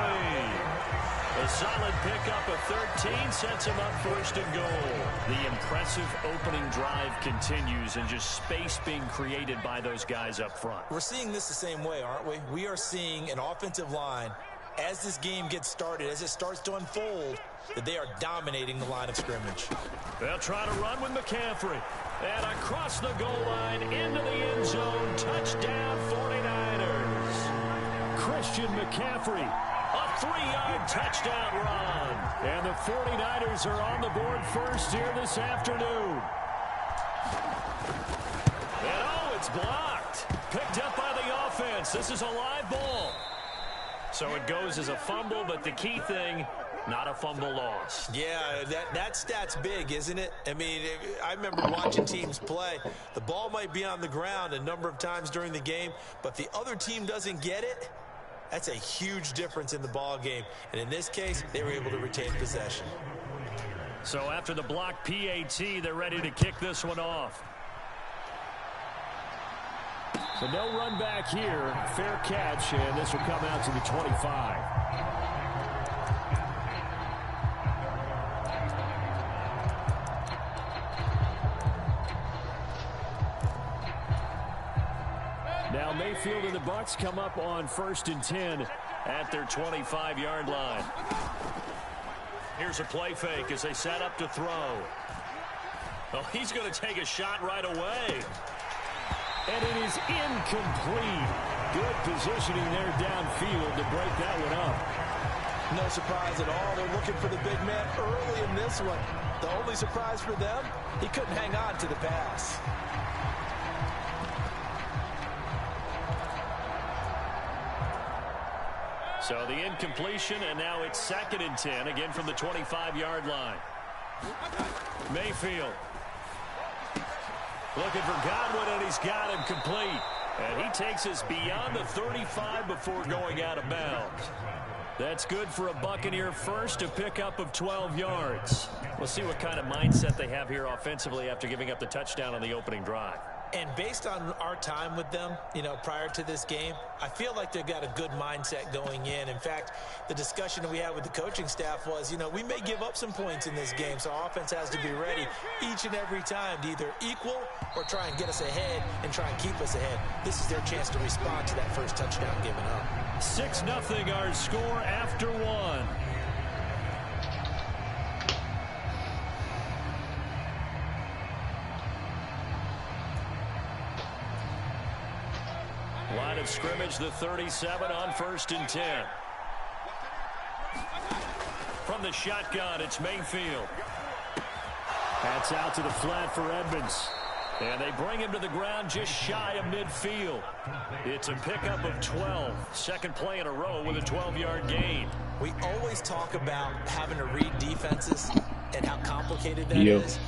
A solid pickup of 13 sets him up 1st and goal. The impressive opening drive continues and just space being created by those guys up front. We're seeing this the same way, aren't we? We are seeing an offensive line, as this game gets started, as it starts to unfold, that they are dominating the line of scrimmage. They'll try to run with McCaffrey. And across the goal line, into the end zone, touchdown 49ers. Christian McCaffrey, a 3-yard touchdown run. And the 49ers are on the board first here this afternoon. And oh, it's blocked. Picked up by the offense. This is a live ball. So it goes as a fumble, but the key thing, not a fumble loss. Yeah, that stat's big, isn't it? I mean, I remember watching teams play. The ball might be on the ground a number of times during the game, but the other team doesn't get it. That's a huge difference in the ball game. And in this case, they were able to retain possession. So after the block PAT, they're ready to kick this one off. So no run back here. Fair catch, and this will come out to the 25. Now Mayfield and the Bucs come up on 1st and 10 at their 25-yard line. Here's a play fake as they set up to throw. Oh, he's going to take a shot right away. And it is incomplete. Good positioning there downfield to break that one up. No surprise at all. They're looking for the big man early in this one. The only surprise for them, he couldn't hang on to the pass. So the incompletion, and now it's 2nd and 10, again from the 25-yard line. Mayfield looking for Godwin, and he's got him complete. And he takes us beyond the 35 before going out of bounds. That's good for a Buccaneer first, a pickup of 12 yards. We'll see what kind of mindset they have here offensively after giving up the touchdown on the opening drive. And based on our time with them, prior to this game, I feel like they've got a good mindset going in. In fact, the discussion that we had with the coaching staff was, we may give up some points in this game, so our offense has to be ready each and every time to either equal or try and get us ahead and try and keep us ahead. This is their chance to respond to that first touchdown given up. 6-0 our score after one. Line of scrimmage, the 37 on 1st and 10. From the shotgun, it's Mayfield. That's out to the flat for Edmonds. And they bring him to the ground just shy of midfield. It's a pickup of 12. Second play in a row with a 12-yard gain. We always talk about having to read defenses and how complicated that is.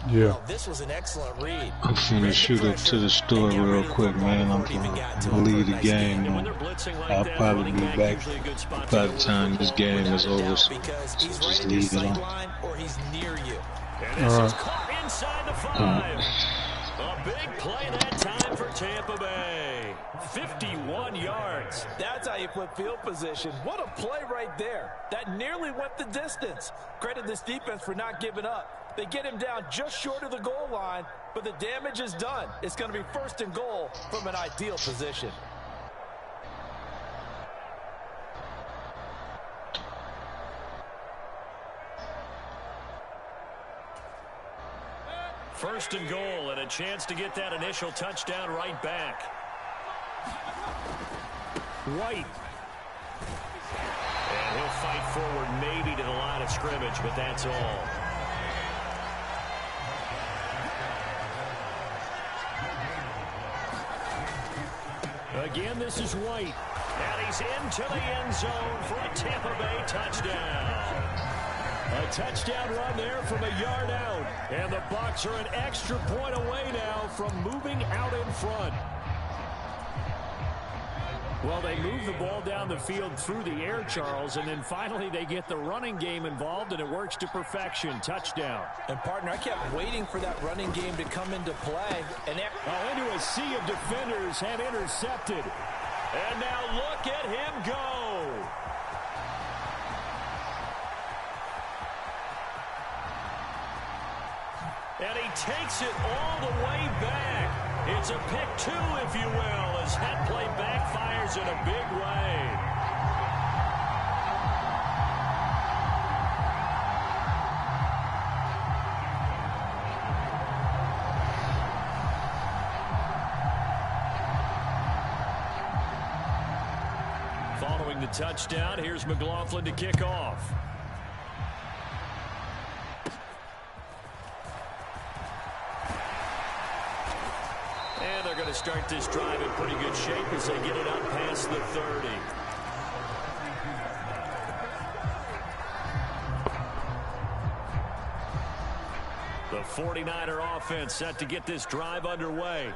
Yeah. Well, this was an excellent read. I'm finna shoot up to the store real quick, man. I'm gonna leave the game. I'll probably be back by the time this game is over. So just leave it on. Or he's near you. And this is caught inside the 5. A big play that time for Tampa Bay. 51 yards. That's how you flip field position. What a play right there. That nearly went the distance. Credit this defense for not giving up. They get him down just short of the goal line, but the damage is done. It's going to be 1st and goal from an ideal position. First and goal, and a chance to get that initial touchdown right back. White. And he'll fight forward maybe to the line of scrimmage, but that's all. Again, this is White. And he's into the end zone for a Tampa Bay touchdown. A touchdown run there from a yard out. And the Bucs are an extra point away now from moving out in front. Well, they move the ball down the field through the air, Charles, and then finally they get the running game involved, and it works to perfection. Touchdown. And, partner, I kept waiting for that running game to come into play. And into a sea of defenders have intercepted. And now look at him go. And he takes it all the way back. It's a pick two, if you will, as that play backfires in a big way. Following the touchdown, here's McLaughlin to kick off. And they're going to start this drive in pretty good shape as they get it up past the 30. The 49er offense set to get this drive underway.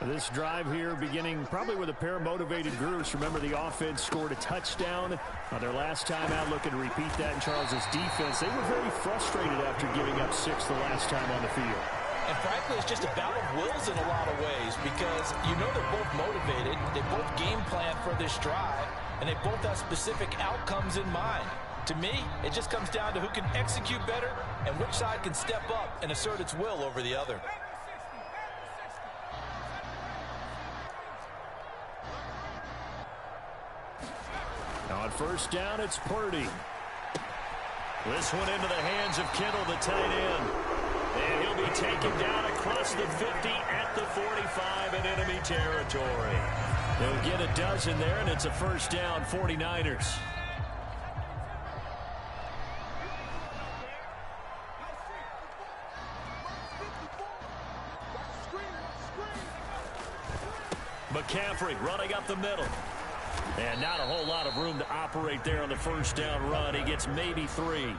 This drive here beginning probably with a pair of motivated groups. Remember, the offense scored a touchdown their last time out. Looking to repeat that in Charles's defense. They were very frustrated after giving up 6 the last time on the field. And frankly, it's just a battle of wills in a lot of ways because you know they're both motivated. They both game plan for this drive, and they both have specific outcomes in mind. To me, it just comes down to who can execute better and which side can step up and assert its will over the other. On first down, it's Purdy. This one into the hands of Kittle, the tight end. And he'll be taken down across the 50 at the 45 in enemy territory. They'll get a dozen there, and it's a first down, 49ers. McCaffrey running up the middle. And not a whole lot of room to operate there on the first down run. He gets maybe 3.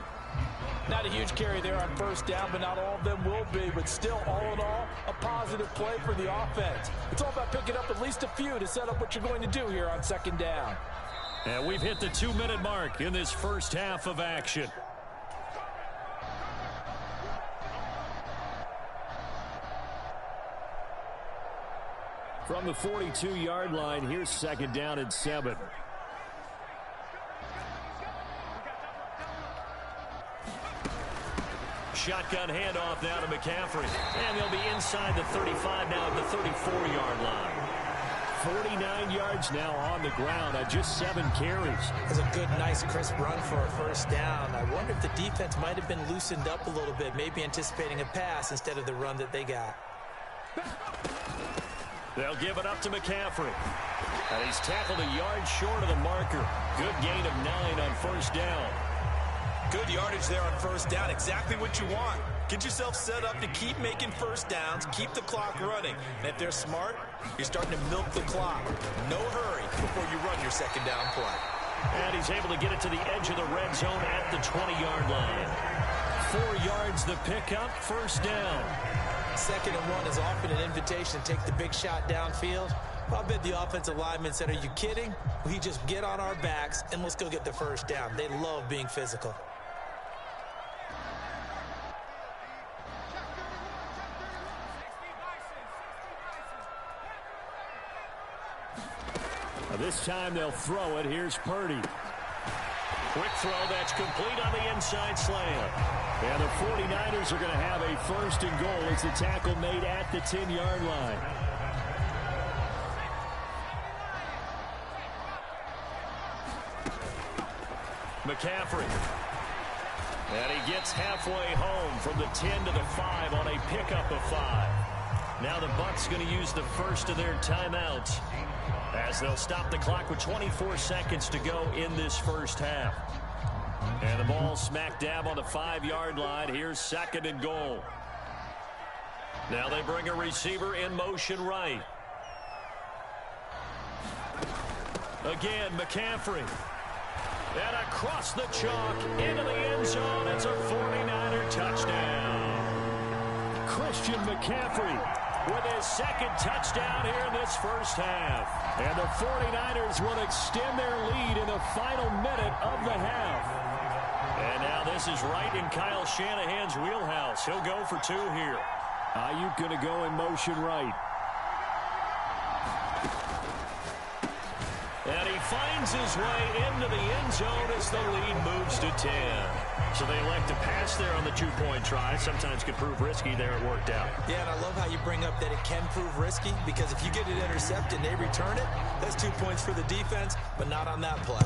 Not a huge carry there on first down, but not all of them will be. But still, all in all, a positive play for the offense. It's all about picking up at least a few to set up what you're going to do here on second down. And we've hit the 2-minute mark in this first half of action. From the 42-yard line, here's second down and 7. Shotgun handoff now to McCaffrey. And they'll be inside the 35 now at the 34-yard line. 49 yards now on the ground on just 7 carries. That's a good, nice, crisp run for a first down. I wonder if the defense might have been loosened up a little bit, maybe anticipating a pass instead of the run that they got. They'll give it up to McCaffrey. And he's tackled a yard short of the marker. Good gain of 9 on first down. Good yardage there on first down. Exactly what you want. Get yourself set up to keep making first downs, keep the clock running. And if they're smart, you're starting to milk the clock. No hurry before you run your second down play. And he's able to get it to the edge of the red zone at the 20-yard line. 4 yards the pickup, first down. Second and 1 is often an invitation to take the big shot downfield. I bet the offensive linemen said, are you kidding? We just get on our backs and let's go get the first down. They love being physical. This time they'll throw it. Here's Purdy. Quick throw that's complete on the inside slant. And the 49ers are going to have a first and goal as the tackle made at the 10-yard line. McCaffrey. And he gets halfway home from the 10 to the 5 on a pickup of 5. Now the Bucs going to use the first of their timeouts as they'll stop the clock with 24 seconds to go in this first half. And the ball smack dab on the 5-yard line. Here's second and goal. Now they bring a receiver in motion right. Again, McCaffrey. And across the chalk into the end zone. It's a 49er touchdown. Christian McCaffrey with his second touchdown here in this first half. And the 49ers will extend their lead in the final minute of the half. And now this is right in Kyle Shanahan's wheelhouse. He'll go for 2 here. Ayuk going to go in motion right. And he finds his way into the end zone as the lead moves to 10. So they elect to pass there on the 2-point try. Sometimes could prove risky. There it worked out. Yeah, and I love how you bring up that it can prove risky, because if you get it intercepted and they return it, that's 2 points for the defense, but not on that play.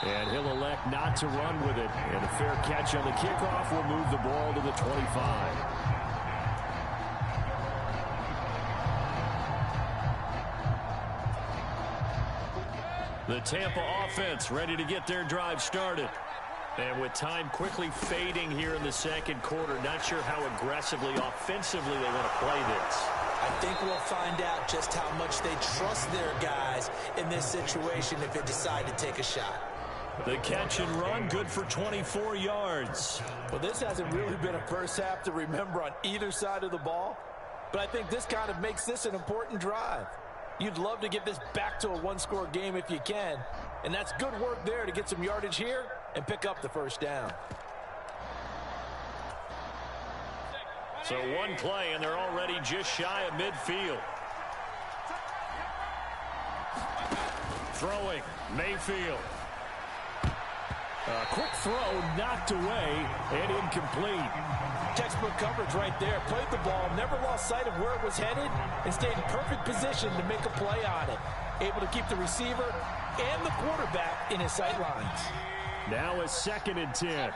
And he'll elect not to run with it. And a fair catch on the kickoff will move the ball to the 25. The Tampa offense ready to get their drive started. And with time quickly fading here in the second quarter, not sure how aggressively, offensively they want to play this. I think we'll find out just how much they trust their guys in this situation if they decide to take a shot. The catch and run, good for 24 yards. Well, this hasn't really been a first half to remember on either side of the ball, but I think this kind of makes this an important drive. You'd love to get this back to a one-score game if you can, and that's good work there to get some yardage here and pick up the first down. So one play, and they're already just shy of midfield. Throwing, Mayfield. A quick throw knocked away and incomplete. Textbook coverage right there. Played the ball, never lost sight of where it was headed, and stayed in perfect position to make a play on it. Able to keep the receiver and the quarterback in his sight lines. Now a 2nd and 10.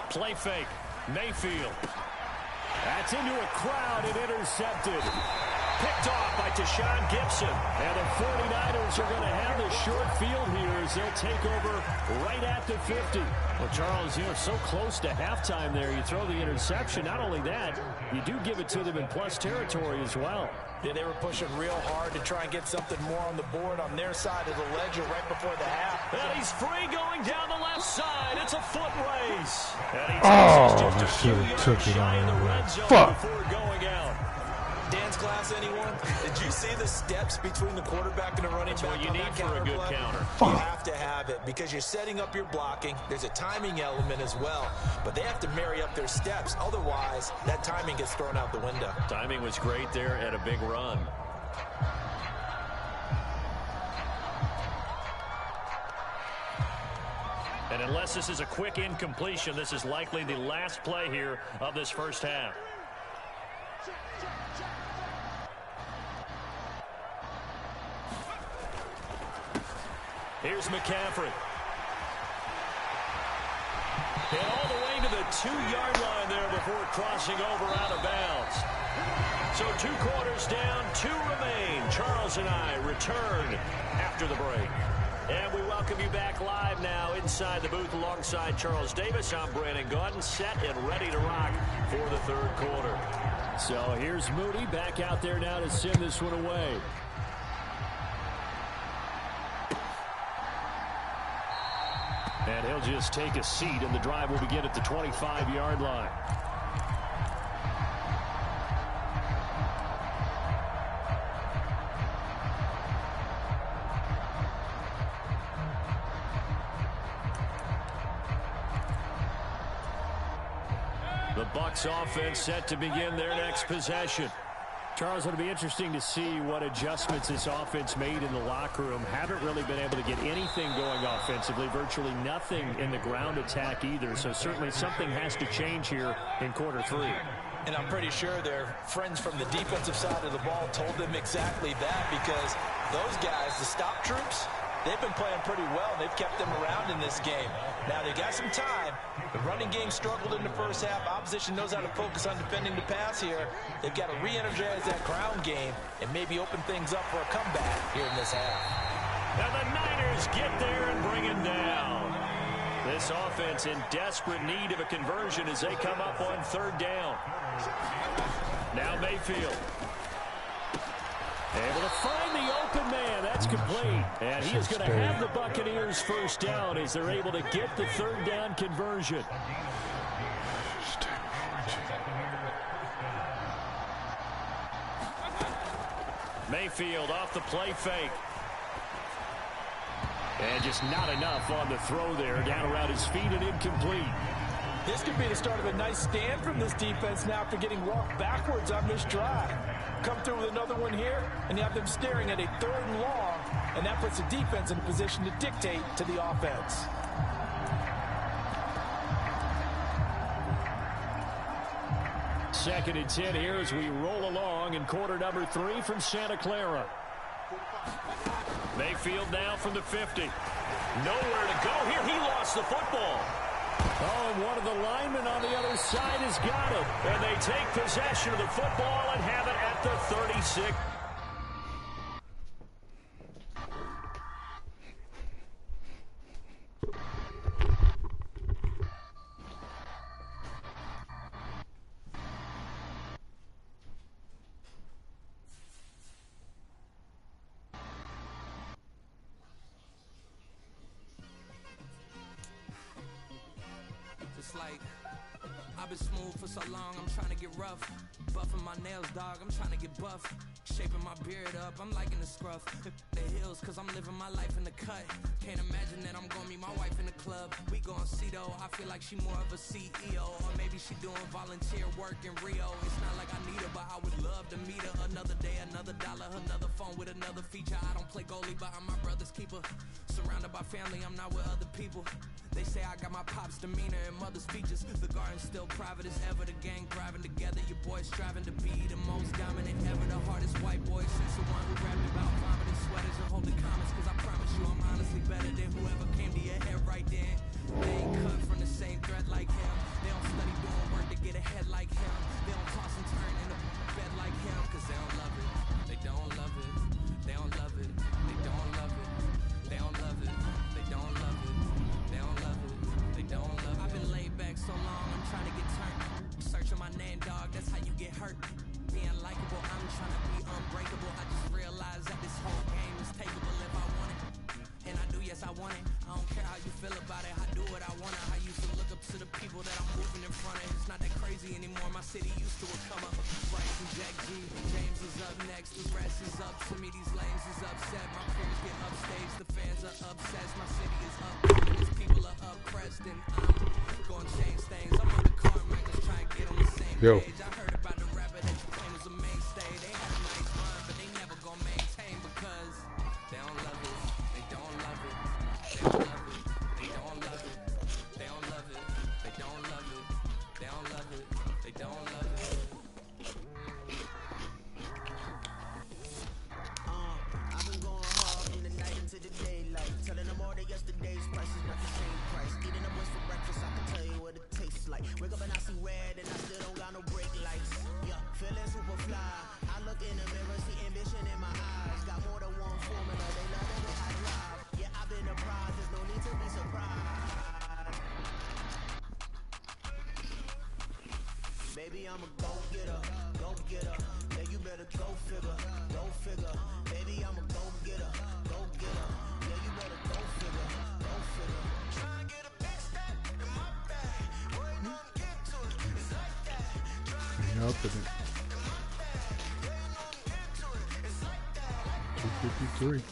Play fake. Mayfield. That's into a crowd and intercepted. Picked off by Tashawn Gibson. And the 49ers are going to have the short field here as they'll take over right at the 50. Well, Charles, so close to halftime there. You throw the interception. Not only that, you do give it to them in plus territory as well. Yeah, they were pushing real hard to try and get something more on the board on their side of the ledger right before the half. And he's free going down the left side. It's a foot race. Oh, I should have took it on the red. Fuck. Going out. Dance class, anyone? Did you see the steps between the quarterback and the running back? That's what you need for a good counter. You have to have it because you're setting up your blocking. There's a timing element as well, but they have to marry up their steps. Otherwise, that timing gets thrown out the window. Timing was great there and a big run. And unless this is a quick incompletion, this is likely the last play here of this first half. Here's McCaffrey. And all the way to the 2-yard line there before crossing over out of bounds. So 2 quarters down, 2 remain. Charles and I return after the break. And we welcome you back live now inside the booth alongside Charles Davis. I'm Brandon Gaudin, set and ready to rock for the third quarter. So here's Moody back out there now to send this one away. And he'll just take a seat, and the drive will begin at the 25-yard line. The Bucs offense set to begin their next possession. Charles, it'll be interesting to see what adjustments this offense made in the locker room. Haven't really been able to get anything going offensively, virtually nothing in the ground attack either. So certainly something has to change here in quarter 3. And I'm pretty sure their friends from the defensive side of the ball told them exactly that, because those guys, the stop troops, they've been playing pretty well. They've kept them around in this game. Now, they got some time. The running game struggled in the first half. Opposition knows how to focus on defending the pass here. They've got to re-energize that ground game and maybe open things up for a comeback here in this half. And the Niners get there and bring it down. This offense in desperate need of a conversion as they come up on 3rd down. Now Mayfield. Able to find the open man. That's complete. And he is going to have the Buccaneers first down as they're able to get the third down conversion. Mayfield off the play fake. And just not enough on the throw there. Down around his feet and incomplete. This could be the start of a nice stand from this defense now after getting walked backwards on this drive. Come through with another one here, and you have them staring at a 3rd and long, and that puts the defense in a position to dictate to the offense. Second and 10 here as we roll along in quarter number 3 from Santa Clara. Mayfield now from the 50. Nowhere to go here. He lost the football. Oh, and one of the linemen on the other side has got it. And they take possession of the football and have it at the 36. Like, I've been smooth for so long, I'm trying to get rough. Buffing my nails, dog, I'm trying to get buff. Shaping my beard up, I'm liking the scruff. The hills, cause I'm living my life in the cut. Can't imagine that I'm gonna meet my wife in the club. We gon' see though, I feel like she more of a CEO. Or maybe she doing volunteer work in Rio. It's not like I need her, but I would love to meet her. Another day, another dollar, another phone with another feature. I don't play goalie, but I'm my brother's keeper. Surrounded by family, I'm not with other people. They say I got my pop's demeanor and mother's features. The garden's still private as ever. The gang thriving together. Your boys striving to be the most dominant ever. The hardest white boy since the one who rapped about vomiting sweaters and holding comments. Cause I promise you I'm honestly better than whoever came to your head right then. They ain't cut from the same thread like him. They don't study doing work to get ahead like him. They don't toss and turn in the bed like him. Cause they don't love it. They don't love it. They don't love it. They don't love it. They don't love it. They don't love it. They don't love it. They don't love it. I've been laid back so long, I'm trying to get turned. Searching my name, dog, that's how you get hurt. Being likable, I'm trying to be unbreakable. I just realized that this whole game is takeable if I want it. And I do, yes, I want it. I don't care how you feel about it. I do what I want to. I used to look up to the people that I'm moving in front of. It's not that crazy anymore. My city used to come up. Bryce and Jack G. James is up next. The rest is up to me. These lanes is upset. My peers get upstaged. The fans are obsessed. My city is up. These people are oppressed. And I'm going to change things. I'm on the Carmichaels trying to get on the same page. I heard about the rapper that you claim was a mainstay. They had a nice run, but they never gonna maintain because they don't love it. They don't love it. They don't love it. They don't love it. They don't love it. They don't love it. They don't love it. They don't love it. I've been going hard from the night into the daylight. Telling them all that yesterday's price is not the same price. Eating a what's for breakfast, I can tell you what it tastes like. Wake up and I see red and I still don't got no brake lights. Yeah, feeling super fly. I look in the mirror, see ambition in my eyes. Got more than one formula, they love it when I drive. Yeah, I've been a prize, there's no need to be surprised. Baby, I'm a go-getter, go-getter. Yeah, you better go figure, go figure. Baby, I'm a go-getter, go-getter. Yeah, you better go figure, go figure. Trying to get a big step in my bag. Waiting on to get to it, it's like that. Trying to get Up in it. 253.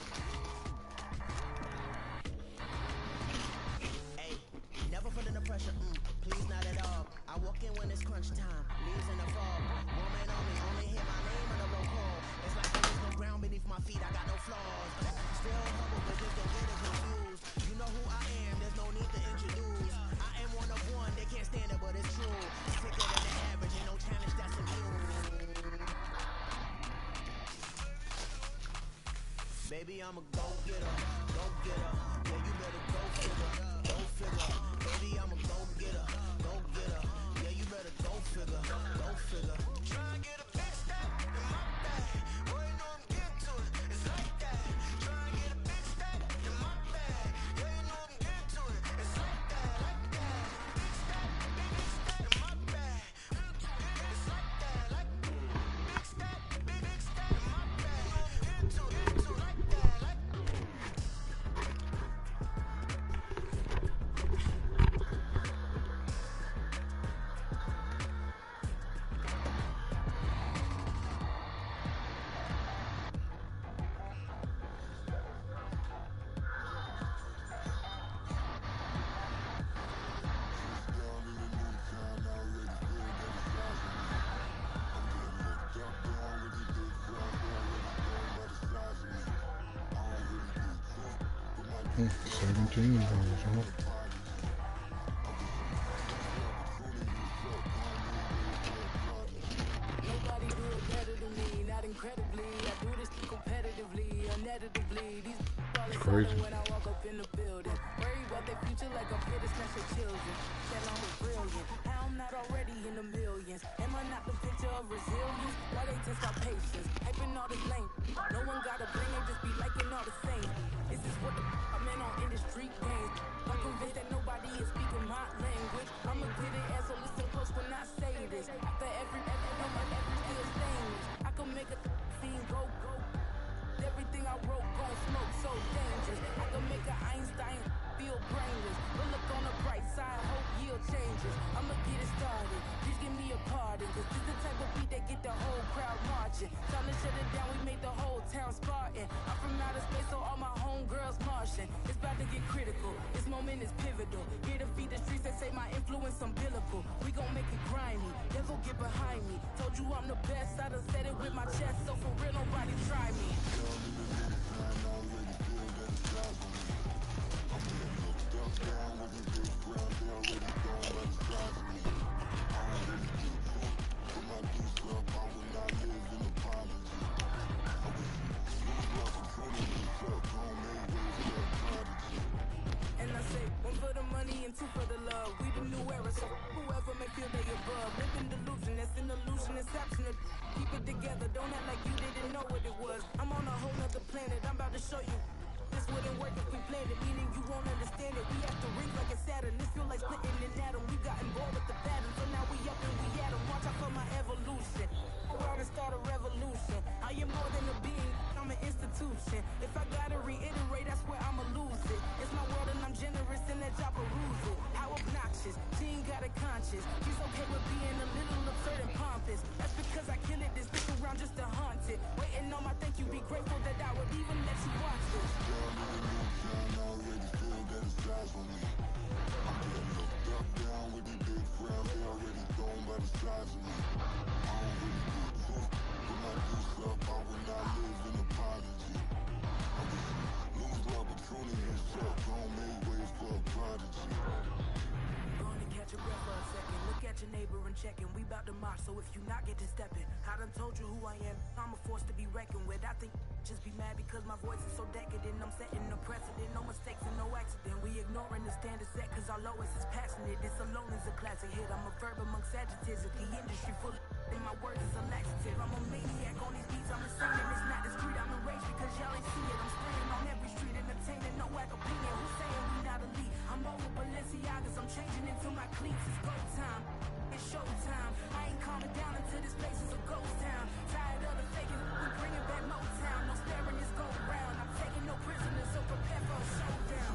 Hey, never feeling the pressure, please not at all. I walk in when it's crunch time, leaves in the fog. Woman on me, only hear my name on the roll call. It's like there's no ground beneath my feet, I got no flaws. Still humble, but just don't get it confused. You know who I am, there's no need to introduce. I am one of one, they can't stand it, but it's true. Sicker than the average, ain't no challenge that's immune. Baby, I'm a go-getter, go-getter. Yeah, you better go figure, go figure. Baby, I'm a go-getter, go-getter. Yeah, you better go figure, go figure. Trying to get a big step in my bag. Waiting on to get to it, it's like that. Trying to get a big step in my bag. Yeah, you know I'm get to it, it's like that, like that. Big step in my bag. It's like that, like that. 17 dollars, huh? Nobody do it better than me, not incredibly. I do this competitively, uneditably. These It's crazy. when I walk up in the building. Worry about their future like I'm here to snatch their children. That I'm brilliant. I'm not already in the millions. Am I not the picture of resilience? Why they test our patience? Hyping all this lame. No one got a brain, they just be liking all the same. This is what I'm in on industry games. I'm convinced that nobody is speaking my language. I'ma get it as a listen close when I say this. After every still stainless. I can make a scene go. Everything I wrote gon' smoke so dangerous. I can make an Einstein feel brainless. But look on the bright side, hope yield changes. I'ma get it started. Please give me a pardon. Cause this the type of beat that get the whole crowd marching. Time to shut it down, we made the whole town Spartan. I'm from outer space, so all my homegirls Martian. It's about to get critical. This moment is pivotal. Here to feed the streets that say my influence umbilical. We gon' make it grimy. Never get behind me. Told you I'm the best. I done said it with my chest, so for real, nobody try me. And I say, one for the money and two for the love. We the new era, so whoever may feel they above. Living delusion, that's an illusion, exception. Keep it together, don't act like you didn't know what it was. I'm on a whole nother planet, I'm about to show you. This wouldn't work if we planned it, meaning you won't understand it. We have to ring like a Saturn, this feel like splitting an atom. We got involved with the pattern, so now we up and we at 'em. Watch out for my evolution. Go out and start a revolution. I am more than a being, I'm an institution. If I gotta reiterate, that's where I'ma lose it. It's my world and I'm generous and let y'all peruse it. How obnoxious, she ain't got a conscience. She's okay with being a little absurd and pompous. That's because I kill it, then stick around just to haunt it. Waiting on my thank you, be grateful that I would even let you watch this. Your neighbor and checking, we bout to march, so if you not get to stepping, I done told you who I am, I'm a force to be reckoned with. I think just be mad because my voice is so decadent. I'm setting a precedent, no mistakes and no accident. We ignoring the standard set cause our lowest is passionate. This alone is a classic hit. I'm a verb amongst adjectives. If the industry full of and my words is a laxative. I'm a maniac on these beats, I'm insane and it's not discreet. I'm enraged because y'all ain't see it. I'm spraying on every street, entertaining, no whack opinion. Who's saying we not elite? I'm over Balenciagas, I'm changing into my cleats. It's go time. Showtime. I ain't calming down until this place is a ghost town. Tired of the faking, we bringing back Motown. No sparing this go round. I'm taking no prisoners, so prepare for a showdown.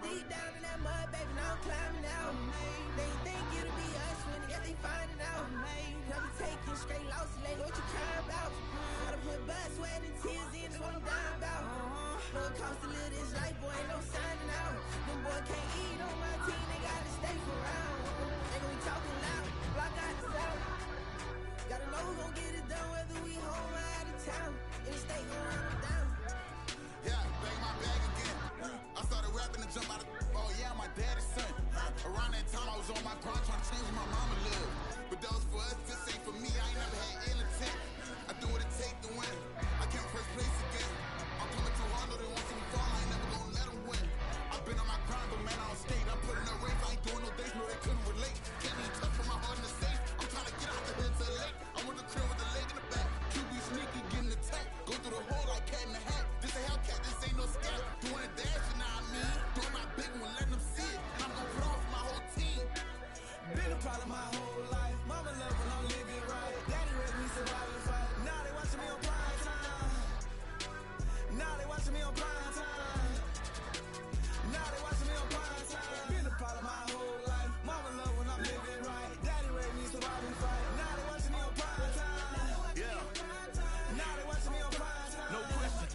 deep down in that mud, baby, now I'm climbing out. They think it'll be us when they finding out. I'll be taking straight losses, lady, what you crying about? Gotta put blood, sweat, and tears in, that's what I'm dying about. No, it costs to live this life, boy, ain't no signing out. Them boy can't eat on my team, they gotta stay around. They gon' be talking loud, block out the south. Gotta know who gon' get it done, whether we home or out of town. In the state, gon' run them down. Yeah, bang my bag again. I started rapping to jump out of, oh yeah, my daddy's son. Around that time I was on my grind trying to change what my mama lived. But those for us, this ain't for me, I ain't never had ill intent. I do what it take to win. I came first place again. I'm coming too hard, though they want me to fall, I ain't never gonna let them win. I've been on my grind, but man, I don't skate. I'm putting a race, I ain't doing no days, no, they couldn't relate. Can't even touch from my heart in the safe. I'm trying to get out the hood to the lake. I'm with the crib with the leg in the back. QB sneaky, getting attacked. Go through the hole like cat in the hat. This a Hellcat, this ain't no scat. Doing a dash, you know what I mean? Doing my big one, letting them see it. And I'm gonna put on for my whole team. Been a problem my whole life. Mama love when I'm living right. Daddy raised me survive and fight. Now they watching me on prime time. Now they watching me on prime time. Now they watching me on prime time. Been a problem my whole life. Mama love when I'm living right. Daddy raised me survive and fight. Now they watching me on prime time. Yeah. Now they watching me on prime time. No question.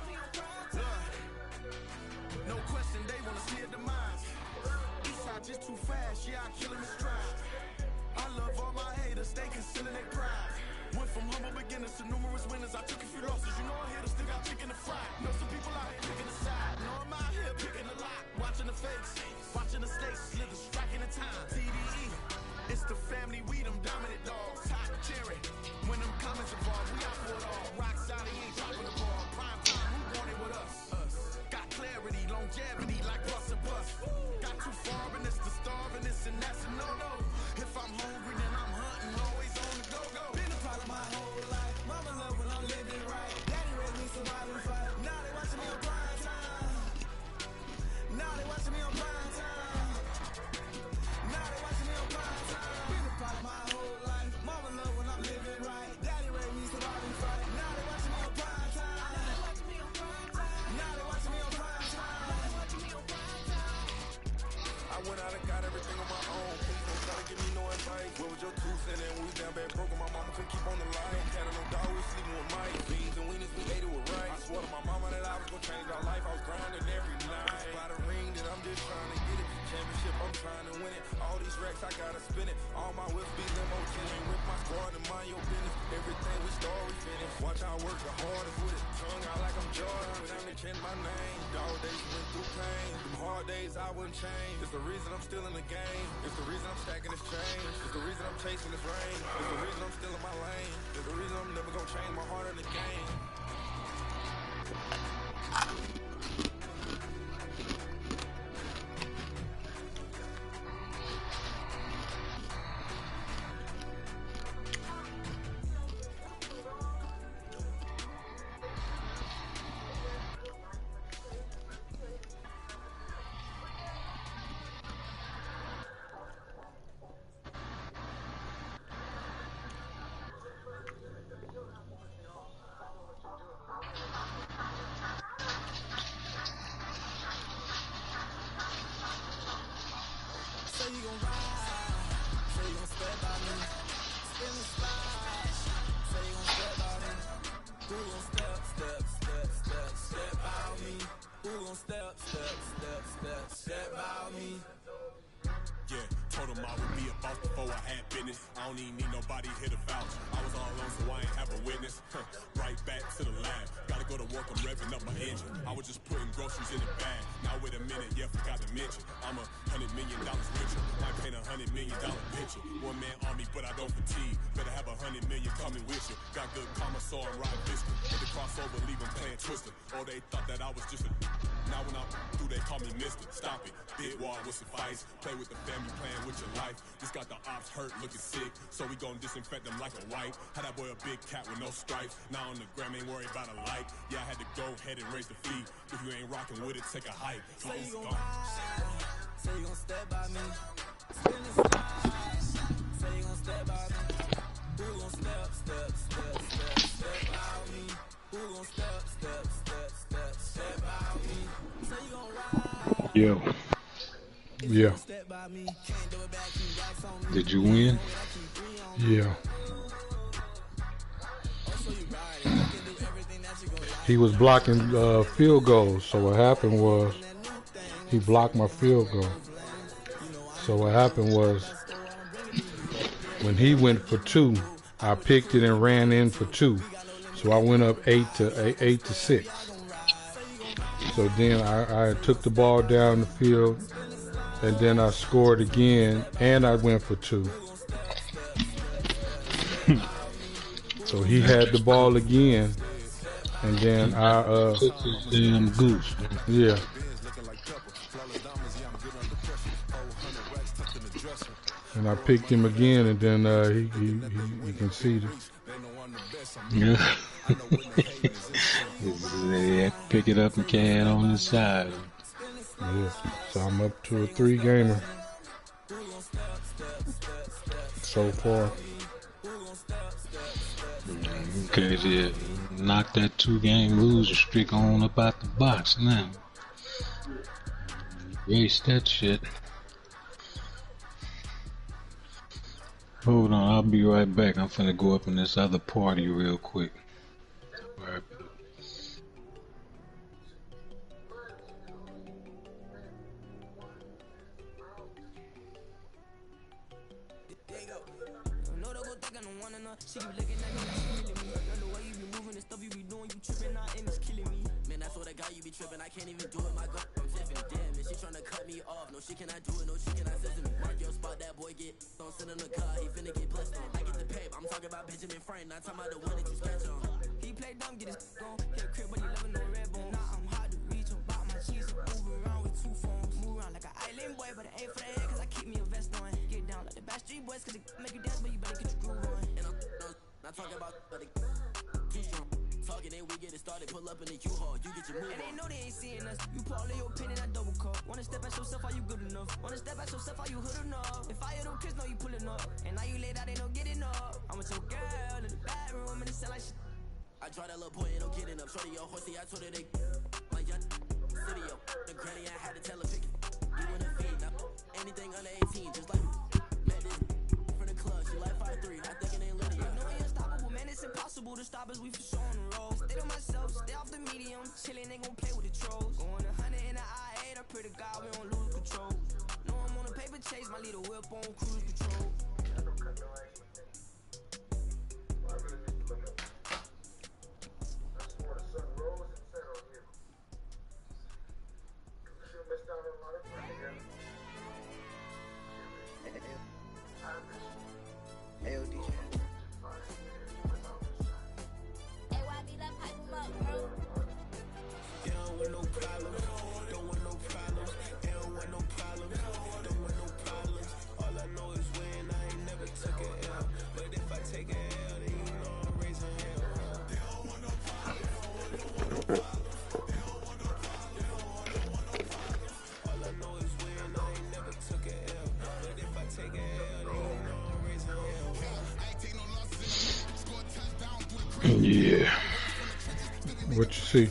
No question, they wanna see a demise. Eastside just too fast, yeah, I kill him in stride. I love all my haters, they concealing their pride. Went from humble beginners to numerous winners. I took a few losses, you know I hit, still got chicken to fry. Know some people out here picking a side. Know I'm out here picking a lot. Watching the fakes, watching the stakes, slither, striking the time. TDE, it's the family, we them dominant dogs. Top cherry, when them comments involved, we out for it all. Rock solid, he ain't dropping the ball. Prime time, who want it with us? Got clarity, longevity, like bus and bus. Got too far and it's the starving, this and that's a no-no. If I'm hungry, then I'm hunting, always on the go-go. Been a problem my whole life. Mama love when I'm living right. Daddy raised me survive and fight. Now they watching me on prime time. Now they watching me on prime time. Now they watching me on prime time. Been a problem my whole life. Mama love when I'm living right. Daddy raised me survive and fight. Now they watching me on prime time. Now they watching me on prime time. I went out and got everything on my own. Please don't try to give me no advice. What was your 2 cents and we was down bad broke and my mama couldn't keep on the line. No cat and no dog, we was sleeping with Mike. Beans and wieners, we ate it with rice. I swore to my mama that I was gonna change our life. I was grinding every night. By the ring that I'm just trying to get it. Championship, I'm trying to win it. All these racks, I gotta spin it. All my whips be limo 10. Ain't with my squad and mind your business. Everything we start, we finish. Watch I work the hardest with it. Tongue out like I'm Jordan. Time to change my name. Dog days went through pain. Them hard days I wouldn't change. It's the reason I'm still in the game. It's the reason I'm stacking this change. It's the reason I'm chasing this rain. It's the reason I'm still in my lane. It's the reason I'm never gonna change my heart in the game. Say you gon' ride, say you gon' step by me. Spin the slide, say you gon' step by me. Who gon' step by me? Who gon' step by me? Yeah, told him I would be a boss before I had business. I don't even need nobody here to vouch. I was all alone, so I ain't have a witness. Right back to the lab. Gotta go to work, I'm revving up my engine. I was just putting groceries in the bag. Now wait a minute, yeah, forgot to mention. I'm $100 million richer. Might paint $100 million picture. One man army, but I don't fatigue. Better have 100 million coming with you. Got good karma, so I'm riding Vista. Hit the crossover, leave them playing Twister. Or they thought that I was just a. Now when I'm through, they call me Mister. Stop it. Big wall with some fights. Play with the family, playing with your life. Just got the ops hurt, looking sick. So we gon' disinfect them like a wipe. Had that boy a big cat with no stripes. Now on the gram, ain't worried about a like. Yeah, I had to go ahead and raise the fee. If you ain't rocking with it, take a hike. Say you gon' ride, say you gon' step by me. Spin the slide, say you gon' step by me. Who gon' step by me? Who gon' step by me? Say you gon' ride. Yo, Yeah. Did you win? Yeah. He was blocking field goals. So what happened was he blocked my field goal. So what happened was when he went for 2, I picked it and ran in for 2. So I went up 8-6. So then I took the ball down the field, and then I scored again, and I went for 2. So he had the ball again, and then I took his damn goose. Yeah. And I picked him again, and then he conceded. Yeah. They pick it up and carry it on the side. Yeah. So I'm up to a 3-gamer so far. Okay, yeah. Knock that 2-game loser streak on up out the box now. Erase that shit. Hold on, I'll be right back. I'm finna go up in this other party real quick. Right. She keep looking at me like she feeling me. Girl, the way you be moving and stuff you be doing, you tripping, I aim is killing me. Man, I swear to God, you be tripping, I can't even do it, my God, I'm Tiffany. Damn, and she tryna cut me off. No, she cannot do it, no, she cannot send me. Mark your spot, that boy get don't send him the car, he finna get blessed on. I get the paper, I'm talking about Benjamin Frank, not talking about the one that you sketch on. He play dumb, get his on. Hit a crib, but he loving no red bone. Now I'm hard to reach, I'm about my cheese, move around with 2 phones. Move around like an island boy, but it ain't for the head, cause I keep me a vest on. Get down like the Backstreet Boys, cause it make you dance, but you better get your groove on. And I'm not talking about but too strong. Talking and we get it started, pull up in the U-Haul, you get your move. And they know they ain't seeing us. You pull all your pin and I double cup. Wanna step at yourself, are you good enough? Wanna step at yourself, are you hood enough? If I hear them kids, know you pulling up. And now you laid out, they no getting up. I'm with your girl in the bedroom and it sound like shit. I tried that little boy, ain't no getting up. Shorty, your horsey, I told her they my young city, yo. The granny, I had to tell her pick it. You in the feed, now anything under 18, just like me. Met this from the club, she like 5'3", I think it ain't Lydia. No, we unstoppable, man, it's impossible to stop us, we for sure on the road. Stay to myself, stay off the medium, chillin', they gon' play with the trolls. Going 100 in the I-8, I pray to God we don't lose control. No, I'm on a paper chase, my leader whip on cruise control. Yeah. What you see?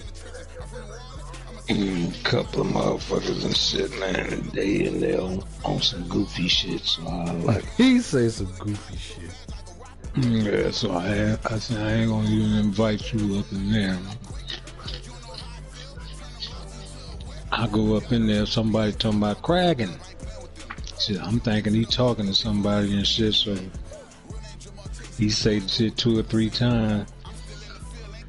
Couple of motherfuckers and shit, man. They in there on some goofy shit, so I like. He say some goofy shit. Yeah, so I said I ain't gonna even invite you up in there. I go up in there, somebody talking about cracking. Shit, I'm thinking he talking to somebody and shit, so he say the shit 2 or 3 times.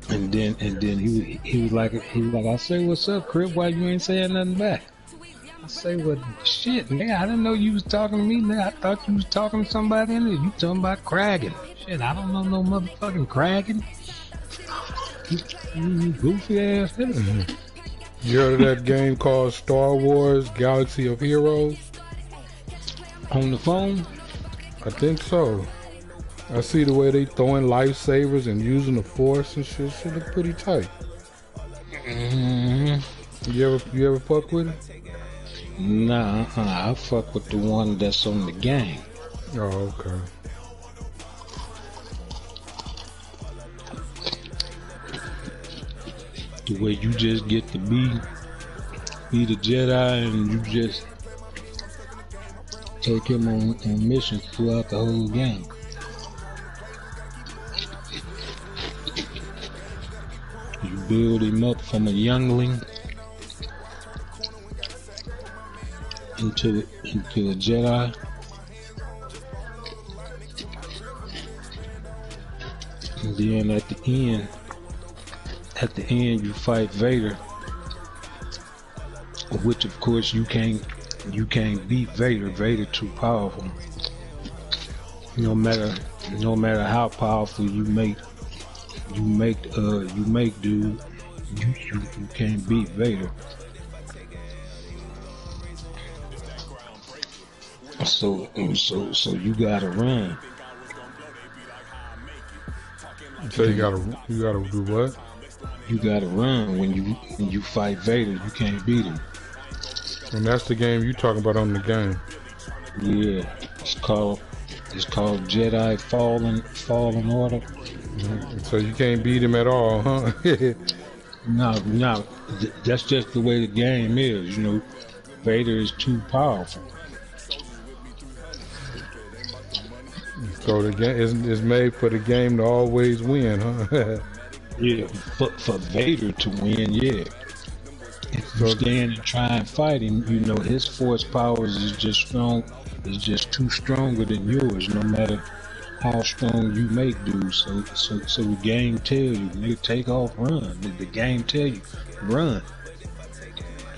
And then he was like, I say, what's up, Crip? Why you ain't saying nothing back? I say, well, shit, nigga, I didn't know you was talking to me, nigga. I thought you was talking to somebody in there. You talking about cracking. Shit, I don't know no motherfucking cracking. Goofy ass nigga. You heard of that game called Star Wars Galaxy of Heroes? On the phone? I think so. I see the way they throwing lifesavers and using the force and shit. Shit look pretty tight. You ever fuck with it? Nah, I fuck with the one that's on the game. Oh, okay. The way you just get to be the Jedi and you just take him on missions throughout the whole game. You build him up from a youngling into a Jedi. And then at the end you fight Vader, which of course you can't beat Vader. Vader too powerful. No matter how powerful you make dude, you can't beat Vader. So you gotta run. So you gotta do what? You gotta run when you fight Vader. You can't beat him. And that's the game you talking about on the game. Yeah, it's called Jedi Fallen Order. So you can't beat him at all, huh? No, that's just the way the game is. You know, Vader is too powerful. So the game is made for the game to always win, huh? Yeah, for Vader to win, yeah. If you stand and try and fight him, you know his force powers is just too stronger than yours, no matter how strong you make dudes. So the game tell you, you take off, run. The game tell you, run.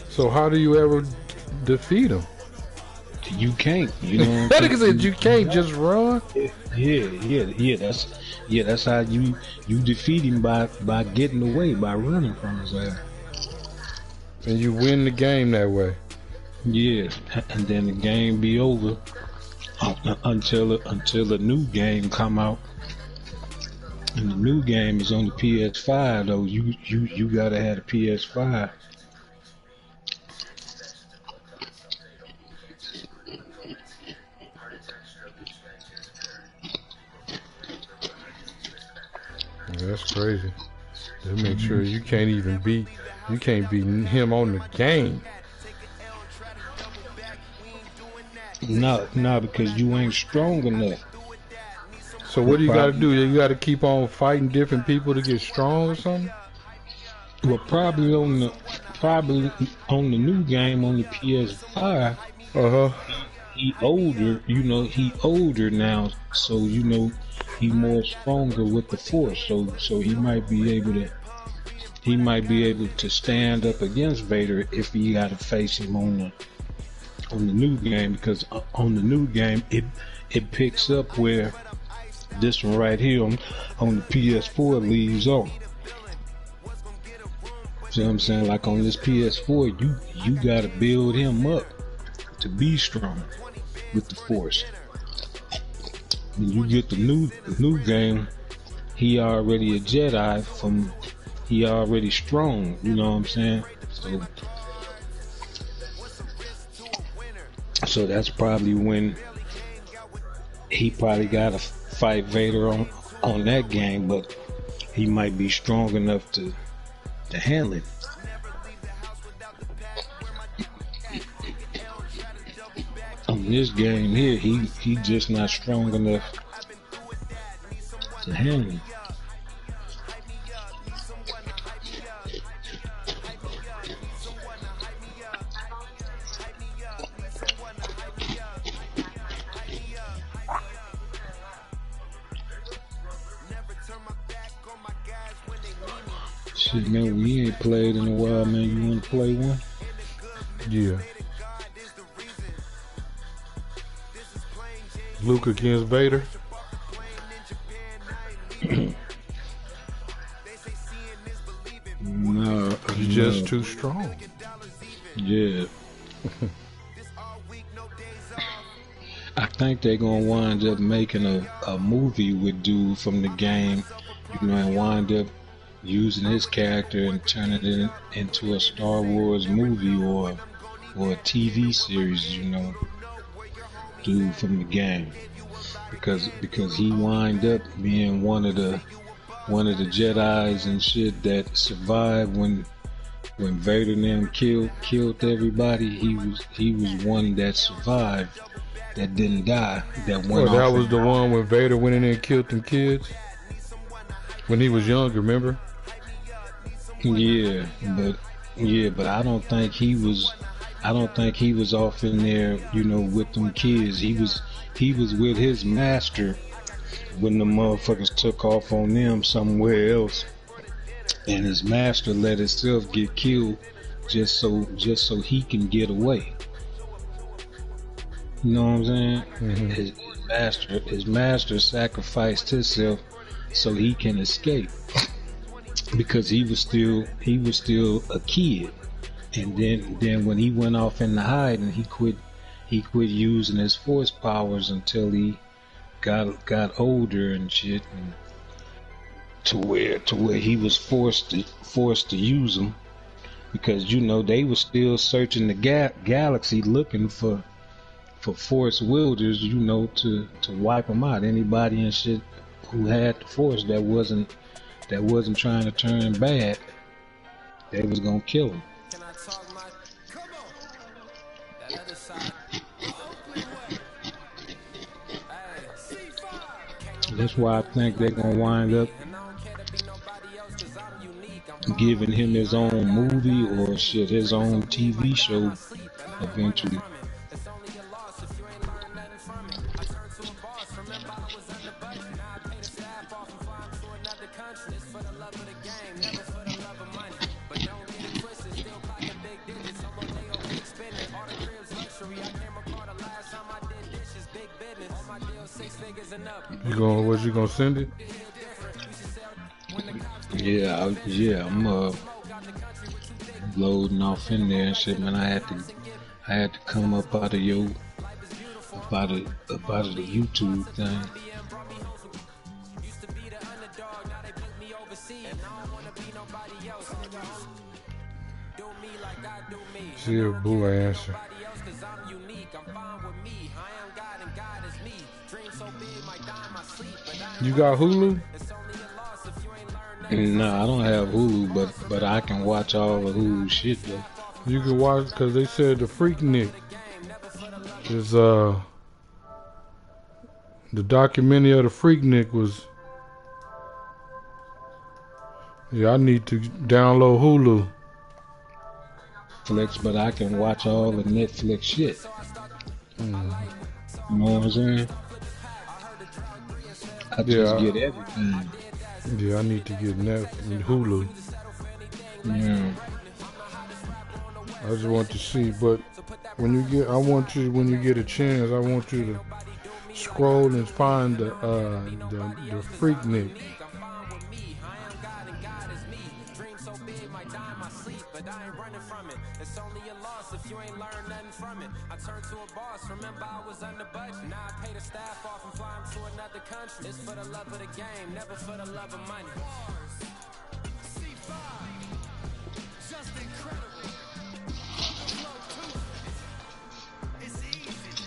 So how do you ever defeat him? You can't, you know. That nigga said you can't just run. Yeah. That's how you defeat him, by getting away, by running from his ass. And you win the game that way. Yeah, and then the game be over until a new game come out. And the new game is on the PS5 though. You gotta have a PS5. That's crazy. They make sure you can't beat him on the game. No, because you ain't strong enough. So what do you got to do? You got to keep on fighting different people to get strong or something? Well, probably on the new game on the PS5. He older now, so you know he more stronger with the force. So he might be able to stand up against Vader if he got to face him on the new game, because on the new game it picks up where this one right here on the PS4 leaves off. See what I'm saying? Like on this PS4, you gotta build him up to be strong with the force. When you get the new game, he already a Jedi, he already strong, you know what I'm saying? So that's probably when he probably gotta fight Vader on that game, but he might be strong enough to handle it. On this game here, he just not strong enough to handle it. Shit, man, we ain't played in a while, man. You want to play one? Yeah. Luke against Vader. No, you're just too strong. Yeah. I think they're gonna wind up making a movie with dude from the game, you know, and wind up using his character and turning it into a Star Wars movie or a TV series, you know, dude from the game, because he wind up being one of the Jedis and shit that survived when Vader and them killed everybody. He was one that survived that didn't die. That Oh, went that off. was the one when Vader went in there and killed them kids when he was younger. Remember? Yeah, but I don't think he was. I don't think he was off in there, you know, with them kids. He was with his master when the motherfuckers took off on them somewhere else, and his master let himself get killed just so he can get away. You know what I'm saying? Mm-hmm. His master sacrificed himself so he can escape because he was still a kid. And then when he went off into hiding, he quit using his force powers until he got older and shit, and to where he was forced to use them, because you know they were still searching the galaxy looking for force wielders, you know, to wipe them out. Anybody and shit who had the force that wasn't trying to turn bad, they was gonna kill him. That's why I think they're gonna wind up giving him his own movie or shit, his own TV show eventually. Was you gonna send it? Yeah, I'm loading off in there and shit, man. I had to come up out of the YouTube thing. See a boo answer. You got Hulu? No, I don't have Hulu, but I can watch all the Hulu shit though. You can watch, because they said the Freaknik is the documentary of the Freaknik was. Yeah, I need to download Hulu. Netflix, but I can watch all the Netflix shit. You know what I'm saying? I just get everything. Yeah, I need to get Hulu. Yeah. I just want to see, but when you get a chance, I want you to scroll and find the Freaknik. It's for the love of the game, never for the love of money. Just incredible. It's easy.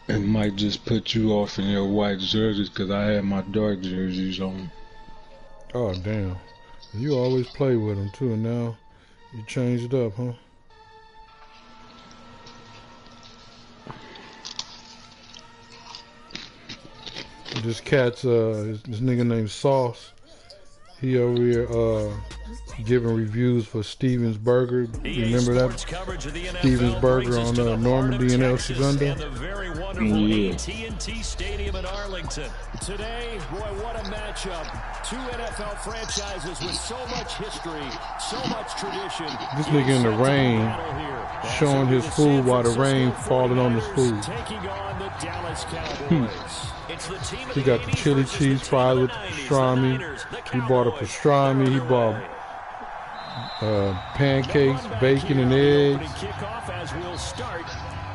It might just put you off in your white jerseys because I had my dark jerseys on. Oh, damn. You always play with them, too, and now you changed up, huh? This cat's, this nigga named Sauce. He over here, giving reviews for Stevens Burger. Remember that? Stevens Burger on Normandy and El Segundo? Yeah. AT&T Stadium in Arlington. Today, boy, what a matchup. Two NFL franchises with so much history, so much tradition. This nigga in the rain, showing his food while the rain falling on his food. Taking on the Dallas Cowboys. He got the chili cheese fries with the pastrami. He bought a pastrami. He bought pancakes, bacon, and eggs. Kickoff as we'll start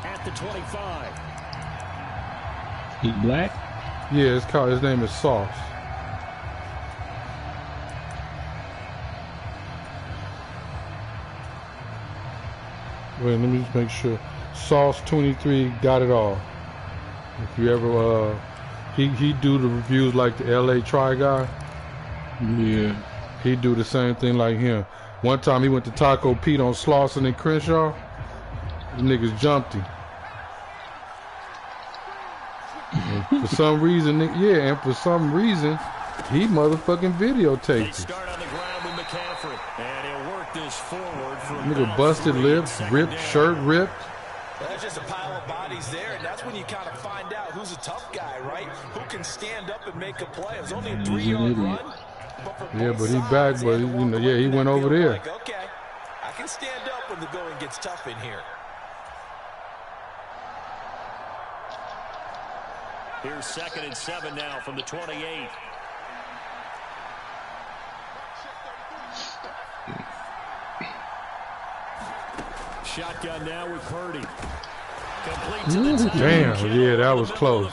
at the 25. He black? Yeah, his name is Sauce. Wait, let me just make sure. Sauce 23 got it all. If you ever, he do the reviews like the LA Try Guy. Yeah. He do the same thing like him. One time he went to Taco Pete on Slauson and Crenshaw. The niggas jumped him. And for some reason, and for some reason, he motherfucking videotaped it. Start on the ground with McCaffrey, and he'll work this forward for nigga busted lips, ripped, shirt ripped. There's just a pile of bodies there, and that's when you kind of find out who's a tough guy, right? Who can stand up and make a play. It was only a 3-yard run. Yeah, but he back, but you know, yeah, he went over there. Like, okay, I can stand up when the going gets tough in here. Here's 2nd and 7 now from the 28. Shotgun now with Purdy. Damn, yeah, that was close.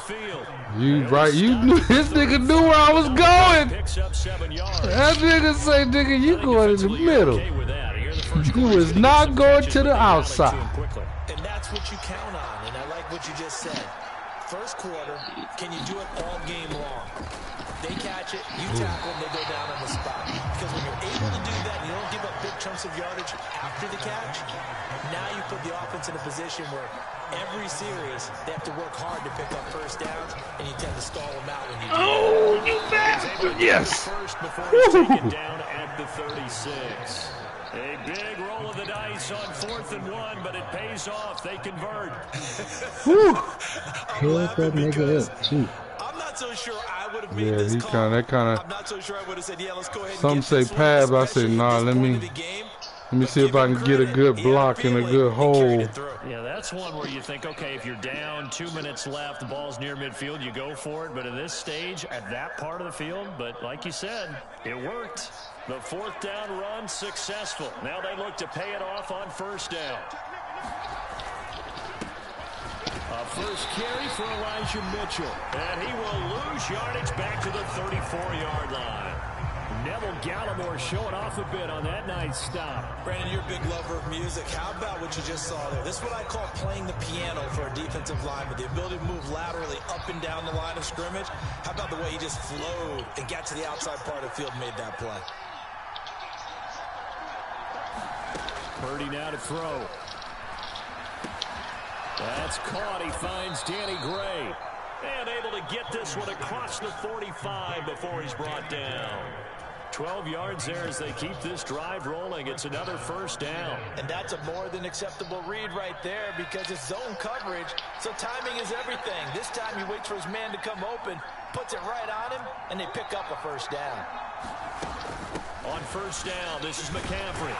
You right, you knew this nigga knew where I was going. That nigga say, nigga, you going in the middle. You was not going to the outside. And that's what you count on, and I like what you just said. First quarter, can you do it all game long? They catch it, you tackle, and they go down on the spot. Because when you're able to do that, you don't give up big chunks of yardage after the catch. Now you put the offense in a position where every series they have to work hard to pick up first downs, and you tend to stall them out when you do. Oh, you bastard! Yes. First before he's taken down at the 36. A big roll of the dice on 4th and 1, but it pays off. They convert. That nigga up too. I'm not so sure I would have made this call. I'm not so sure I would have said, yeah, let's go ahead and some say pad, but I said, nah, let me see if I can get a good block and a good hold. Yeah, that's one where you think, okay, if you're down, 2 minutes left, the ball's near midfield, you go for it. But at this stage, at that part of the field, but like you said, it worked. The 4th down run successful. Now they look to pay it off on 1st down. A first carry for Elijah Mitchell. And he will lose yardage back to the 34-yard line. Neville Gallimore showing off a bit on that nice stop. Brandon, you're a big lover of music. How about what you just saw there? This is what I call playing the piano for a defensive lineman. The ability to move laterally up and down the line of scrimmage. How about the way he just flowed and got to the outside part of the field and made that play? Purdy now to throw. That's caught. He finds Danny Gray. And able to get this one across the 45 before he's brought down. 12 yards there as they keep this drive rolling. It's another 1st down. And that's a more than acceptable read right there because it's zone coverage, so timing is everything. This time he waits for his man to come open, puts it right on him, and they pick up a 1st down. On 1st down, this is McCaffrey.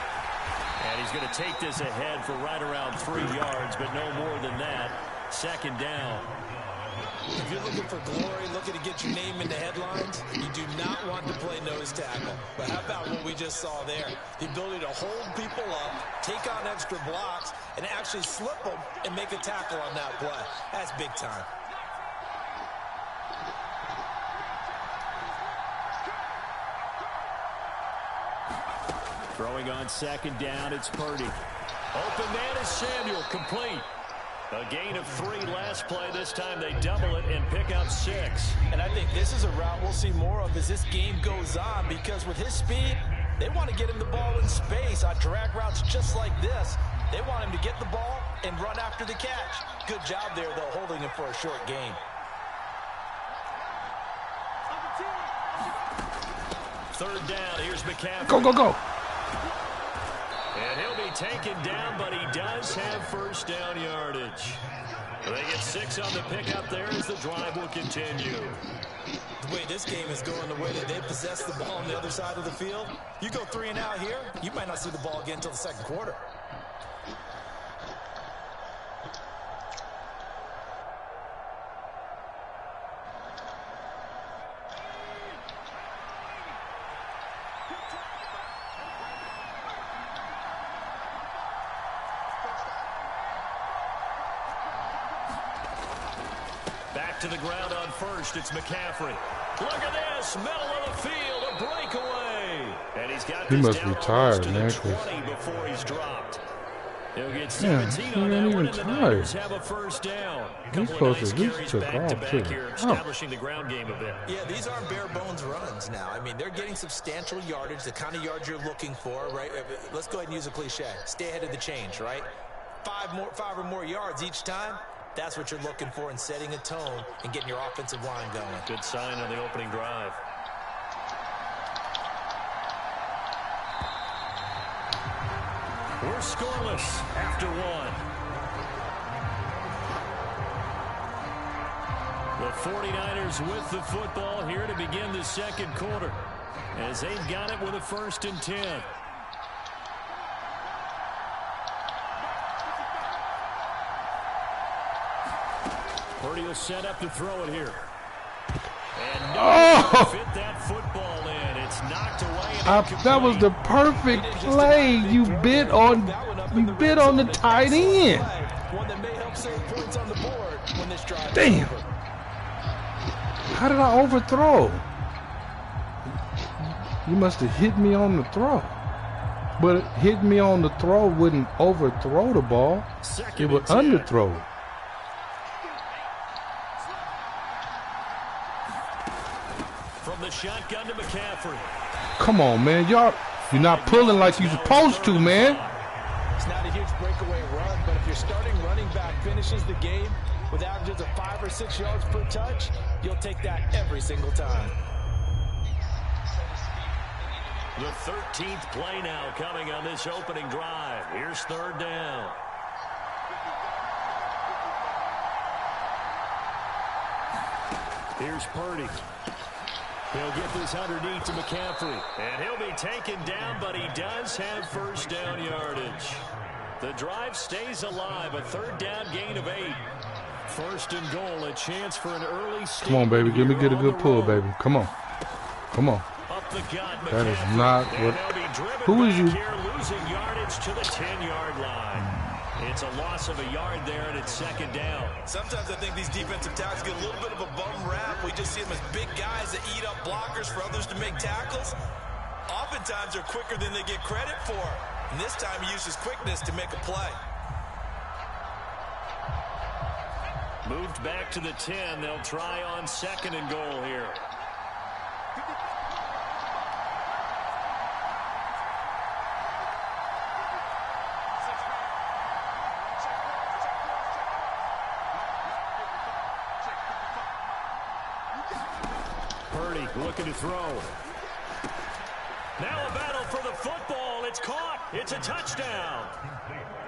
And he's going to take this ahead for right around 3 yards, but no more than that. 2nd down. If you're looking for glory, looking to get your name in the headlines, you do not want to play nose tackle. But how about what we just saw there? The ability to hold people up, take on extra blocks, and actually slip them and make a tackle on that play. That's big time. Throwing on 2nd down, it's Purdy. Open man is Samuel, complete. A gain of 3 last play. This time they double it and pick up 6. And I think this is a route we'll see more of as this game goes on because with his speed, they want to get him the ball in space on drag routes just like this. They want him to get the ball and run after the catch. Good job there, though, holding him for a short gain. Third down, here's McCaffrey. Go, go, go. And he'll be taken down, but he does have 1st down yardage. They get 6 on the pickup there as the drive will continue. The way this game is going, the way that they possess the ball on the other side of the field, you go 3 and out here, you might not see the ball again until the 2nd quarter. To the ground on 1st, it's McCaffrey. Look at this, middle of the field, a breakaway. And he's got he this must down be tired, to man. the 20 before he's dropped. He'll get 17 on that one, and the Niners have a first down. He's supposed to at least took off, too. Establishing the ground game a bit. Yeah, these aren't bare-bones runs now. I mean, they're getting substantial yardage, the kind of yards you're looking for, right? Let's go ahead and use a cliche. Stay ahead of the change, right? 5 or more yards each time. That's what you're looking for in setting a tone and getting your offensive line going. Good sign on the opening drive. We're scoreless after one. The 49ers with the football here to begin the second quarter, as they've got it with a 1st and 10. Purdy will set up to throw it here. And no fit that football in. It's knocked away. That was the perfect play. You bit on the tight end. One that may help save points on the board when this drive Damn. is over. How did I overthrow? You must have hit me on the throw. But hitting me on the throw wouldn't overthrow the ball. It would underthrow it. From the shotgun to McCaffrey. Come on, man. You're not pulling like you're supposed to, man. It's not a huge breakaway run, but if your starting running back finishes the game with averages of 5 or 6 yards per touch, you'll take that every single time. The 13th play now coming on this opening drive. Here's 3rd down. Here's Purdy. He'll get this underneath to McCaffrey. And he'll be taken down, but he does have 1st down yardage. The drive stays alive. A 3rd down gain of 8. 1st and goal. A chance for an early Come on, baby. Get a good pull, baby. Come on. Come on. Up the gut, that is not what. Who is you? Here, losing yardage to the 10-yard line. It's a loss of a yard there, and it's 2nd down. Sometimes I think these defensive tackles get a little bit of a bum rap. We just see them as big guys that eat up blockers for others to make tackles. Oftentimes they're quicker than they get credit for. And this time he used his quickness to make a play. Moved back to the 10. They'll try on 2nd and goal here. Purdy looking to throw. Now a battle for the football. It's caught. It's a touchdown.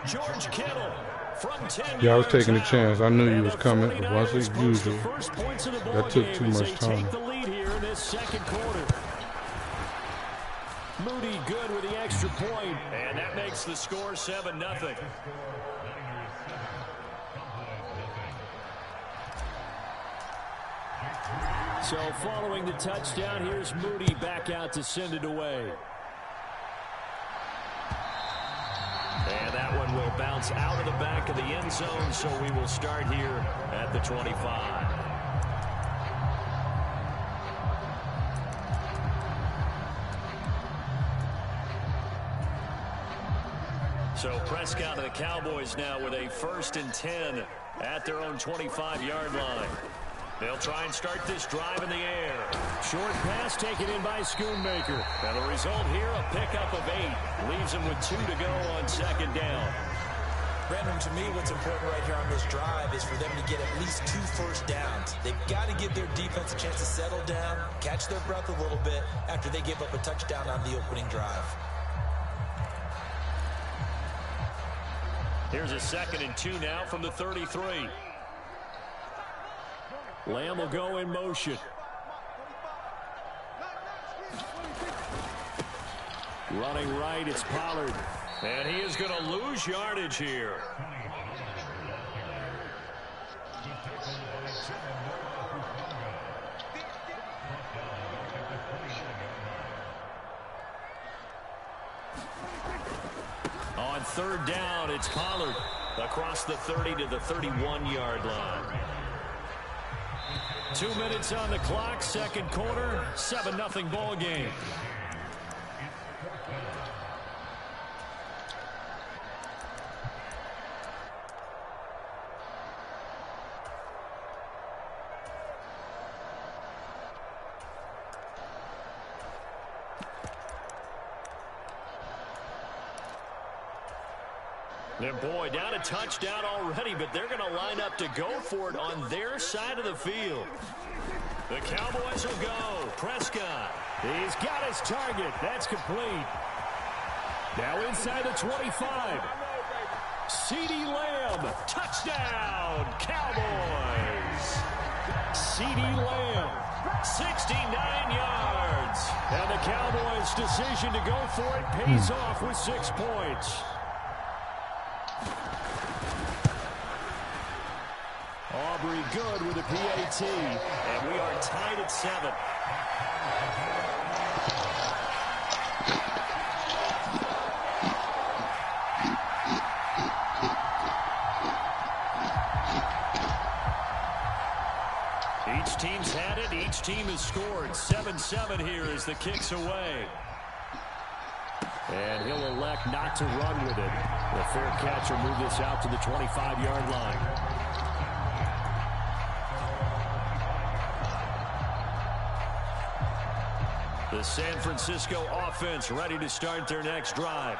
George Kittle from 10 Yeah, I was taking a yards chance. I knew you was coming. But once as close usual, the first points of the ball that took game too as much they time. Take the lead here in this second quarter. Moody good with the extra point, and that makes the score 7-0. So following the touchdown, here's Moody back out to send it away. And that one will bounce out of the back of the end zone, so we will start here at the 25. So Prescott and the Cowboys now with a 1st and 10 at their own 25-yard line. They'll try and start this drive in the air. Short pass taken in by Schoonmaker. And the result here, a pickup of 8. Leaves him with 2 to go on 2nd down. Brandon, to me, what's important right here on this drive is for them to get at least 2 first downs. They've got to give their defense a chance to settle down, catch their breath a little bit after they give up a touchdown on the opening drive. Here's a 2nd and 2 now from the 33. Lamb will go in motion. Running right, it's Pollard. And he is going to lose yardage here. On 3rd down, it's Pollard across the 30 to the 31-yard line. 2 minutes on the clock, second quarter, 7-0 ball game. And boy, down a touchdown already, but they're going to line up to go for it on their side of the field. The Cowboys will go. Prescott. He's got his target. That's complete. Now inside the 25. CeeDee Lamb. Touchdown, Cowboys. CeeDee Lamb. 69 yards. And the Cowboys' decision to go for it pays off with 6 points. Aubrey good with a PAT, and we are tied at 7. Each team's had it. Each team has scored. 7-7 here as the kick's away. And he'll elect not to run with it. The fair catch will move this out to the 25-yard line. The San Francisco offense ready to start their next drive.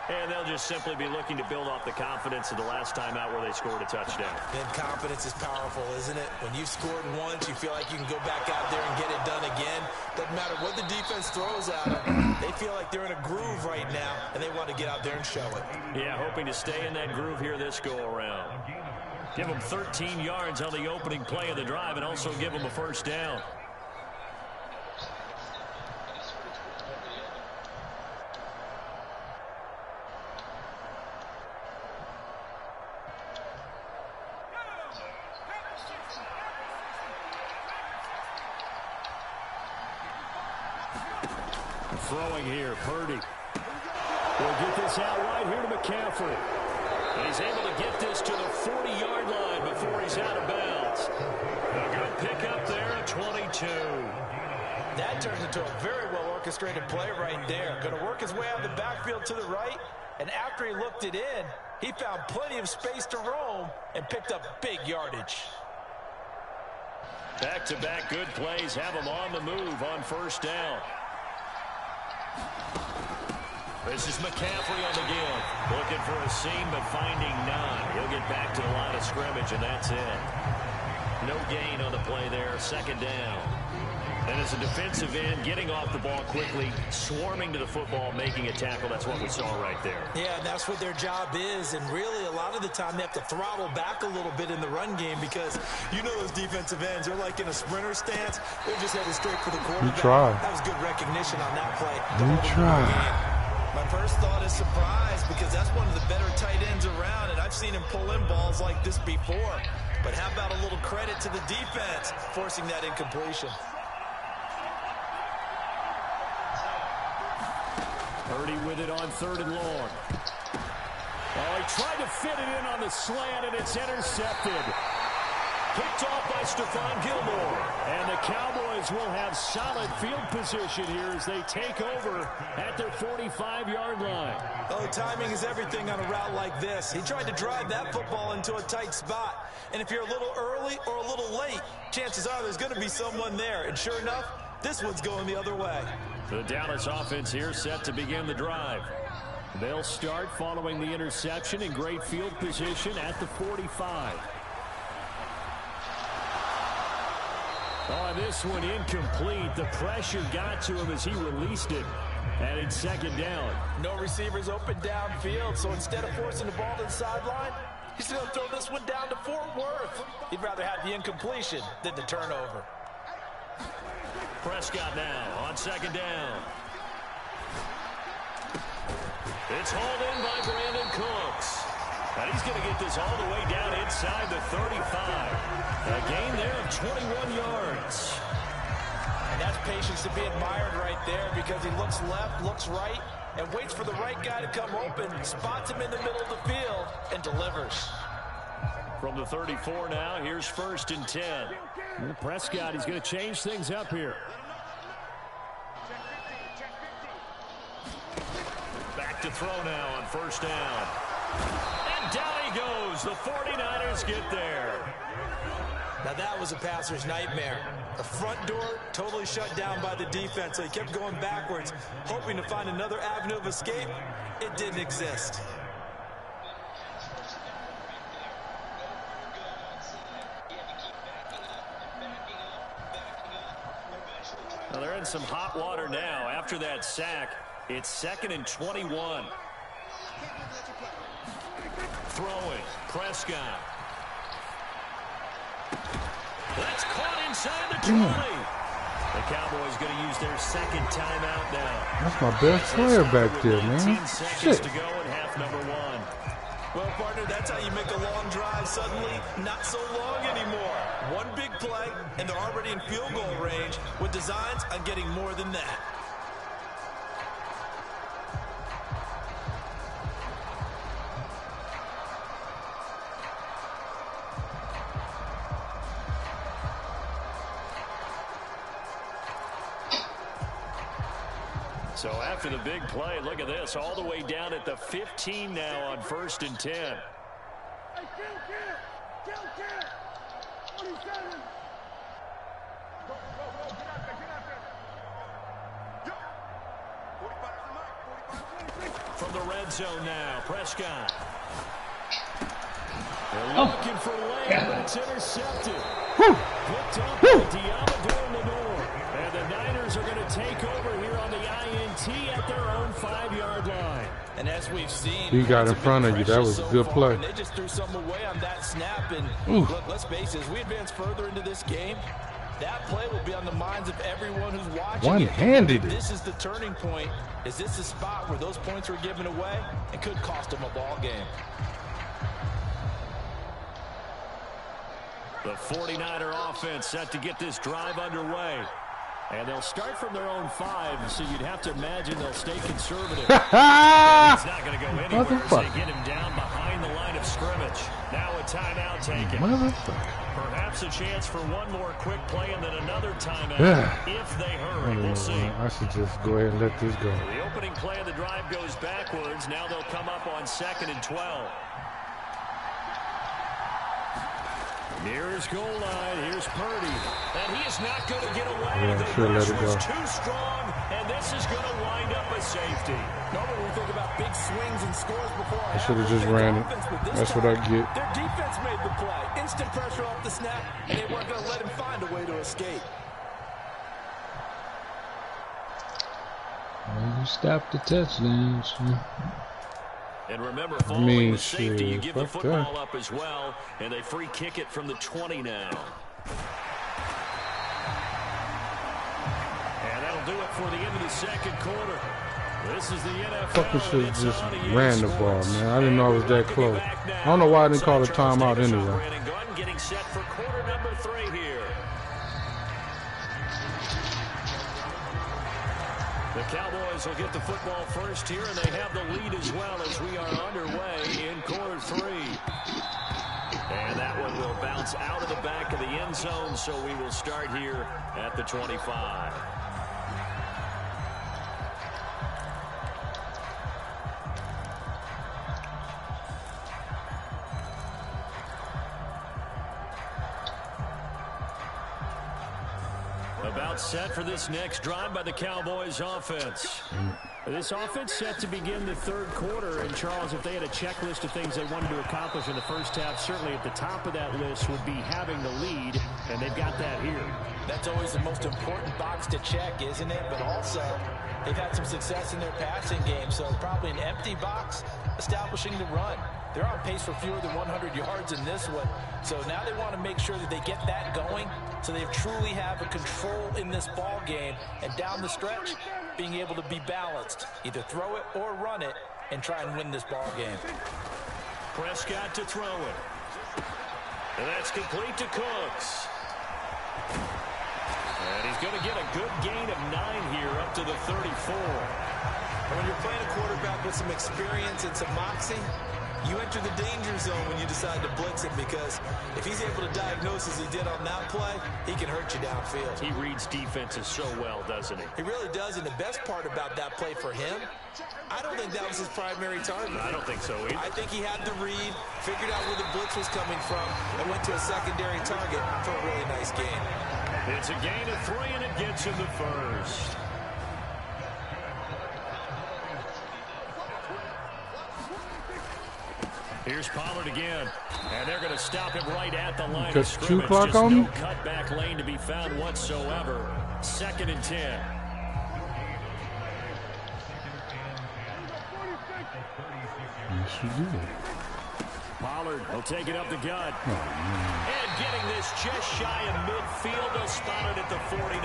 And they'll just simply be looking to build off the confidence of the last time out where they scored a touchdown. Then confidence is powerful, isn't it? When you've scored once, you feel like you can go back out there and get it done again. Doesn't matter what the defense throws at them. They feel like they're in a groove right now, and they want to get out there and show it. Yeah, hoping to stay in that groove here this go-around. Give them 13 yards on the opening play of the drive and also give them a first down. Throwing here, Purdy. We'll get this out right here to McCaffrey. And he's able to get this to the 40-yard line before he's out of bounds. A good pick up there at 22. That turns into a very well-orchestrated play right there. Going to work his way out of the backfield to the right. And after he looked it in, he found plenty of space to roam and picked up big yardage. Back-to-back good plays have him on the move on first down. This is McCaffrey on the give. Looking for a seam, but finding none. He'll get back to the line of scrimmage, and that's it. No gain on the play there. Second down. And as a defensive end, getting off the ball quickly, swarming to the football, making a tackle. That's what we saw right there. Yeah, and that's what their job is. And really, a lot of the time, they have to throttle back a little bit in the run game because you know those defensive ends. They're like in a sprinter stance. They're just headed straight for the quarterback. You try. That was good recognition on that play. You try. My first thought is surprise because that's one of the better tight ends around, and I've seen him pull in balls like this before. But how about a little credit to the defense forcing that incompletion? Purdy with it on 3rd and long. Oh, he tried to fit it in on the slant, and it's intercepted. Picked off by Stephon Gilmore. And the Cowboys will have solid field position here as they take over at their 45-yard line. Oh, timing is everything on a route like this. He tried to drive that football into a tight spot. And if you're a little early or a little late, chances are there's going to be someone there. And sure enough, this one's going the other way. The Dallas offense here set to begin the drive. They'll start following the interception in great field position at the 45. Oh, this one incomplete. The pressure got to him as he released it. And it's second down. No receivers open downfield, so instead of forcing the ball to the sideline, he's going to throw this one down to Fort Worth. He'd rather have the incompletion than the turnover. Prescott now on second down. It's hauled in by Brandon Cooks. And he's going to get this all the way down inside the 35. A gain there of 21 yards. And that's patience to be admired right there because he looks left, looks right, and waits for the right guy to come open, spots him in the middle of the field, and delivers. From the 34 now, here's 1st and 10. Well, Prescott, he's going to change things up here. Back to throw now on first down. And down he goes. The 49ers get there. Now that was a passer's nightmare. The front door totally shut down by the defense, so he kept going backwards, hoping to find another avenue of escape. It didn't exist. Well, they're in some hot water now. After that sack, it's 2nd and 21. Throwing, Prescott. That's caught inside the 20. The Cowboys going to use their second timeout now. That's my best player back there, man. 10 seconds Shit. to go in half number 1. Well, partner, that's how you make a long drive suddenly not so long anymore. One big play, and they're already in field goal range with designs on getting more than that. So after the big play, look at this, all the way down at the 15 now on 1st and 10. From the red zone now, Prescott. They're looking for Lamb, but it's intercepted. Picked up by Diamador. And the Niners are going to take over here on the INT at their own 5-yard line. And as we've seen, He got in front of you. That was a good play. And they just threw some away on that snap. And look, let's face it, as we advance further into this game, that play will be on the minds of everyone who's watching. One-handed. This is the turning point. Is this a spot where those points were given away and could cost them a ball game? The 49er offense set to get this drive underway. And they'll start from their own 5, so you'd have to imagine they'll stay conservative. He's not going to go anywhere as they get him down behind the line of scrimmage. Now a timeout taken. Perhaps a chance for one more quick play and then another timeout if they hurry. We'll see. I should just go ahead and let this go. The opening play of the drive goes backwards. Now they'll come up on 2nd and 12. Near his goal line, here's Purdy. And he is not going to get away. Yeah, the sure, let rush it go. was too strong, and this is going to wind up a safety. Normally we think about big swings and scores before I should have just ran it. That's what I get. Their defense made the play. Instant pressure off the snap, and they weren't going to let him find a way to escape. Well, you stopped the touchdowns. And remember, following the safety, you give the football up as well, and they free kick it from the 20 now. And that'll do it for the end of the second quarter. This is the NFL. Fucker should have just ran the ball, man. I didn't know it was that close. I don't know why I didn't call a timeout anyway. Getting set for quarter number 3 here. The Cowboys will get the football first here, and they have the lead as well as we are underway in quarter 3. And that one will bounce out of the back of the end zone, so we will start here at the 25. About set for this next drive by the Cowboys offense. This offense set to begin the third quarter. And, Charles, if they had a checklist of things they wanted to accomplish in the first half, certainly at the top of that list would be having the lead, and they've got that here. That's always the most important box to check, isn't it? But also, they've had some success in their passing game, so probably an empty box establishing the run. They're on pace for fewer than 100 yards in this one. So now they want to make sure that they get that going so they truly have a control in this ball game. And down the stretch, being able to be balanced. Either throw it or run it and try and win this ball game. Prescott to throw it. And that's complete to Cooks. And he's going to get a good gain of 9 here up to the 34. And when you're playing a quarterback with some experience and some moxie, you enter the danger zone when you decide to blitz him, because if he's able to diagnose as he did on that play, he can hurt you downfield. He reads defenses so well, doesn't he? He really does, and the best part about that play for him, I don't think that was his primary target. I don't think so either. I think he had the read, figured out where the blitz was coming from, and went to a secondary target for a really nice gain. It's a gain of 3, and it gets him the first. Here's Pollard again. And they're going to stop him right at the line Got of scrimmage. 2 clock Just on no me? cutback lane to be found whatsoever. 2nd and 10. Yes, you did. Pollard will take it up the gut. Oh, man. And getting this just shy of midfield. They'll spot it at the 49.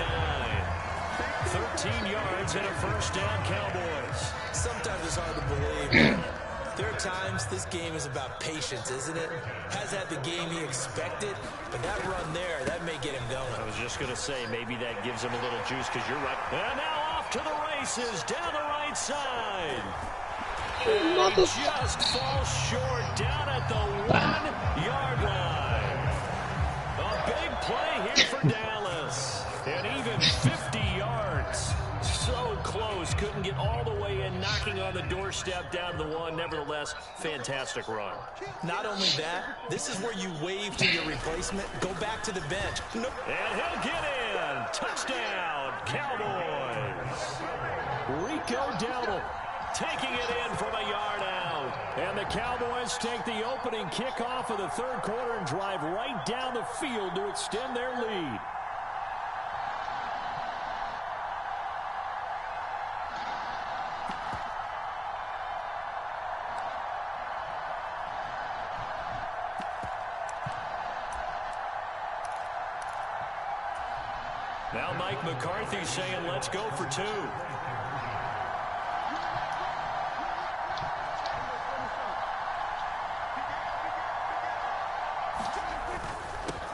13 yards and a first down, Cowboys. Sometimes it's hard to believe. There are times this game is about patience, isn't it? Has had the game he expected, but that run there, that may get him going. I was just going to say, maybe that gives him a little juice because you're right. And now off to the races down the right side. And just falls short down at the 1-yard line. A big play here for Dallas. And even 50 yards. So close. Couldn't get all the way in, knocking on the doorstep down to the 1. Nevertheless, fantastic run. Not only that, this is where you wave to your replacement. Go back to the bench. And he'll get in. Touchdown, Cowboys. Rico Dowdle taking it in from a yard out. And the Cowboys take the opening kickoff of the 3rd quarter and drive right down the field to extend their lead. Now Mike McCarthy saying, let's go for 2.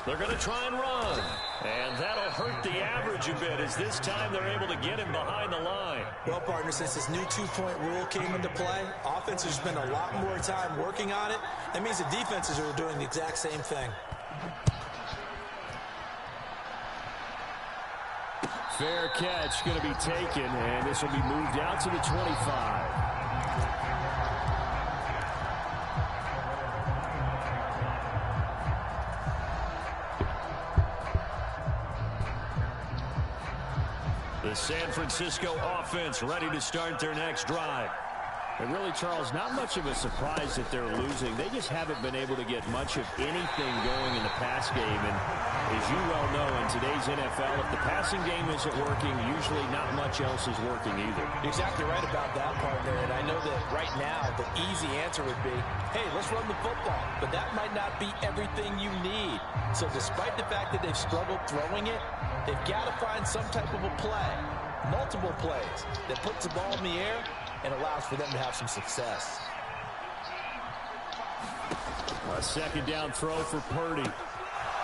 They're going to try and run. And that'll hurt the average a bit as this time they're able to get him behind the line. Well, partner, since this new 2-point rule came into play, offense has spent a lot more time working on it. That means the defenses are doing the exact same thing. Fair catch going to be taken, and this will be moved out to the 25. The San Francisco offense ready to start their next drive. And really, Charles, not much of a surprise that they're losing. They just haven't been able to get much of anything going in the pass game. And as you well know, in today's NFL, if the passing game isn't working, usually not much else is working either. You're exactly right about that, partner. And I know that right now the easy answer would be, hey, let's run the football. But that might not be everything you need. So despite the fact that they've struggled throwing it, they've got to find some type of a play, multiple plays, that puts the ball in the air and allows for them to have some success. A 2nd down throw for Purdy.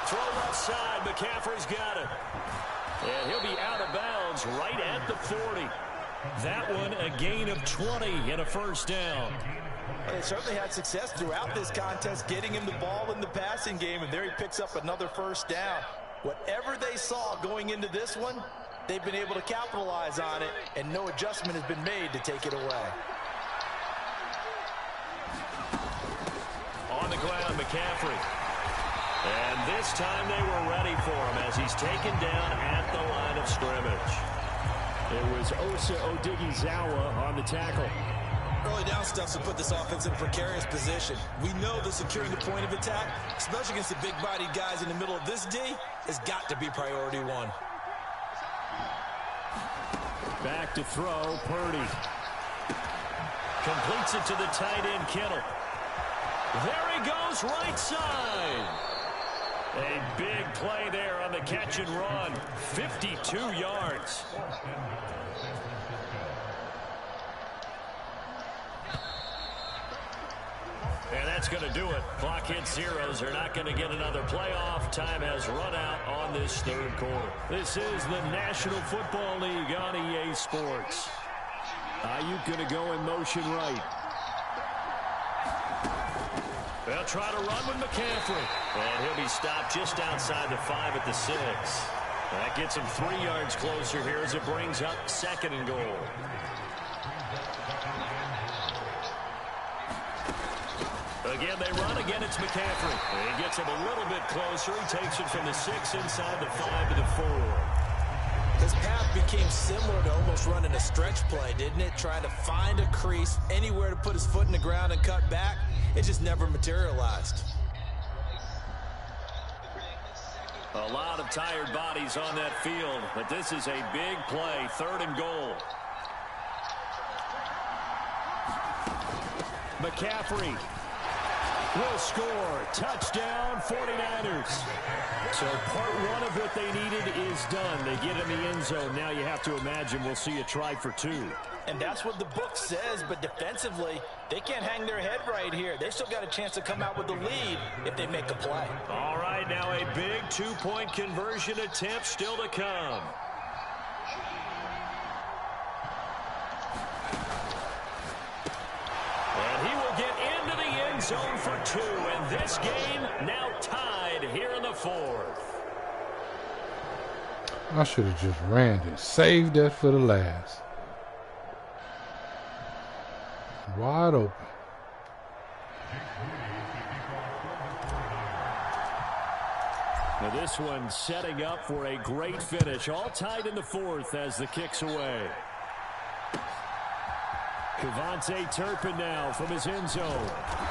Throw left side. McCaffrey's got it. And he'll be out of bounds right at the 40. That one a gain of 20 and a first down. They certainly had success throughout this contest getting him the ball in the passing game, and there he picks up another first down. Whatever they saw going into this one, they've been able to capitalize on it, and no adjustment has been made to take it away. On the ground, McCaffrey. And this time they were ready for him as he's taken down at the line of scrimmage. It was Osa Odighizuwa on the tackle. Early down stuff to put this offense in a precarious position. We know that securing the point of attack, especially against the big-bodied guys in the middle of this D, has got to be priority 1. Back to throw, Purdy. Completes it to the tight end, Kittle. There he goes, right side. A big play there on the catch and run. 52 yards. And that's going to do it. Clock hits zeros. They're not going to get another playoff. Time has run out on this 3rd quarter. This is the National Football League on EA Sports. Ayuk going to go in motion right. They'll try to run with McCaffrey. And he'll be stopped just outside the 5 at the 6. That gets him 3 yards closer here as it brings up 2nd and goal. Again, they run. Again, it's McCaffrey. And he gets him a little bit closer. He takes it from the 6 inside the 5 to the 4. His path became similar to almost running a stretch play, didn't it? Trying to find a crease, anywhere to put his foot in the ground and cut back. It just never materialized. A lot of tired bodies on that field, but this is a big play, 3rd and goal. McCaffrey will score. Touchdown, 49ers. So part one of what they needed is done. They get in the end zone. Now you have to imagine we'll see a try for 2. And that's what the book says, but defensively, they can't hang their head right here. They've still got a chance to come out with the lead if they make a play. All right, now a big 2-point conversion attempt still to come. And he will get into the end zone for 2, and this game now tied here in the 4th. I should have just ran it. Saved that for the last. Wide open. Now this one setting up for a great finish. All tied in the 4th as the kick's away. Kevontae Turpin now from his end zone.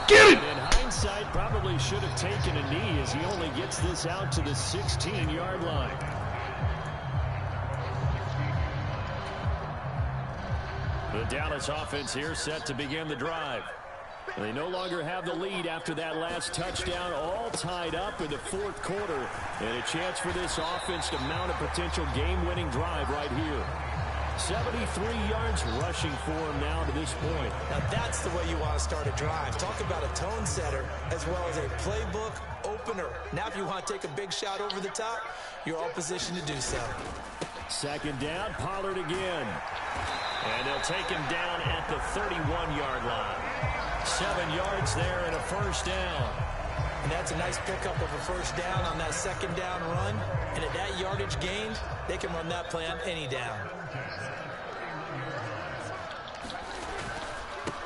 Get it! And in hindsight, probably should have taken a knee as he only gets this out to the 16-yard line. The Dallas offense here set to begin the drive. They no longer have the lead after that last touchdown, all tied up in the 4th quarter. And a chance for this offense to mount a potential game-winning drive right here. 73 yards rushing for him now to this point. Now that's the way you want to start a drive. Talk about a tone setter as well as a playbook opener. Now if you want to take a big shot over the top, you're all positioned to do so. 2nd down, Pollard again. And they'll take him down at the 31-yard line. 7 yards there and a 1st down. And that's a nice pickup of a 1st down on that 2nd down run. And at that yardage gained, they can run that play on any down.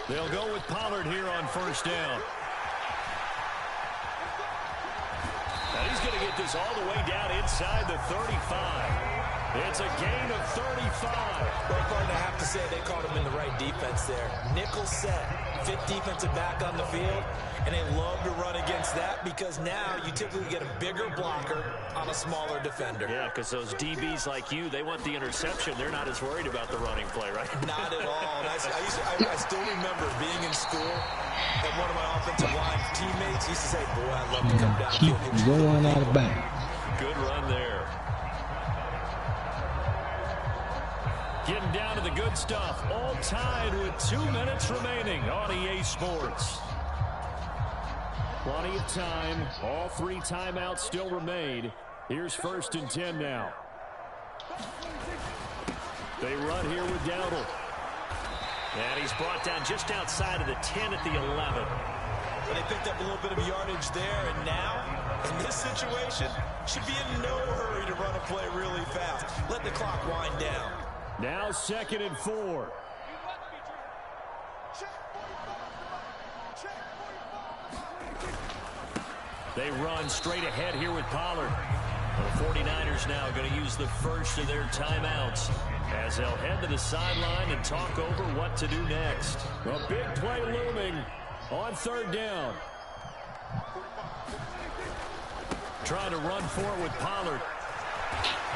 They'll go with Pollard here on 1st down. Now he's going to get this all the way down inside the 35. It's a gain of 35. Well, partner, I have to say they caught him in the right defense there. Nickel set, 5th defensive back on the field, and they love to run against that because now you typically get a bigger blocker on a smaller defender. Yeah, because those DBs like you, they want the interception. They're not as worried about the running play, right? Not at all. I still remember being in school, and one of my offensive line teammates used to say, boy, I love to come down. Keep going out of bounds. Good run there. Getting down to the good stuff. All tied with 2 minutes remaining on EA Sports. Plenty of time. All 3 timeouts still remain. Here's 1st and 10 now. They run here with Dowdle. And he's brought down just outside of the 10 at the 11. But they picked up a little bit of yardage there, and now, in this situation, should be in no hurry to run a play really fast. Let the clock wind down. Now 2nd and 4. They run straight ahead here with Pollard. The 49ers now going to use the first of their timeouts as they'll head to the sideline and talk over what to do next. A big play looming on 3rd down. Trying to run for it with Pollard.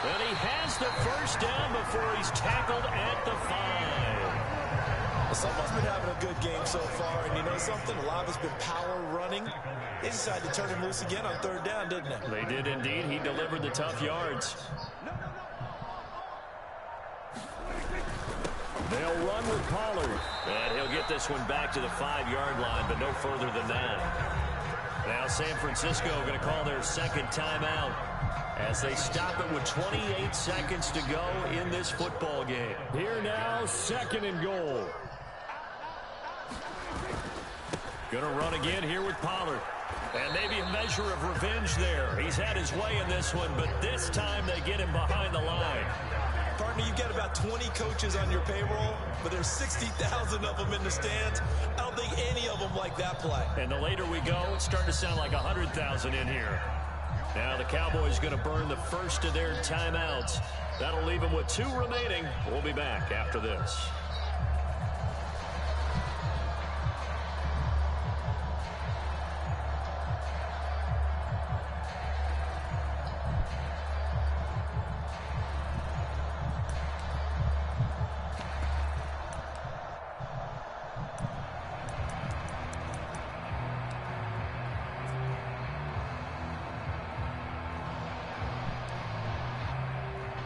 And he has the 1st down before he's tackled at the 5. Well, someone's been having a good game so far, and you know something? A lot of it's been power running. They decided to turn him loose again on 3rd down, didn't they? They did indeed. He delivered the tough yards. They'll run with Pollard. And he'll get this one back to the 5-yard line, but no further than that. Now San Francisco going to call their 2nd timeout as they stop it with 28 seconds to go in this football game. Here now, 2nd and goal. Going to run again here with Pollard. And maybe a measure of revenge there. He's had his way in this one, but this time they get him behind the line. Partner, you've got about 20 coaches on your payroll, but there's 60,000 of them in the stands. I don't think any of them like that play. And the later we go, it's starting to sound like 100,000 in here. Now the Cowboys going to burn the first of their timeouts. That'll leave them with 2 remaining. We'll be back after this.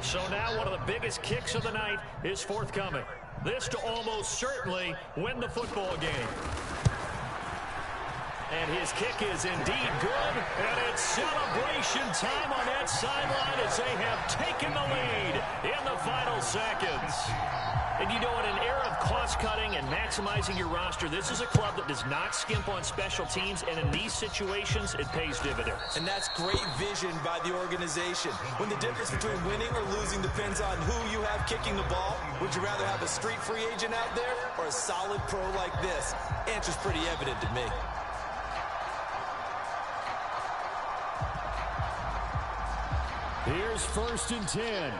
So now one of the biggest kicks of the night is forthcoming. This to almost certainly win the football game. And his kick is indeed good. And it's celebration time on that sideline as they have taken the lead in the final seconds. And you know, in an era of cost-cutting and maximizing your roster, this is a club that does not skimp on special teams, and in these situations, it pays dividends. And that's great vision by the organization. When the difference between winning or losing depends on who you have kicking the ball, would you rather have a street free agent out there or a solid pro like this? Answer's pretty evident to me. Here's 1st and 10.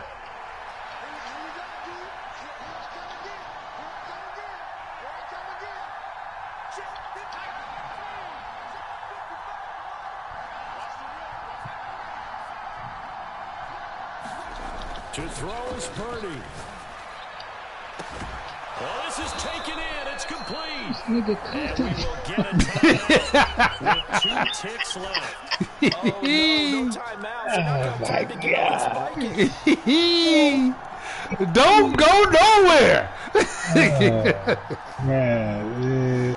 To throw is Purdy. Well, this is taken in. It's complete. And we will get a timeout with 2 ticks left. Oh, no timeout. Oh, my God. Don't go nowhere. Man.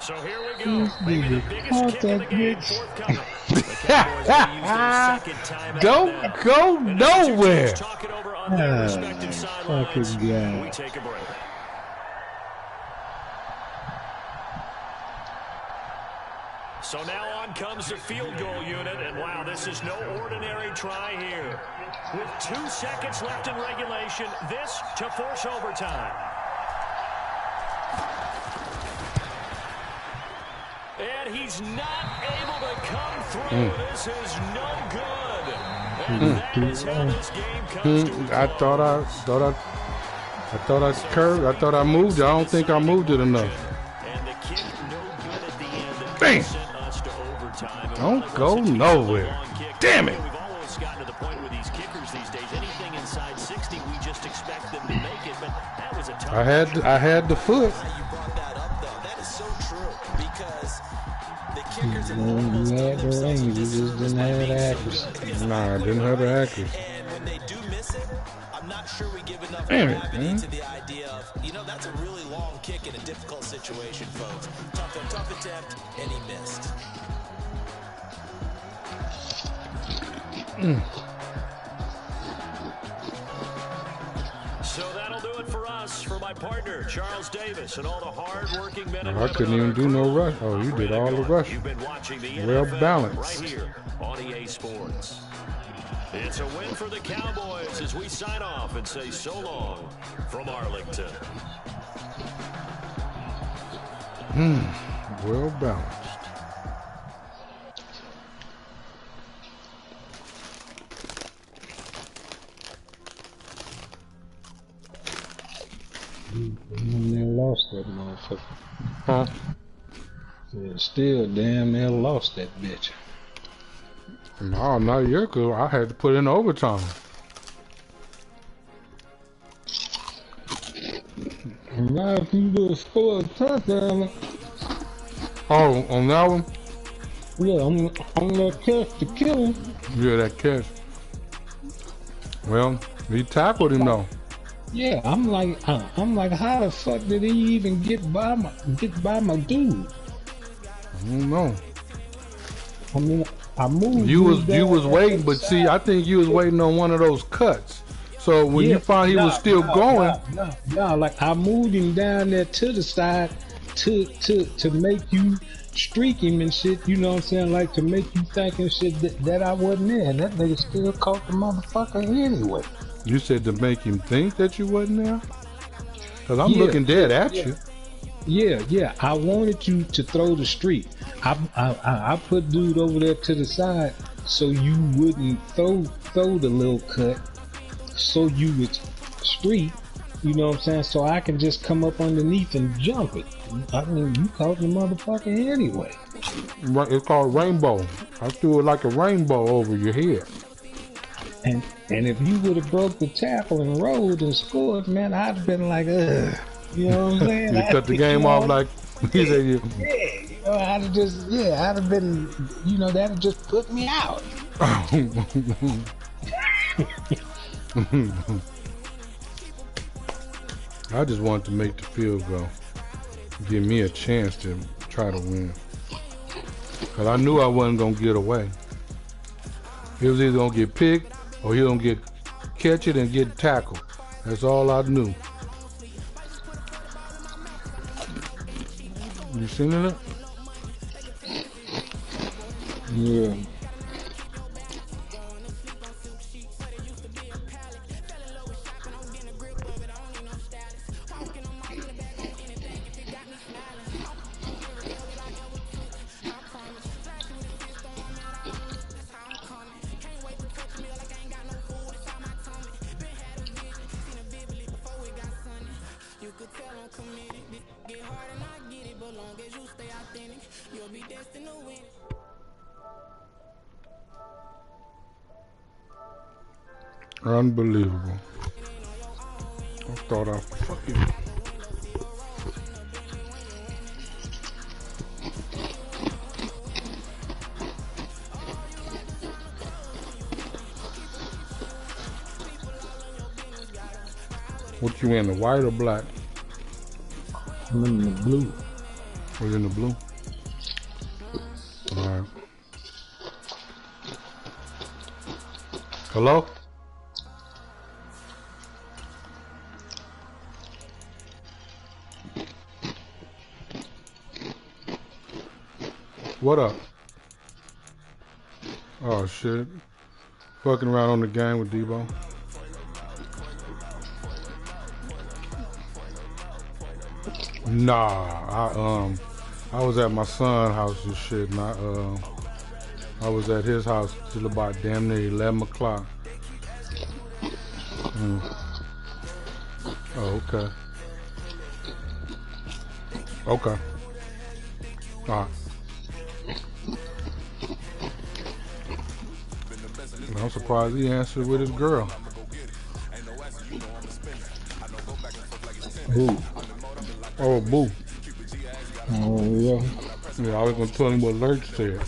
So here we go. Maybe the biggest kick of the game forthcoming. The Cowboys will use their second timeout. Don't go nowhere. Talk it over on their respective sidelines. We take a break. So now on comes the field goal unit, and wow, this is no ordinary try here. With 2 seconds left in regulation, this to force overtime. And he's not able to come through. This is no good. And that is how this game comes to a close. I thought I moved it. I don't think I moved it enough. And the kick no good at the end. Bang. Sent us to overtime. Don't go nowhere. Damn it. We've almost gotten to the point with these kickers these days. Anything inside 60, we just expect them to make it. But that was a tough. I had the foot. You brought that up, though. That is so true because the kickers in almost You had the range, you just didn't have the accuracy. Nah, I didn't have the accuracy. And when they do miss it, I'm not sure we give enough Damn it, gravity man. to the idea of, you know, that's a really long kick in a difficult situation, folks. Tough attempt, and he missed. So that'll do it for us. For my partner, Charles Davis, and all the hard-working men and I women couldn't on even our do no crew. rush. Oh, you did all the rushing. You've been watching the Well NFL balanced. right here on EA Sports. It's a win for the Cowboys as we sign off and say so long from Arlington. Well balanced. They lost that motherfucker. Huh? Yeah, still damn near lost that bitch. No, not yet, 'cause I had to put in overtime. Now if you do score a touchdown, Oh, on that one? yeah, I'm gonna catch to kill him. Yeah, that catch. Well, he tackled him though. Yeah, I'm like, how the fuck did he even get by my dude? I don't know. I mean, I moved. You him down was that waiting, but side. see, I think you was waiting on one of those cuts. So when you found he was still going, like I moved him down there to the side to make you streak him and shit. You know what I'm saying? Like to make you think and shit that I wasn't there, and that nigga still caught the motherfucker anyway. you said to make him think that you wasn't there? Because I'm looking dead at you. Yeah. I wanted you to throw the streak. I put dude over there to the side so you wouldn't throw the little cut, so you would street, you know what I'm saying? So I can just come up underneath and jump it. I mean, you caught the motherfucker anyway. It's called rainbow. I threw it like a rainbow over your head. And if you would have broke the tackle and rolled and scored, man, I'd have been like, ugh. You know what I'm saying? You cut the game off like he said you. Yeah, you know, I'd have been, you know, that'd just put me out. I just wanted to make the field goal, give me a chance to try to win. Cause I knew I wasn't gonna get away. He was either gonna get picked or he gonna catch it and get tackled. That's all I knew. You seen it? Yeah. Unbelievable. I thought I fucking. What you in, the white or black? I'm in the blue. Was in the blue? All right. Hello? What up? Oh shit. Fucking around on the game with Debo. Nah, I was at my son's house and shit, and I was at his house till about damn near 11 o'clock. Oh, okay. Okay. All right. I'm surprised he answered with his girl. Boo. Oh, boo. Oh, yeah. Yeah, I was going to tell him what Lurch said.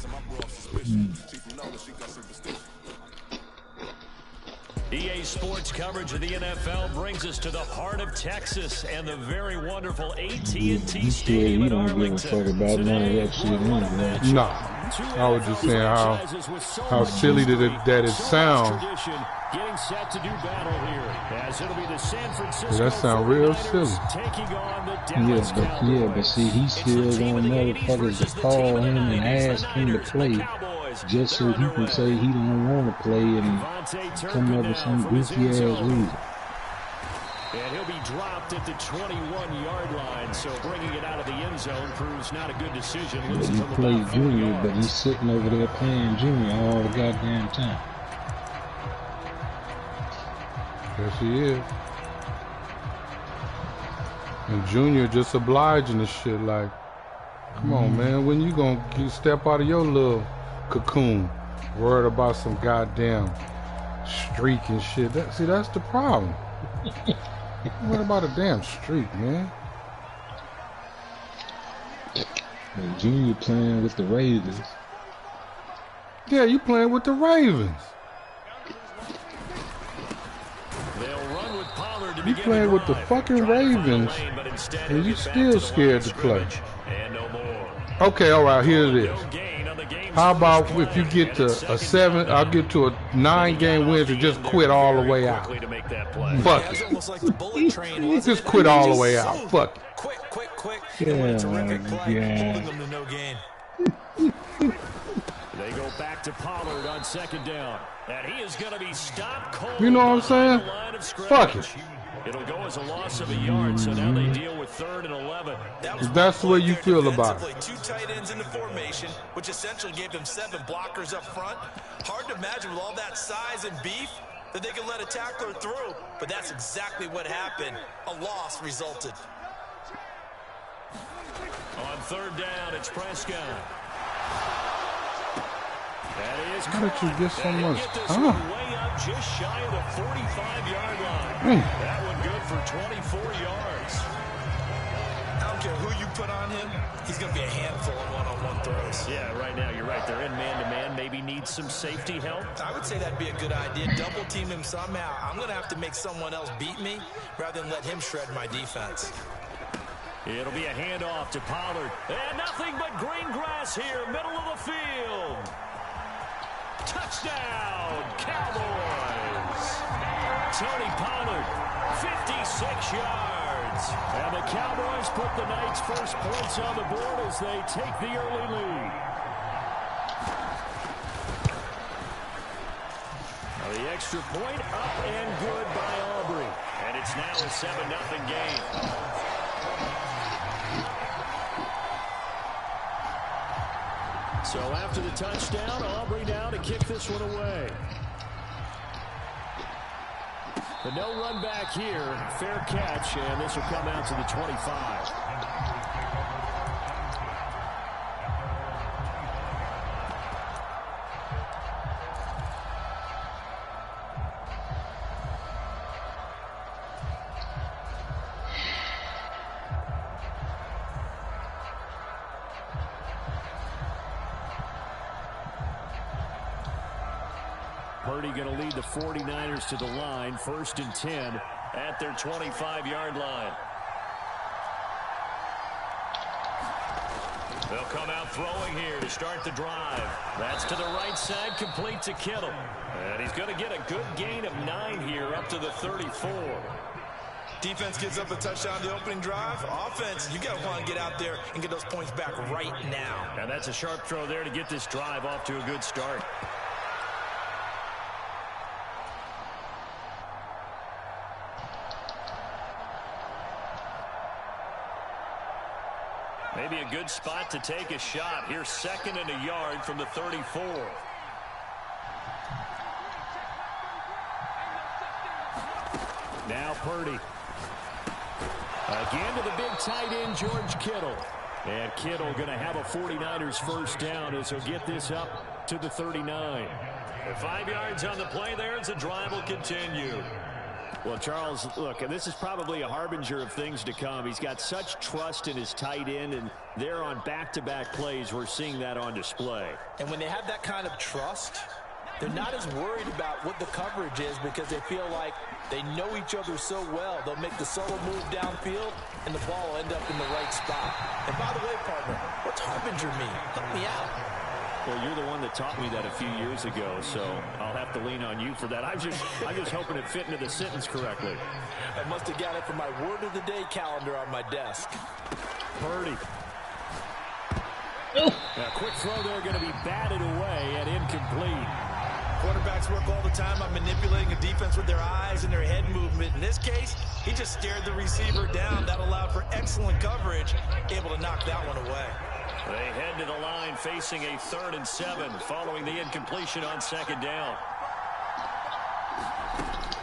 EA Sports coverage of the NFL brings us to the heart of Texas and the very wonderful AT&T Stadium in Arlington. Nah. I was just saying how silly that it sounds. Getting set to do battle here, as it'll be the San Francisco That sound real silly. But see, he's still want motherfuckers to call him and ask him to play, just so he can say he don't want to play and come up with some goofy ass reason. And he'll be dropped at the 21-yard line, so bringing it out of the end zone proves not a good decision. He plays junior, but he's sitting over there playing junior all the goddamn time. Yes, he is. And Junior just obliging the shit like, come on, man, when you gonna step out of your little cocoon, worried about some goddamn streak and shit. That's the problem. What about a damn streak, man? And Junior playing with the Ravens. Yeah, you playing with the Ravens. You playing with the fucking Ravens, and you still scared to play. Okay, all right, here it is. How about if you get to a 7, I'll get to a 9-game win to just quit all the way out. Fuck it. Just quit all the way out. Fuck it. Quick. It was a terrific play, holding them to no gain. They go back to Pollard on second down. And he is going to be stopped cold. You know what I'm saying? Fuck it. It'll go as a loss of a yard, so now they deal with 3rd and 11. That's the way you feel about it. 2 tight ends in the formation, which essentially gave them 7 blockers up front. Hard to imagine with all that size and beef that they can let a tackler through, but that's exactly what happened. A loss resulted. On 3rd down, it's Prescott. That is How did you get so much time? Way up just shy of the 45-yard line. That one good for 24 yards. I don't care who you put on him. He's going to be a handful of one-on-one throws. Yeah, right now, you're right. They're in man-to-man. Maybe need some safety help. I would say that'd be a good idea. Double team him somehow. I'm going to have to make someone else beat me rather than let him shred my defense. It'll be a handoff to Pollard. And nothing but green grass here, middle of the field. Touchdown, Cowboys. Tony Pollard, 56 yards. And the Cowboys put the night's first points on the board as they take the early lead. Now the extra point up and good by Aubrey. And it's now a 7-0 game. So after the touchdown, Aubrey now to kick this one away. The no run back here, fair catch, and this will come out to the 25. Purdy going to lead the 49ers to the line, 1st and 10 at their 25-yard line. They'll come out throwing here to start the drive. That's to the right side, complete to Kittle. And he's going to get a good gain of 9 here up to the 34. Defense gives up a touchdown the opening drive. Offense, you got to want to get out there and get those points back right now. And that's a sharp throw there to get this drive off to a good start. Maybe a good spot to take a shot. Here's 2nd and a yard from the 34. Now Purdy. Again to the big tight end, George Kittle. And Kittle going to have a 49ers first down as he'll get this up to the 39. 5 yards on the play there as the drive will continue. Well, Charles, look, this is probably a harbinger of things to come. He's got such trust in his tight end, and they're on back-to-back plays. We're seeing that on display. And when they have that kind of trust, they're not as worried about what the coverage is because they feel like they know each other so well. They'll make the solo move downfield, and the ball will end up in the right spot. And by the way, partner, what's harbinger mean? Help me out. Well, you're the one that taught me that a few years ago, so I'll have to lean on you for that. I'm just hoping it fit into the sentence correctly. I must have got it from my word of the day calendar on my desk. Purdy. Now, quick throw there, going to be batted away and incomplete. Quarterbacks work all the time on manipulating a defense with their eyes and their head movement. In this case, he just stared the receiver down. That allowed for excellent coverage, able to knock that one away. They head to the line facing a 3rd and 7 following the incompletion on 2nd down.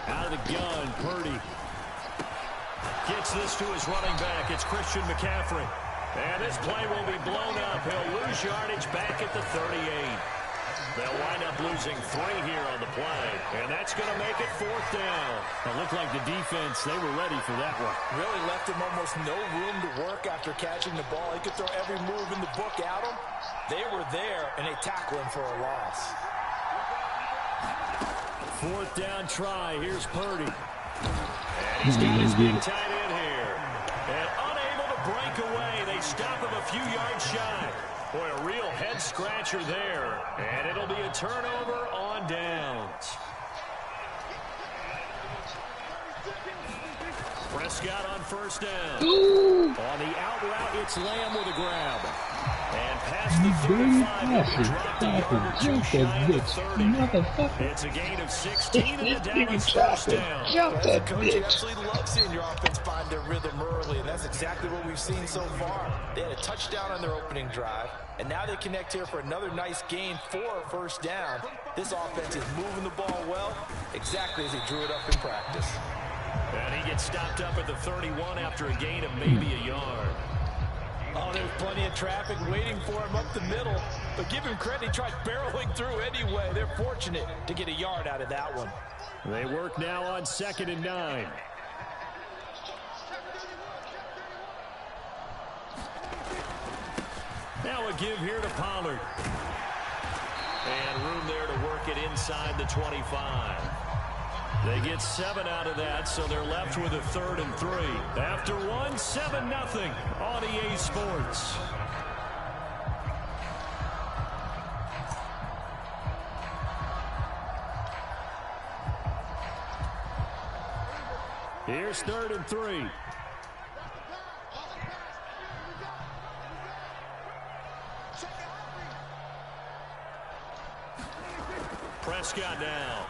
Out of the gun, Purdy. Gets this to his running back. It's Christian McCaffrey. And this play will be blown up. He'll lose yardage back at the 38. They'll wind up losing 3 here on the play. And that's going to make it 4th down. It looked like the defense, they were ready for that one. Really left him almost no room to work after catching the ball. He could throw every move in the book at him. They were there, and they tackle him for a loss. 4th down try. Here's Purdy. And he's got his big tight end here. And unable to break away. They stop him a few yards shy. Boy, a real head-scratcher there. And it'll be a turnover on downs. Prescott on 1st down. On the out route, it's Lamb with a grab. And pass the 35. Jump that bitch, motherfucker. It's a gain of 16 and the Dallas first down. Jump that Coach, you bitch. absolutely love seeing your offense find their rhythm early, and that's exactly what we've seen so far. They had a touchdown on their opening drive, and now they connect here for another nice gain for a first down. This offense is moving the ball well, exactly as he drew it up in practice. And he gets stopped up at the 31 after a gain of maybe a yard. Oh, there's plenty of traffic waiting for him up the middle. But give him credit, he tried barreling through anyway. They're fortunate to get a yard out of that one. They work now on 2nd and 9. Now a give here to Pollard. And room there to work it inside the 25. They get 7 out of that, so they're left with a 3rd and 3. After one, 7-0 on EA Sports. Here's 3rd and 3. Prescott now.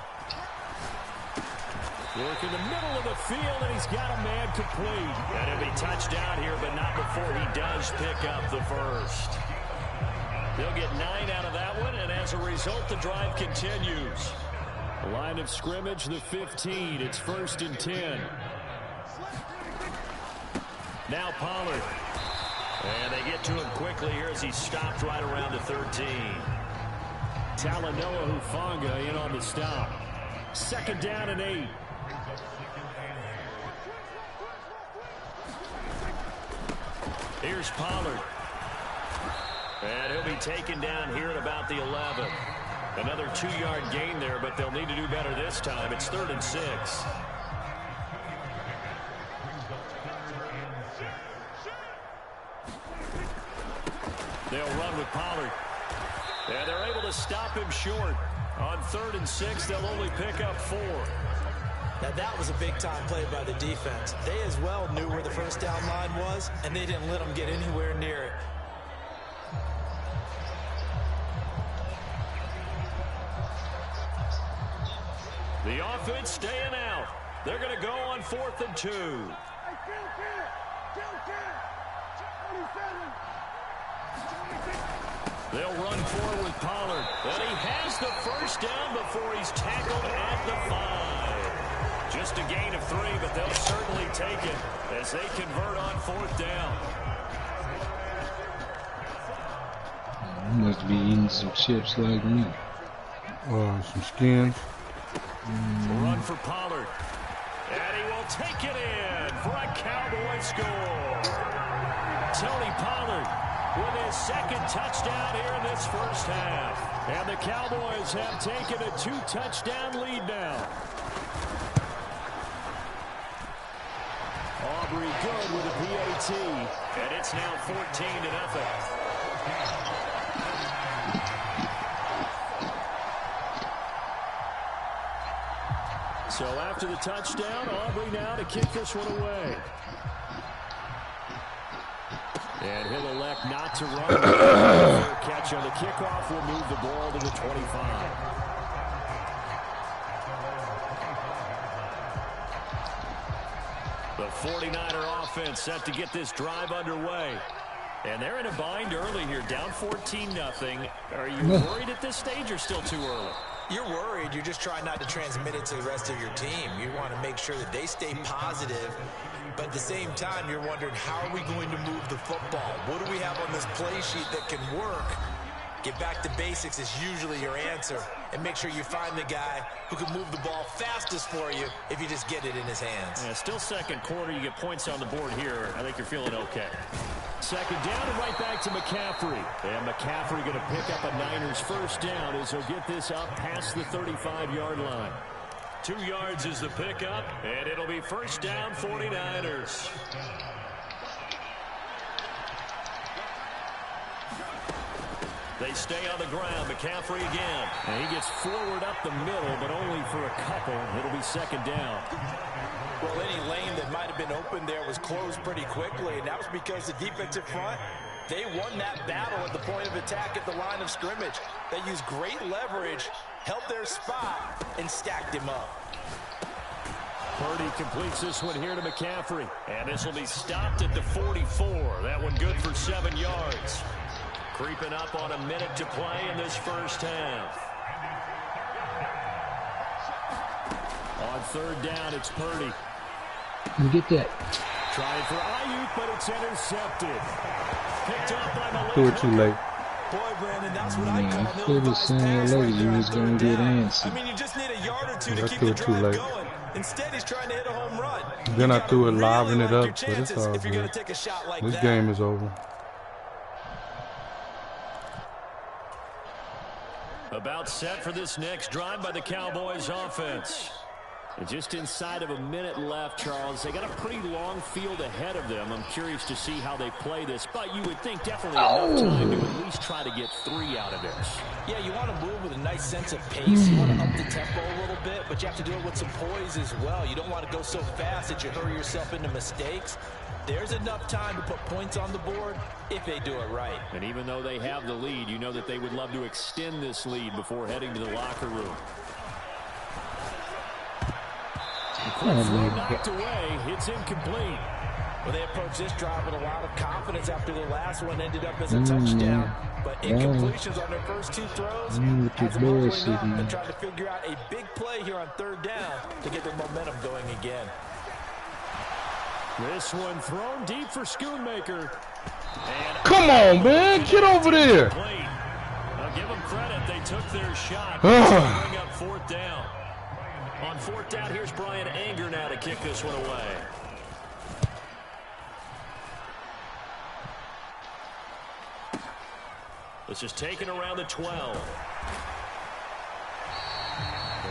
Work in the middle of the field, and he's got a man complete. And he'll be touchdown here, but not before he does pick up the first. They'll get 9 out of that one, and as a result, the drive continues. Line of scrimmage, the 15. It's 1st and 10. Now Pollard. And they get to him quickly here as he's stopped right around the 13. Talanoa Hufanga in on the stop. 2nd down and 8. Here's Pollard. And he'll be taken down here at about the 11. Another 2-yard gain there, but they'll need to do better this time. It's 3rd and 6. They'll run with Pollard. And they're able to stop him short. On 3rd and 6, they'll only pick up 4. Now that was a big-time play by the defense. They as well knew where the first down line was, and they didn't let them get anywhere near it. The offense staying out. They're going to go on 4th and 2. They'll run forward with Pollard. And he has the first down before he's tackled at the 5. Just a gain of 3, but they'll certainly take it as they convert on 4th down. You must be eating some chips like me. Some skins. Run for Pollard. And he will take it in for a Cowboy score. Tony Pollard with his 2nd touchdown here in this first half. And the Cowboys have taken a 2-touchdown lead now. Aubrey good with a PAT. And it's now 14-0. So after the touchdown, Aubrey now to kick this one away. And he'll elect not to run. Catch on the kickoff will move the ball to the 25. The 49er offense set to get this drive underway. And they're in a bind early here, down 14-0. Are you worried at this stage or still too early? You're worried. You're just trying not to transmit it to the rest of your team. You want to make sure that they stay positive. But at the same time, you're wondering, how are we going to move the football? What do we have on this play sheet that can work? Get back to basics is usually your answer. And make sure you find the guy who can move the ball fastest for you if you just get it in his hands. Yeah, still 2nd quarter. You get points on the board here. I think you're feeling okay. 2nd down and right back to McCaffrey. And McCaffrey going to pick up a Niners first down as he'll get this up past the 35-yard line. 2 yards is the pickup, and it'll be first down 49ers. They stay on the ground. McCaffrey again. And he gets forward up the middle, but only for a couple. It'll be 2nd down. Well, any lane that might have been open there was closed pretty quickly, and that was because the defensive front They won that battle at the point of attack at the line of scrimmage. They used great leverage, held their spot, and stacked him up. Purdy completes this one here to McCaffrey. And this will be stopped at the 44. That one good for 7 yards. Creeping up on a minute to play in this first half. On third down, it's Purdy. You get that. Trying for Ayuk, but it's intercepted. Picked up by Malik. Do it too late. Boy, Brandon, that's what Man, I I call feel the same way you was going to get answered. I mean, you just need a yard or two to I keep threw the it too drive late. going. Instead, he's trying to hit a home run. Then I threw it, Really liven it like up, your but it's chances all if you're going good. to take a shot like This that. game is over. About set for this next drive by the Cowboys offense. And just inside of a minute left, Charles. They got a pretty long field ahead of them. I'm curious to see how they play this, but you would think definitely enough time to at least try to get 3 out of this. Yeah, you want to move with a nice sense of pace. You want to up the tempo a little bit, but you have to do it with some poise as well. You don't want to go so fast that you hurry yourself into mistakes. There's enough time to put points on the board if they do it right. And even though they have the lead, you know that they would love to extend this lead before heading to the locker room. Knocked away. It's incomplete. Well, they approached this drive with a lot of confidence after the last one ended up as a touchdown. But incompletions on their first 2 throws has them opening up and trying to figure out a big play here on third down to get their momentum going again. This one thrown deep for Schoonmaker. And Come on, man. Get over there. I'll give them credit. They took their shot. Bring up 4th down. On 4th down, here's Brian Anger now to kick this one away. This is taken around the 12.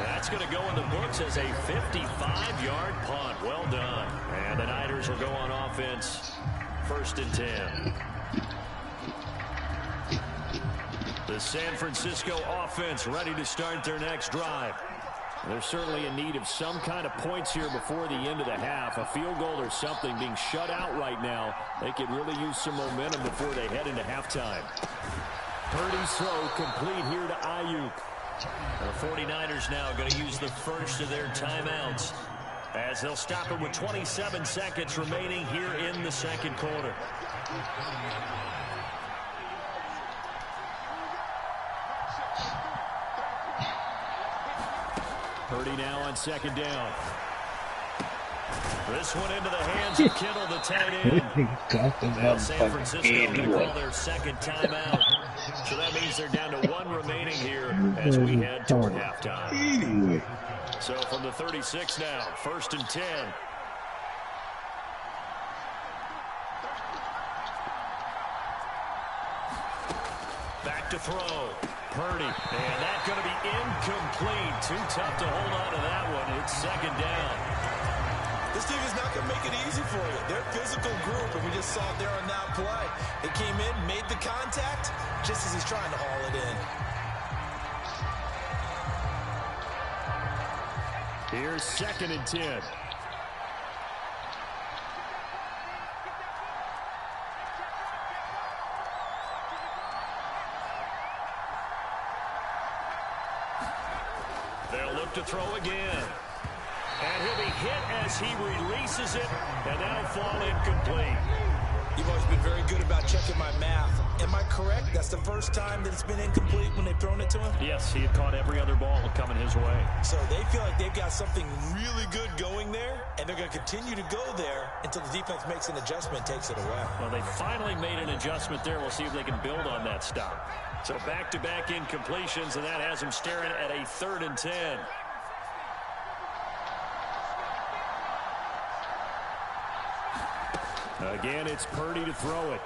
That's going to go in the books as a 55-yard punt. Well done. And the Niners will go on offense. 1st and 10. The San Francisco offense ready to start their next drive. They're certainly in need of some kind of points here before the end of the half. A field goal or something. Being shut out right now, they could really use some momentum before they head into halftime. Purdy's throw complete here to Ayuk. The 49ers now going to use the first of their timeouts as they'll stop it with 27 seconds remaining here in the second quarter. Purdy now on 2nd down. This one into the hands of Kittle, the tight end. Now San Francisco going to call their 2nd timeout. So that means they're down to 1 remaining here as we head toward halftime. So from the 36 now, 1st and 10. Back to throw. Purdy. And that's going to be incomplete. Too tough to hold on to that one. It's 2nd down. This team is not going to make it easy for you. They're a physical group, and we just saw it there on that play. They came in, made the contact, just as he's trying to haul it in. Here's 2nd and 10. They'll look to throw again. And he'll be hit as he releases it, and that'll fall incomplete. You've always been very good about checking my math. Am I correct? That's the first time that it's been incomplete when they've thrown it to him? Yes, he had caught every other ball coming his way. So they feel like they've got something really good going there, and they're going to continue to go there until the defense makes an adjustment and takes it away. Well, they finally made an adjustment there. We'll see if they can build on that stop. So back-to-back incompletions, and that has them staring at a 3rd and 10. Again, it's Purdy to throw it.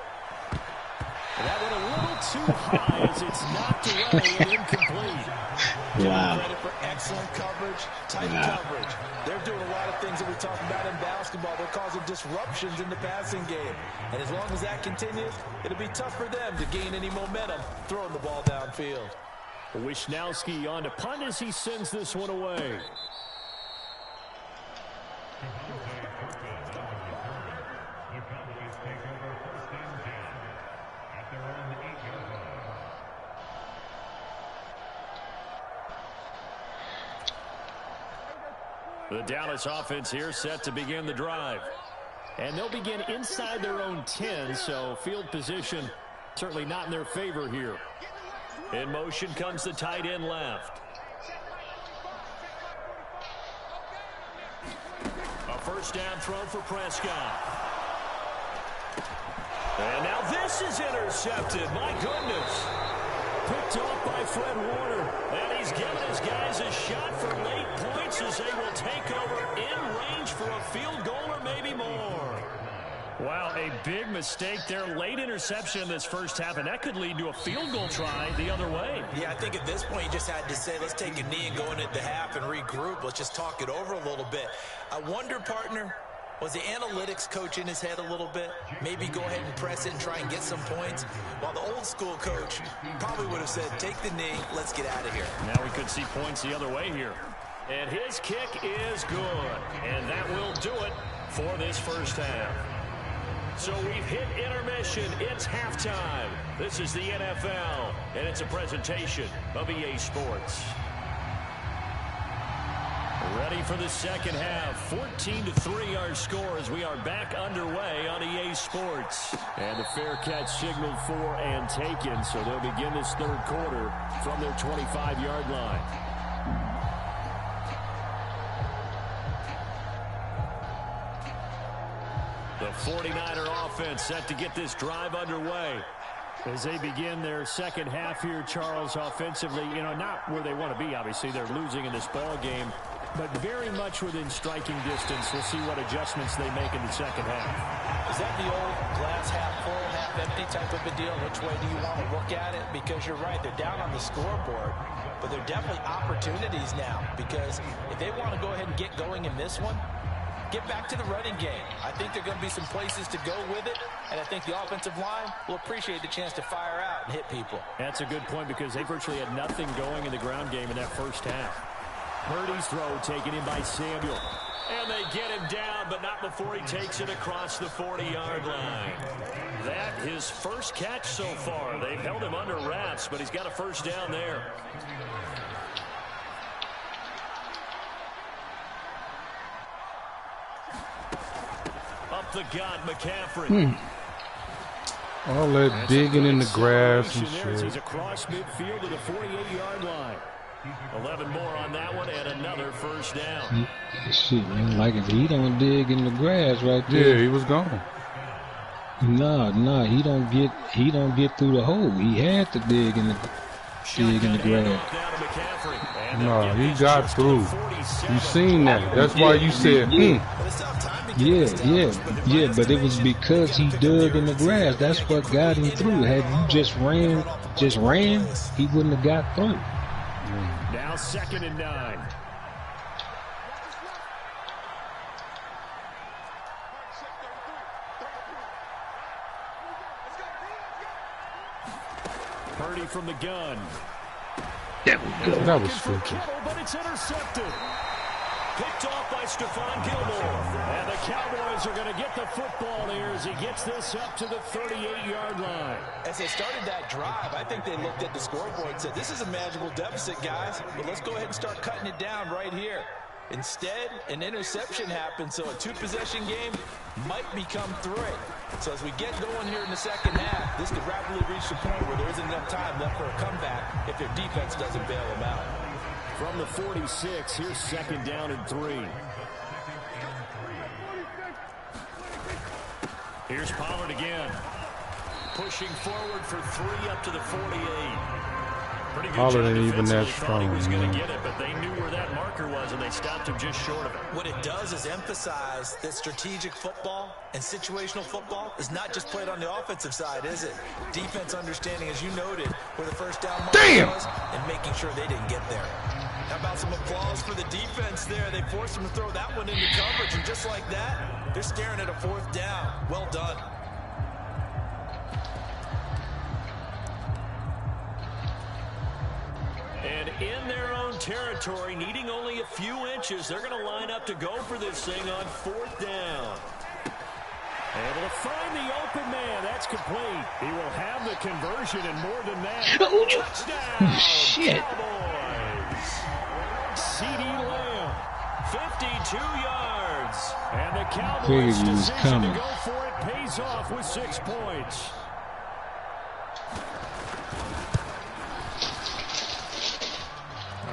That one a little too high as it's knocked away and incomplete. Wow. Credit for excellent coverage, tight coverage. They're doing a lot of things that we talk about in basketball. They're causing disruptions in the passing game. And as long as that continues, it'll be tough for them to gain any momentum throwing the ball downfield. Wisnowski on to punt as he sends this one away. The Dallas offense here set to begin the drive. And they'll begin inside their own 10, so field position certainly not in their favor here. In motion comes the tight end left. A first down throw for Prescott. And now this is intercepted. My goodness. Picked off by Fred Warner. And he's given his guys a shot for late points as they will take over in range for a field goal or maybe more. Wow, a big mistake there. Late interception in this first half, and that could lead to a field goal try the other way. Yeah, I think at this point you just had to say, let's take a knee and go into the half and regroup. Let's just talk it over a little bit. I wonder, partner, was the analytics coach in his head a little bit? Maybe go ahead and press it and try and get some points? While the old school coach probably would have said, take the knee, let's get out of here. Now we could see points the other way here. And his kick is good. And that will do it for this first half. So we've hit intermission. It's halftime. This is the NFL, and it's a presentation of EA Sports. Ready for the second half. 14-3 our score as we are back underway on EA Sports. And the fair catch signaled for and taken, so they'll begin this third quarter from their 25-yard line. The 49er offense set to get this drive underway. As they begin their second half here, Charles, offensively, not where they want to be, obviously. They're losing in this ball game, but very much within striking distance. We'll see what adjustments they make in the second half. Is that the old glass half full, half empty type of a deal? Which way do you want to look at it? Because you're right, they're down on the scoreboard, but they're definitely opportunities now. Because if they want to go ahead and get going in this one, get back to the running game. I think there are going to be some places to go with it, and I think the offensive line will appreciate the chance to fire out and hit people. That's a good point because they virtually had nothing going in the ground game in that first half. Purdy's throw taken in by Samuel. And they get him down, but not before he takes it across the 40-yard line. That his first catch so far. They've held him under wraps, but he's got a first down there. Up the gut, McCaffrey. All that digging in the grass and shit. He's across midfield to the 48-yard line. 11 more on that one and another first down. Shit, man, like if he don't dig in the grass right there. Yeah, he was gone. Nah, he don't get through the hole. He had to dig in the grass. No, he got through. You seen that. That's why you said, Yeah, but it was because he dug in the grass. That's what got him through. Had you just ran, he wouldn't have got through. Now 2nd and 9. Purdy from the gun. That was freaky. But it's intercepted. Picked off by Stephon Gilmore. And the Cowboys are going to get the football here as he gets this up to the 38-yard line. As they started that drive, I think they looked at the scoreboard and said, this is a manageable deficit, guys, but let's go ahead and start cutting it down right here. Instead, an interception happened, so a two-possession game might become 3. So as we get going here in the second half, this could rapidly reach the point where there isn't enough time left for a comeback if their defense doesn't bail them out. From the 46, here's 2nd down and 3. Here's Pollard again. Pushing forward for 3 up to the 48. Pretty good Pollard job ain't even that defensively. strong, Thought he was going to man. get it, but they knew where that marker was, and they stopped him just short of it. What it does is emphasize that strategic football and situational football is not just played on the offensive side, is it? Defense understanding, as you noted, where the first down marker was and making sure they didn't get there. How about some applause for the defense there? They forced them to throw that one into coverage, and just like that, they're staring at a 4th down. Well done. And in their own territory, needing only a few inches, they're going to line up to go for this thing on 4th down. Able to find the open man. That's complete. He will have the conversion and more than that. Touchdown, Shit. Cowboys. CeeDee Lamb 52 yards. And the Cowboys' decision to go for it pays off with 6 points.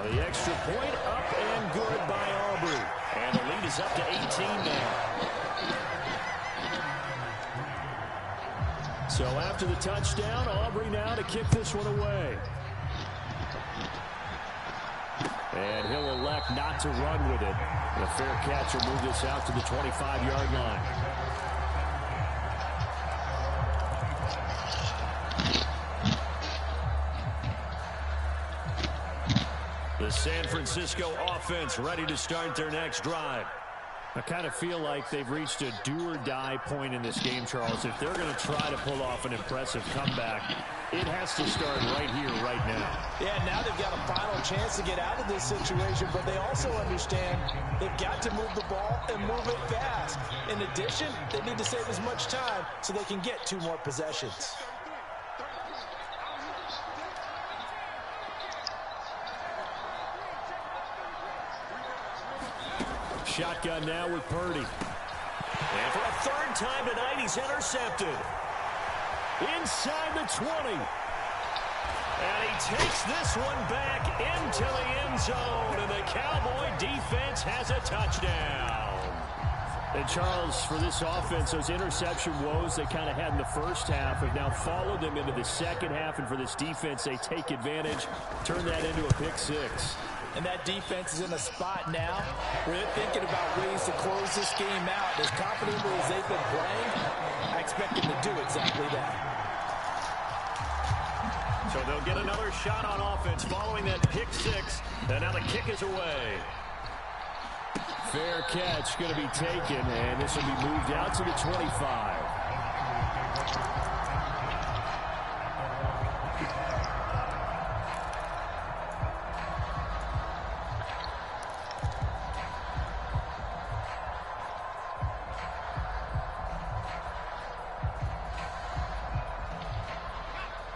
The extra point up and good by Aubrey. And the lead is up to 18 now. So after the touchdown, Aubrey now to kick this one away. And he'll elect not to run with it. And a fair catch will move this out to the 25-yard line. The San Francisco offense ready to start their next drive. I kind of feel like they've reached a do-or-die point in this game, Charles. If they're going to try to pull off an impressive comeback, it has to start right here, right now. Yeah, now they've got a final chance to get out of this situation, but they also understand they've got to move the ball and move it fast. In addition, they need to save as much time so they can get 2 more possessions. Shotgun now with Purdy. And for a 3rd time tonight, he's intercepted. Inside the 20. And he takes this one back into the end zone. And the Cowboy defense has a touchdown. And Charles, for this offense, those interception woes they kind of had in the first half have now followed them into the second half. And for this defense, they take advantage, turn that into a pick 6. And that defense is in a spot now where they're thinking about ways to close this game out. As confidently as they've been playing, I expect them to do exactly that. So they'll get another shot on offense following that pick 6. And now the kick is away. Fair catch going to be taken, and this will be moved out to the 25.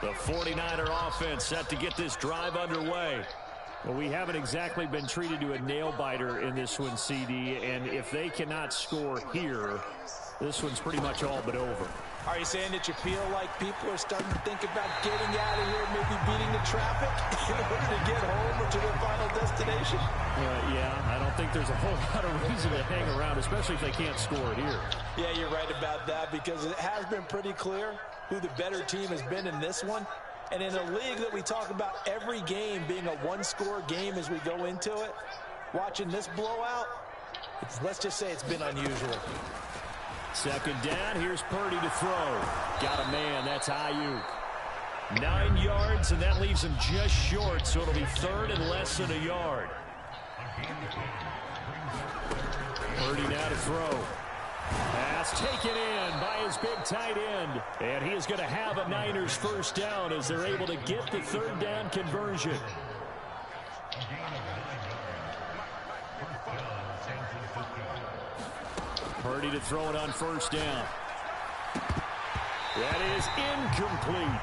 The 49er offense set to get this drive underway. Well, we haven't exactly been treated to a nail-biter in this one, CD, and if they cannot score here, this one's pretty much all but over. Are you saying that you feel like people are starting to think about getting out of here, maybe beating the traffic in order to get home or to their final destination? Yeah, I don't think there's a whole lot of reason to hang around, especially if they can't score it here. Yeah, you're right about that, because it has been pretty clear who the better team has been in this one. And in a league that we talk about every game being a one-score game as we go into it, watching this blowout, let's just say it's been unusual. Second down, here's Purdy to throw. Got a man, that's Ayuk. 9 yards, and that leaves him just short, so it'll be 3rd and less than a yard. Purdy now to throw. Pass taken in by his big tight end. And he is going to have a Niners first down as they're able to get the 3rd down conversion. Purdy to throw it on 1st down. That is incomplete.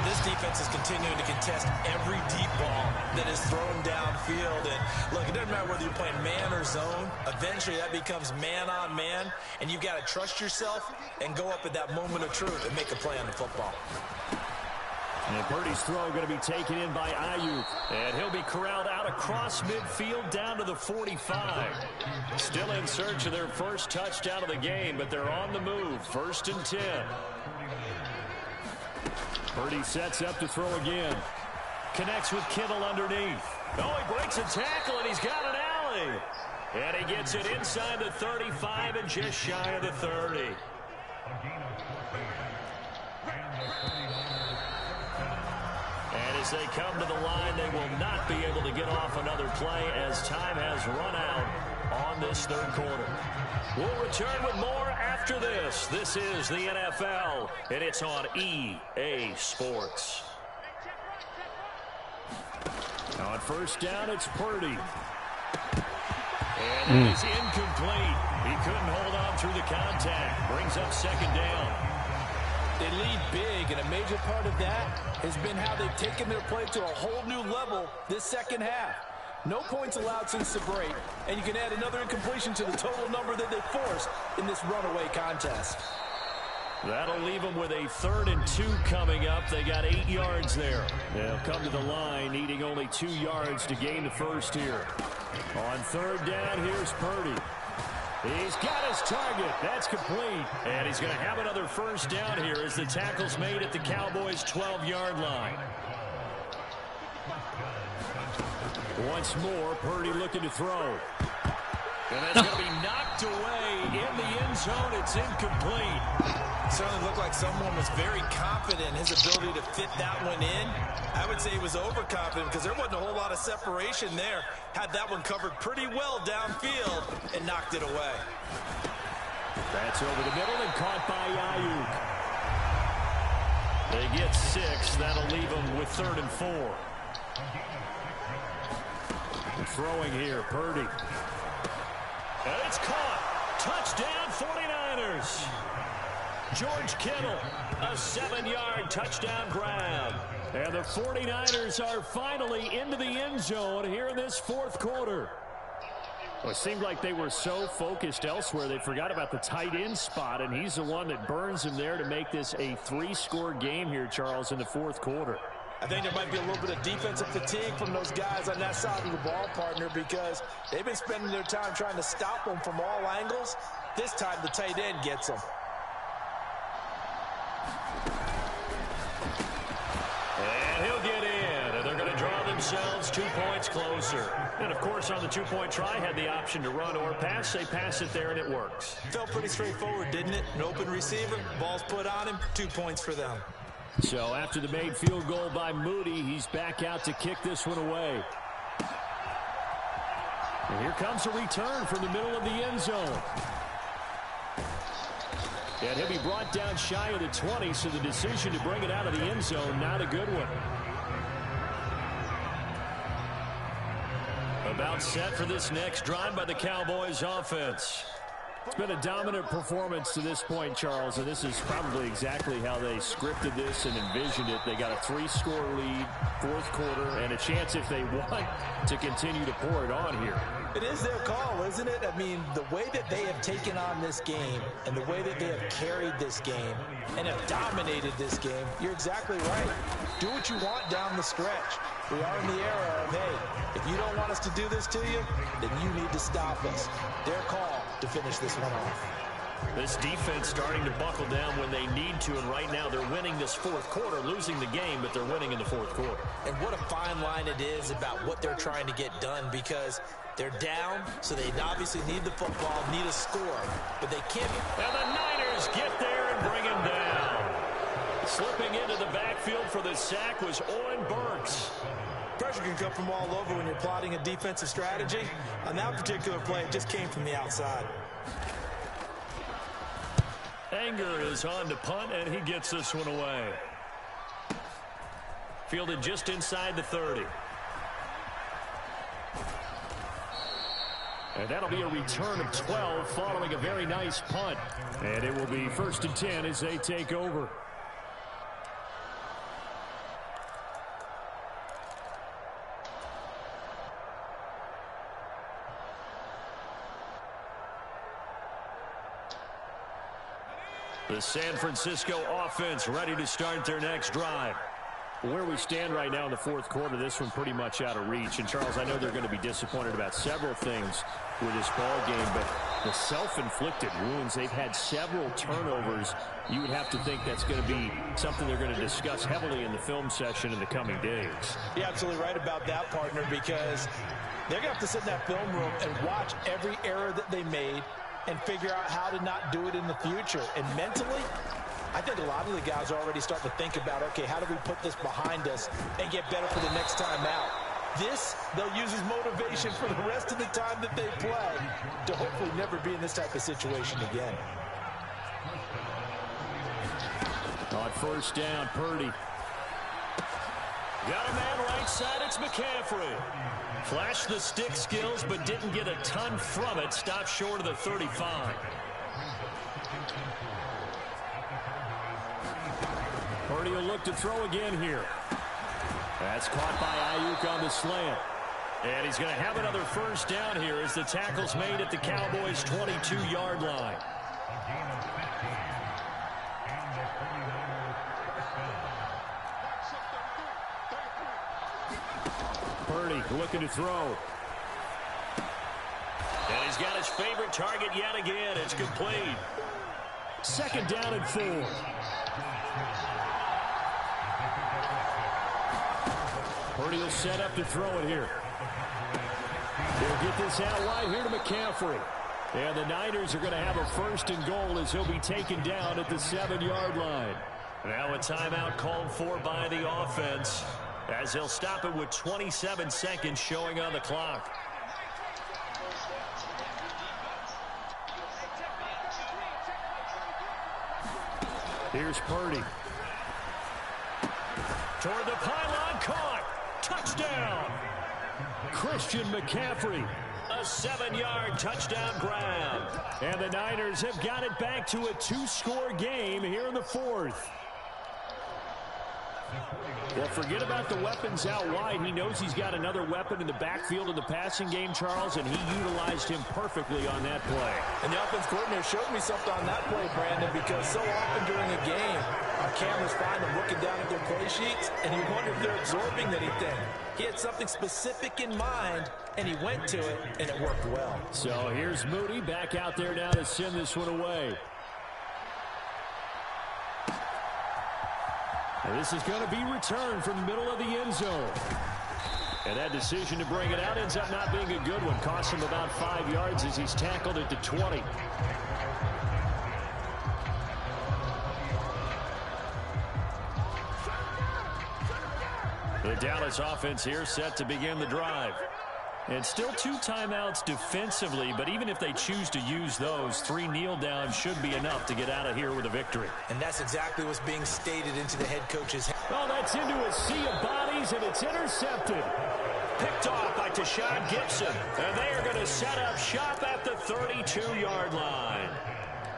This defense is continuing to contest every deep ball that is thrown downfield. And look, it doesn't matter whether you're playing man or zone. Eventually, that becomes man on man. And you've got to trust yourself and go up at that moment of truth and make a play on the football. And Purdy's throw going to be taken in by Ayuk. And he'll be corralled out across midfield down to the 45. Still in search of their first touchdown of the game, but they're on the move. 1st and 10. Purdy sets up to throw again. Connects with Kittle underneath. Oh, he breaks a tackle, and he's got an alley. And he gets it inside the 35 and just shy of the 30. And as they come to the line, they will not be able to get off another play as time has run out on this 3rd quarter. We'll return with more after this. This is the NFL, and it's on EA Sports. Now on 1st down, it's Purdy. And it is incomplete. He couldn't hold on through the contact. Brings up 2nd down. They lead big, and a major part of that has been how they've taken their play to a whole new level this second half. No points allowed since the break, and you can add another incompletion to the total number that they forced in this runaway contest. That'll leave them with a 3rd and 2 coming up. They got 8 yards there. They'll come to the line needing only 2 yards to gain the first here. On 3rd down, here's Purdy. He's got his target. That's complete. And he's going to have another first down here as the tackle's made at the Cowboys' 12-yard line. Once more, Purdy looking to throw. And that's going to be knocked away in the end zone. It's incomplete. Certainly looked like someone was very confident in his ability to fit that one in. I would say he was overconfident because there wasn't a whole lot of separation there. Had that one covered pretty well downfield and knocked it away. That's over the middle and caught by Ayuk. They get 6. That'll leave them with 3rd and 4. Throwing here, Purdy. And it's caught. Touchdown, 49ers. George Kittle, a 7-yard touchdown grab. And the 49ers are finally into the end zone here in this 4th quarter. Well, it seemed like they were so focused elsewhere they forgot about the tight end spot, and he's the one that burns him there to make this a 3-score game here, Charles, in the 4th quarter. I think there might be a little bit of defensive fatigue from those guys on that side of the ball, partner, because they've been spending their time trying to stop them from all angles. This time the tight end gets them. And he'll get in, and they're going to draw themselves 2 points closer. And, of course, on the 2-point try, had the option to run or pass. They pass it there, and it works. Felt pretty straightforward, didn't it? An open receiver, ball's put on him, 2 points for them. So after the made field goal by Moody, he's back out to kick this one away. And here comes a return from the middle of the end zone. And he'll be brought down shy of the 20, so the decision to bring it out of the end zone, not a good one. About set for this next drive by the Cowboys offense. It's been a dominant performance to this point, Charles, and this is probably exactly how they scripted this and envisioned it. They got a 3-score lead, 4th quarter, and a chance if they want to continue to pour it on here. It is their call, isn't it? I mean, the way that they have taken on this game and the way that they have carried this game and have dominated this game, you're exactly right. Do what you want down the stretch. We are in the era of, hey, if you don't want us to do this to you, then you need to stop us. Their call to finish this one off. This defense starting to buckle down when they need to, and right now they're winning this 4th quarter, losing the game, but they're winning in the 4th quarter. And what a fine line it is about what they're trying to get done, because they're down, so they obviously need the football, need a score, but they can't. And the Niners get there and bring him down. Slipping into the backfield for the sack was Owen Burks. Pressure can come from all over when you're plotting a defensive strategy. On that particular play, it just came from the outside. Anger is on to punt, and he gets this one away. Fielded just inside the 30. And that'll be a return of 12 following a very nice punt. And it will be 1st and 10 as they take over. The San Francisco offense ready to start their next drive. Where we stand right now in the 4th quarter, this one pretty much out of reach. And, Charles, I know they're going to be disappointed about several things with this ball game, but the self-inflicted wounds, they've had several turnovers. You would have to think that's going to be something they're going to discuss heavily in the film session in the coming days. You're absolutely right about that, partner, because they're going to have to sit in that film room and watch every error that they made and figure out how to not do it in the future. And mentally, I think a lot of the guys are already starting to think about, okay, how do we put this behind us and get better for the next time out? This, they'll use as motivation for the rest of the time that they play to hopefully never be in this type of situation again. On 1st down, Purdy. Got a man right side, it's McCaffrey. Flashed the stick skills, but didn't get a ton from it. Stopped short of the 35. Purdy will look to throw again here. That's caught by Ayuk on the slant. And he's going to have another first down here as the tackle's made at the Cowboys' 22-yard line. Purdy looking to throw. And he's got his favorite target yet again. It's complete. Second down and 4. Purdy will set up to throw it here. He'll get this out wide here to McCaffrey. And the Niners are going to have a first and goal as he'll be taken down at the 7-yard line. Now a timeout called for by the offense as he'll stop it with 27 seconds showing on the clock. Here's Purdy. Toward the pylon, caught. Touchdown. Christian McCaffrey. A 7-yard touchdown grab. And the Niners have got it back to a 2-score game here in the 4th. Well, forget about the weapons out wide. He knows he's got another weapon in the backfield in the passing game, Charles, and he utilized him perfectly on that play. And the offense coordinator showed me something on that play, Brandon, because so often during a game, our cameras find them looking down at their play sheets, and you wonder if they're absorbing anything. He had something specific in mind, and he went to it, and it worked well. So here's Moody back out there now to send this one away. And this is going to be returned from the middle of the end zone. And that decision to bring it out ends up not being a good one. Costs him about 5 yards as he's tackled at the 20. The Dallas offense here set to begin the drive. And still 2 timeouts defensively, but even if they choose to use those, 3 kneel downs should be enough to get out of here with a victory. And that's exactly what's being stated into the head coach's head. Oh, that's into a sea of bodies, and it's intercepted. Picked off by Tashawn Gibson. And they are going to set up shop at the 32-yard line.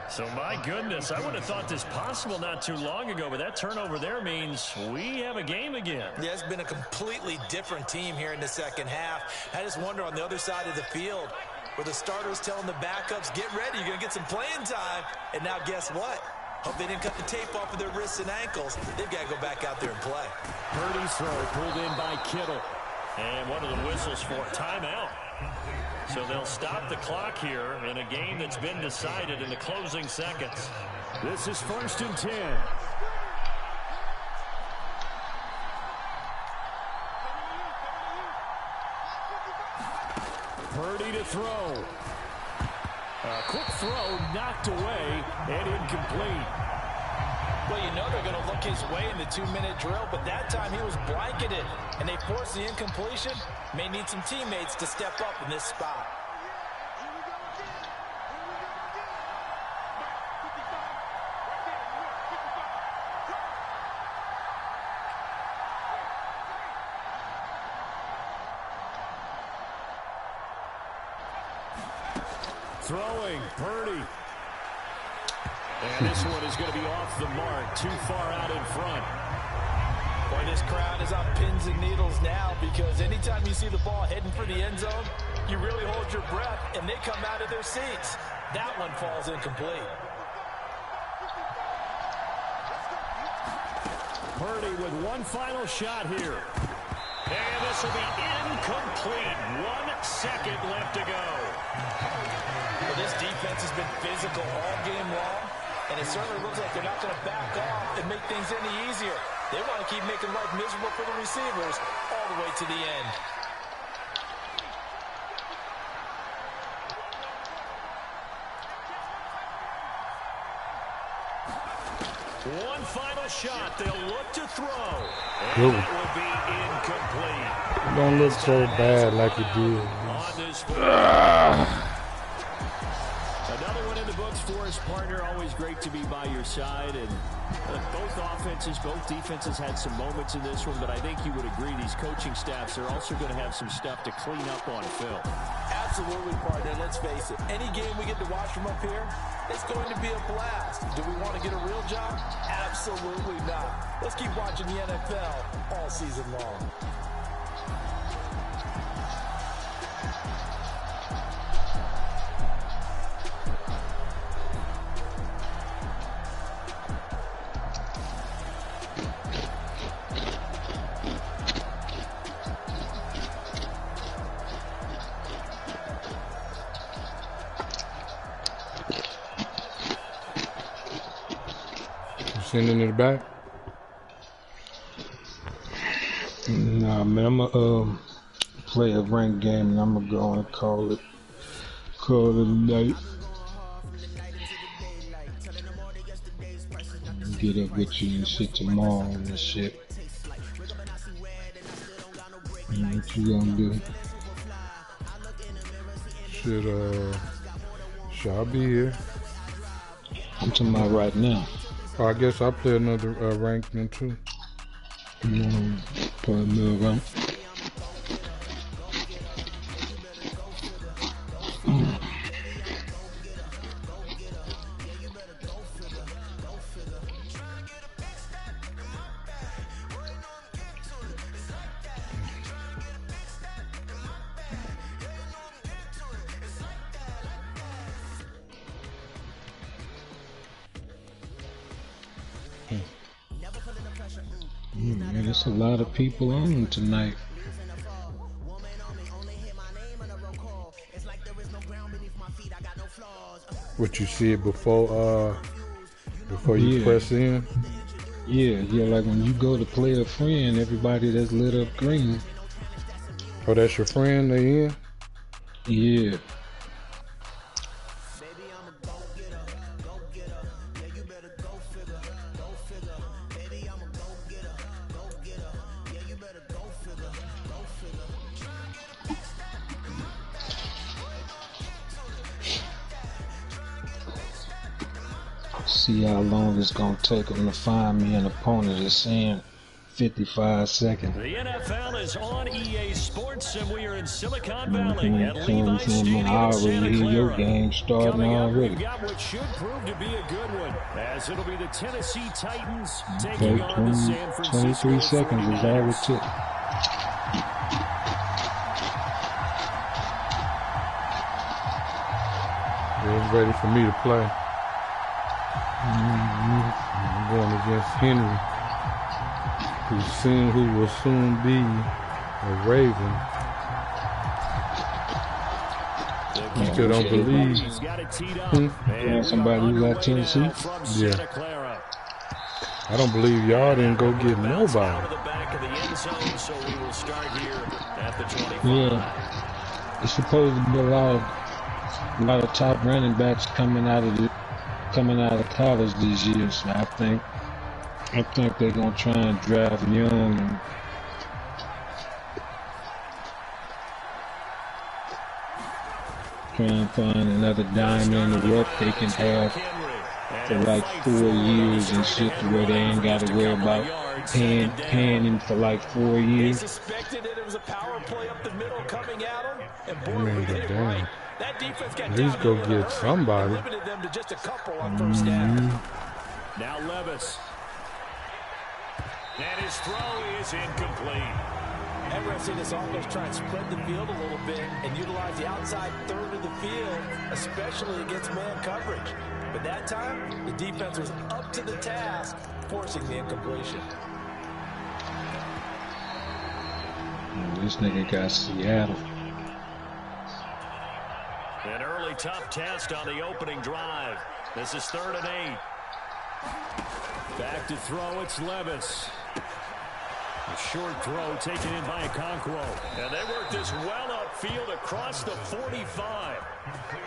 So, my goodness, I would have thought this possible not too long ago, but that turnover there means we have a game again. Yeah, it's been a completely different team here in the second half. I just wonder on the other side of the field where the starters telling the backups, get ready, you're going to get some playing time. And now guess what? Hope they didn't cut the tape off of their wrists and ankles. They've got to go back out there and play. Purdy's throw pulled in by Kittle. And one of the whistles for timeout. So they'll stop the clock here in a game that's been decided in the closing seconds. This is 1st and 10. Purdy to throw. A quick throw knocked away and incomplete. Well, you know they're going to look his way in the 2-minute drill, but that time he was blanketed, and they forced the incompletion. May need some teammates to step up in this spot. Throwing, Purdy. And this one is going to be off the mark, too far out in front. Boy, this crowd is on pins and needles now because anytime you see the ball heading for the end zone, you really hold your breath, and they come out of their seats. That one falls incomplete. Purdy with one final shot here. And this will be incomplete. 1 second left to go. Well, this defense has been physical all game long, and it certainly looks like they're not going to back off and make things any easier. They want to keep making life miserable for the receivers all the way to the end. One final shot. They'll look to throw. And it will be incomplete. It don't look so bad like it did. On this another one in the books for us, partner. Always great to be by your side. And both offenses, both defenses had some moments in this one, but I think you would agree these coaching staffs are also going to have some stuff to clean up on film. Absolutely, partner. Let's face it. Any game we get to watch from up here, it's going to be a blast. Do we want to get a real job? Absolutely not. Let's keep watching the NFL all season long. Sending it back? Nah, man, I'm gonna play a ranked game and I'm gonna go and call it a night. Get up with you and shit tomorrow and shit. What you gonna do? Should I be here? I'm talking about right now. Oh, I guess I'll play another ranked one too. You wanna play another round? Man, there's a lot of people on tonight. What you see it before you press in? Yeah, like when you go to play a friend, everybody that's lit up green. Oh, that's your friend they in? Yeah. See how long it's gonna take them to find me an opponent that's in 55 seconds. The NFL is on EA Sports, and we are in Silicon Valley at Levi I Stadium in already Santa hear your Clara. game starting Coming up, already. we've got what should prove to be a good one, as it'll be the Tennessee Titans Okay, taking on the San Francisco 23 seconds is all it 49ers. took. It's ready for me to play. I'm going against Henry, who will soon be a Raven. I still don't believe. Somebody who got Tennessee? Yeah. I don't believe y'all didn't go get nobody. Yeah. It's supposed to be a lot of top running backs coming out of college these years. So I think they're gonna try and draft young and try and find another diamond in the rough they can have for like 4 years and shit, to where they ain't gotta worry about paying him for like 4 years. Suspected it was a power play up the middle coming at him, and boy, I mean, we did it damn. right. That defense got At least down go in a get hurry somebody. and limited them to just a couple on first down. Now Levis. And his throw is incomplete. And we're seeing this offense try and spread the field a little bit and utilize the outside third of the field, especially against man coverage. But that time, the defense was up to the task, forcing the incompletion. This nigga got Seattle. An early tough test on the opening drive. This is 3rd and 8. Back to throw, it's Levis. A short throw taken in by Okonkwo. And they work this well upfield across the 45.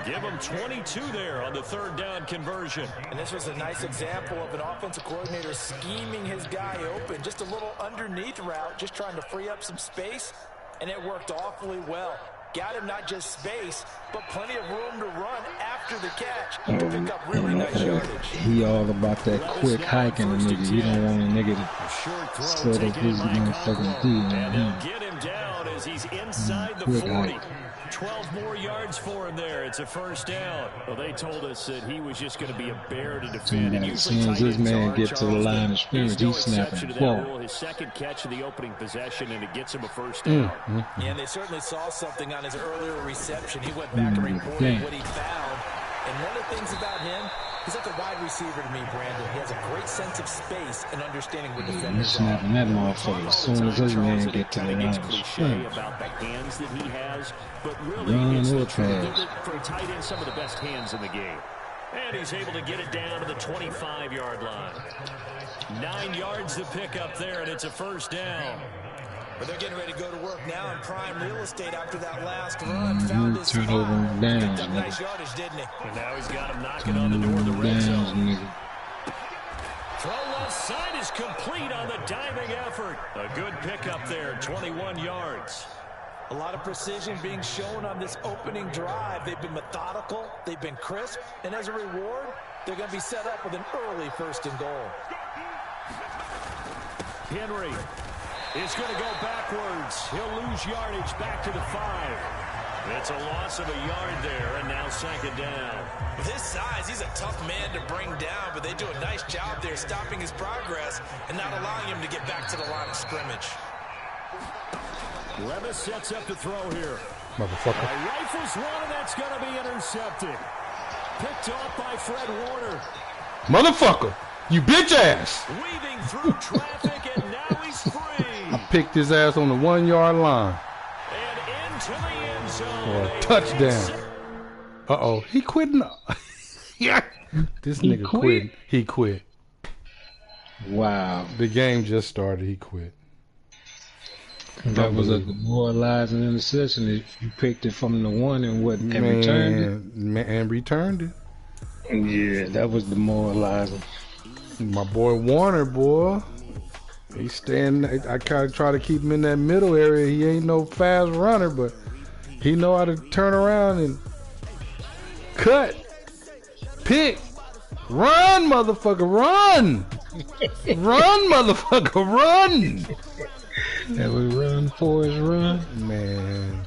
Give them 22 there on the 3rd down conversion. And this was a nice example of an offensive coordinator scheming his guy open. Just a little underneath route, just trying to free up some space. And it worked awfully well. Got him not just space, but plenty of room to run after the catch to pick up really nice yardage. He all about that quick hiking nigga. You don't want a nigga to set up his motherfucking D on And him. they'll get him down as he's inside the Quick 40. hike. 12 more yards for him there. It's a first down. Well, they told us that he was just going to be a bear to defend. And As usually soon as this tight ends man are, get to the Charles, line of there's scrimmage, no he's snapping exception to the that ball. rule. His second catch of the opening possession, and it gets him a first down. And they certainly saw something on his earlier reception. He went back and reported what he found. And one of the things about him, he's like a wide receiver to me, Brandon. He has a great sense of space and understanding where He's defenders are. snapping that motherfucker as soon as this man get to the line of Cliche scrimmage. about the hands that he has, but really Run it's or the truth pass. of it. For a tight end, some of the best hands in the game. And he's able to get it down to the 25-yard line. 9 yards to pick up there, and it's a first down. But they're getting ready to go to work now in prime real estate after that last run. Found his turn over spot. downs, Picked up nigga. nice yardage, didn't he? And now he's got him knocking on the door of the red zone. Nigga. Throw left side is complete on the diving effort. A good pickup there, 21 yards. A lot of precision being shown on this opening drive. They've been methodical, they've been crisp, and as a reward, they're going to be set up with an early 1st and goal. Henry is going to go backwards. He'll lose yardage back to the 5. It's a loss of a yard there, and now 2nd down. With his size, he's a tough man to bring down, but they do a nice job there stopping his progress and not allowing him to get back to the line of scrimmage. Levis sets up to throw here. Motherfucker. Rifles one, and that's going to be intercepted. Picked off by Fred Warner. Motherfucker. You bitch ass. Weaving through traffic, and now he's free. I picked his ass on the 1-yard line. And into the end zone. For a touchdown. Uh-oh. He quitting. Yeah. This nigga quit. He quit. Wow. The game just started. He quit. That was a demoralizing interception. You picked it from the 1 and what? And returned it? And returned it. Yeah, that was demoralizing. My boy Warner, boy. He's staying. I kind of try to keep him in that middle area. He ain't no fast runner, but he know how to turn around and cut, pick, run, motherfucker, run. Run, motherfucker, run. That was run, Forrest, run. Man.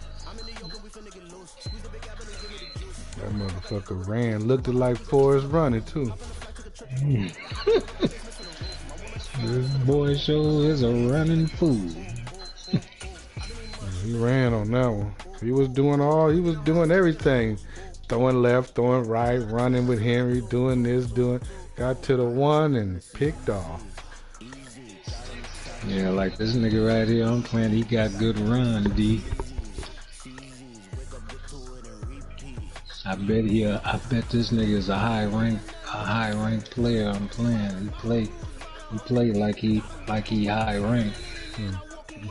That motherfucker ran. Looked like Forrest running, too. This boy show is a running fool. He ran on that one. He was doing everything. Throwing left, throwing right, running with Henry, doing this, got to the 1 and picked off. Yeah, like this nigga right here, I'm playing, he got good run, D. I bet this nigga is a high ranked player I'm playing. He play like he high ranked.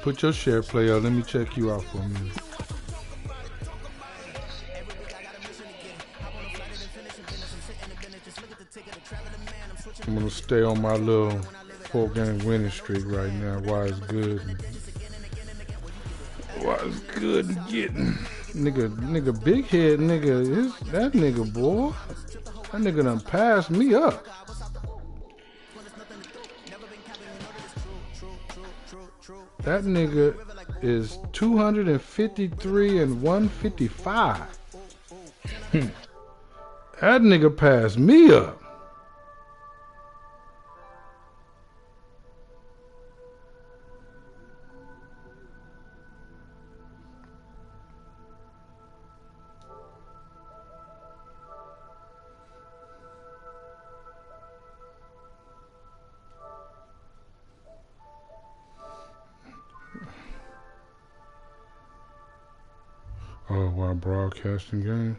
Put your share play up. Let me check you out for a minute. I'm gonna stay on my little 4-game winning streak right now. Why it's good and getting nigga big head nigga that nigga boy. That nigga done passed me up. That nigga is 253 and 155. That nigga passed me up. Oh, while broadcasting game.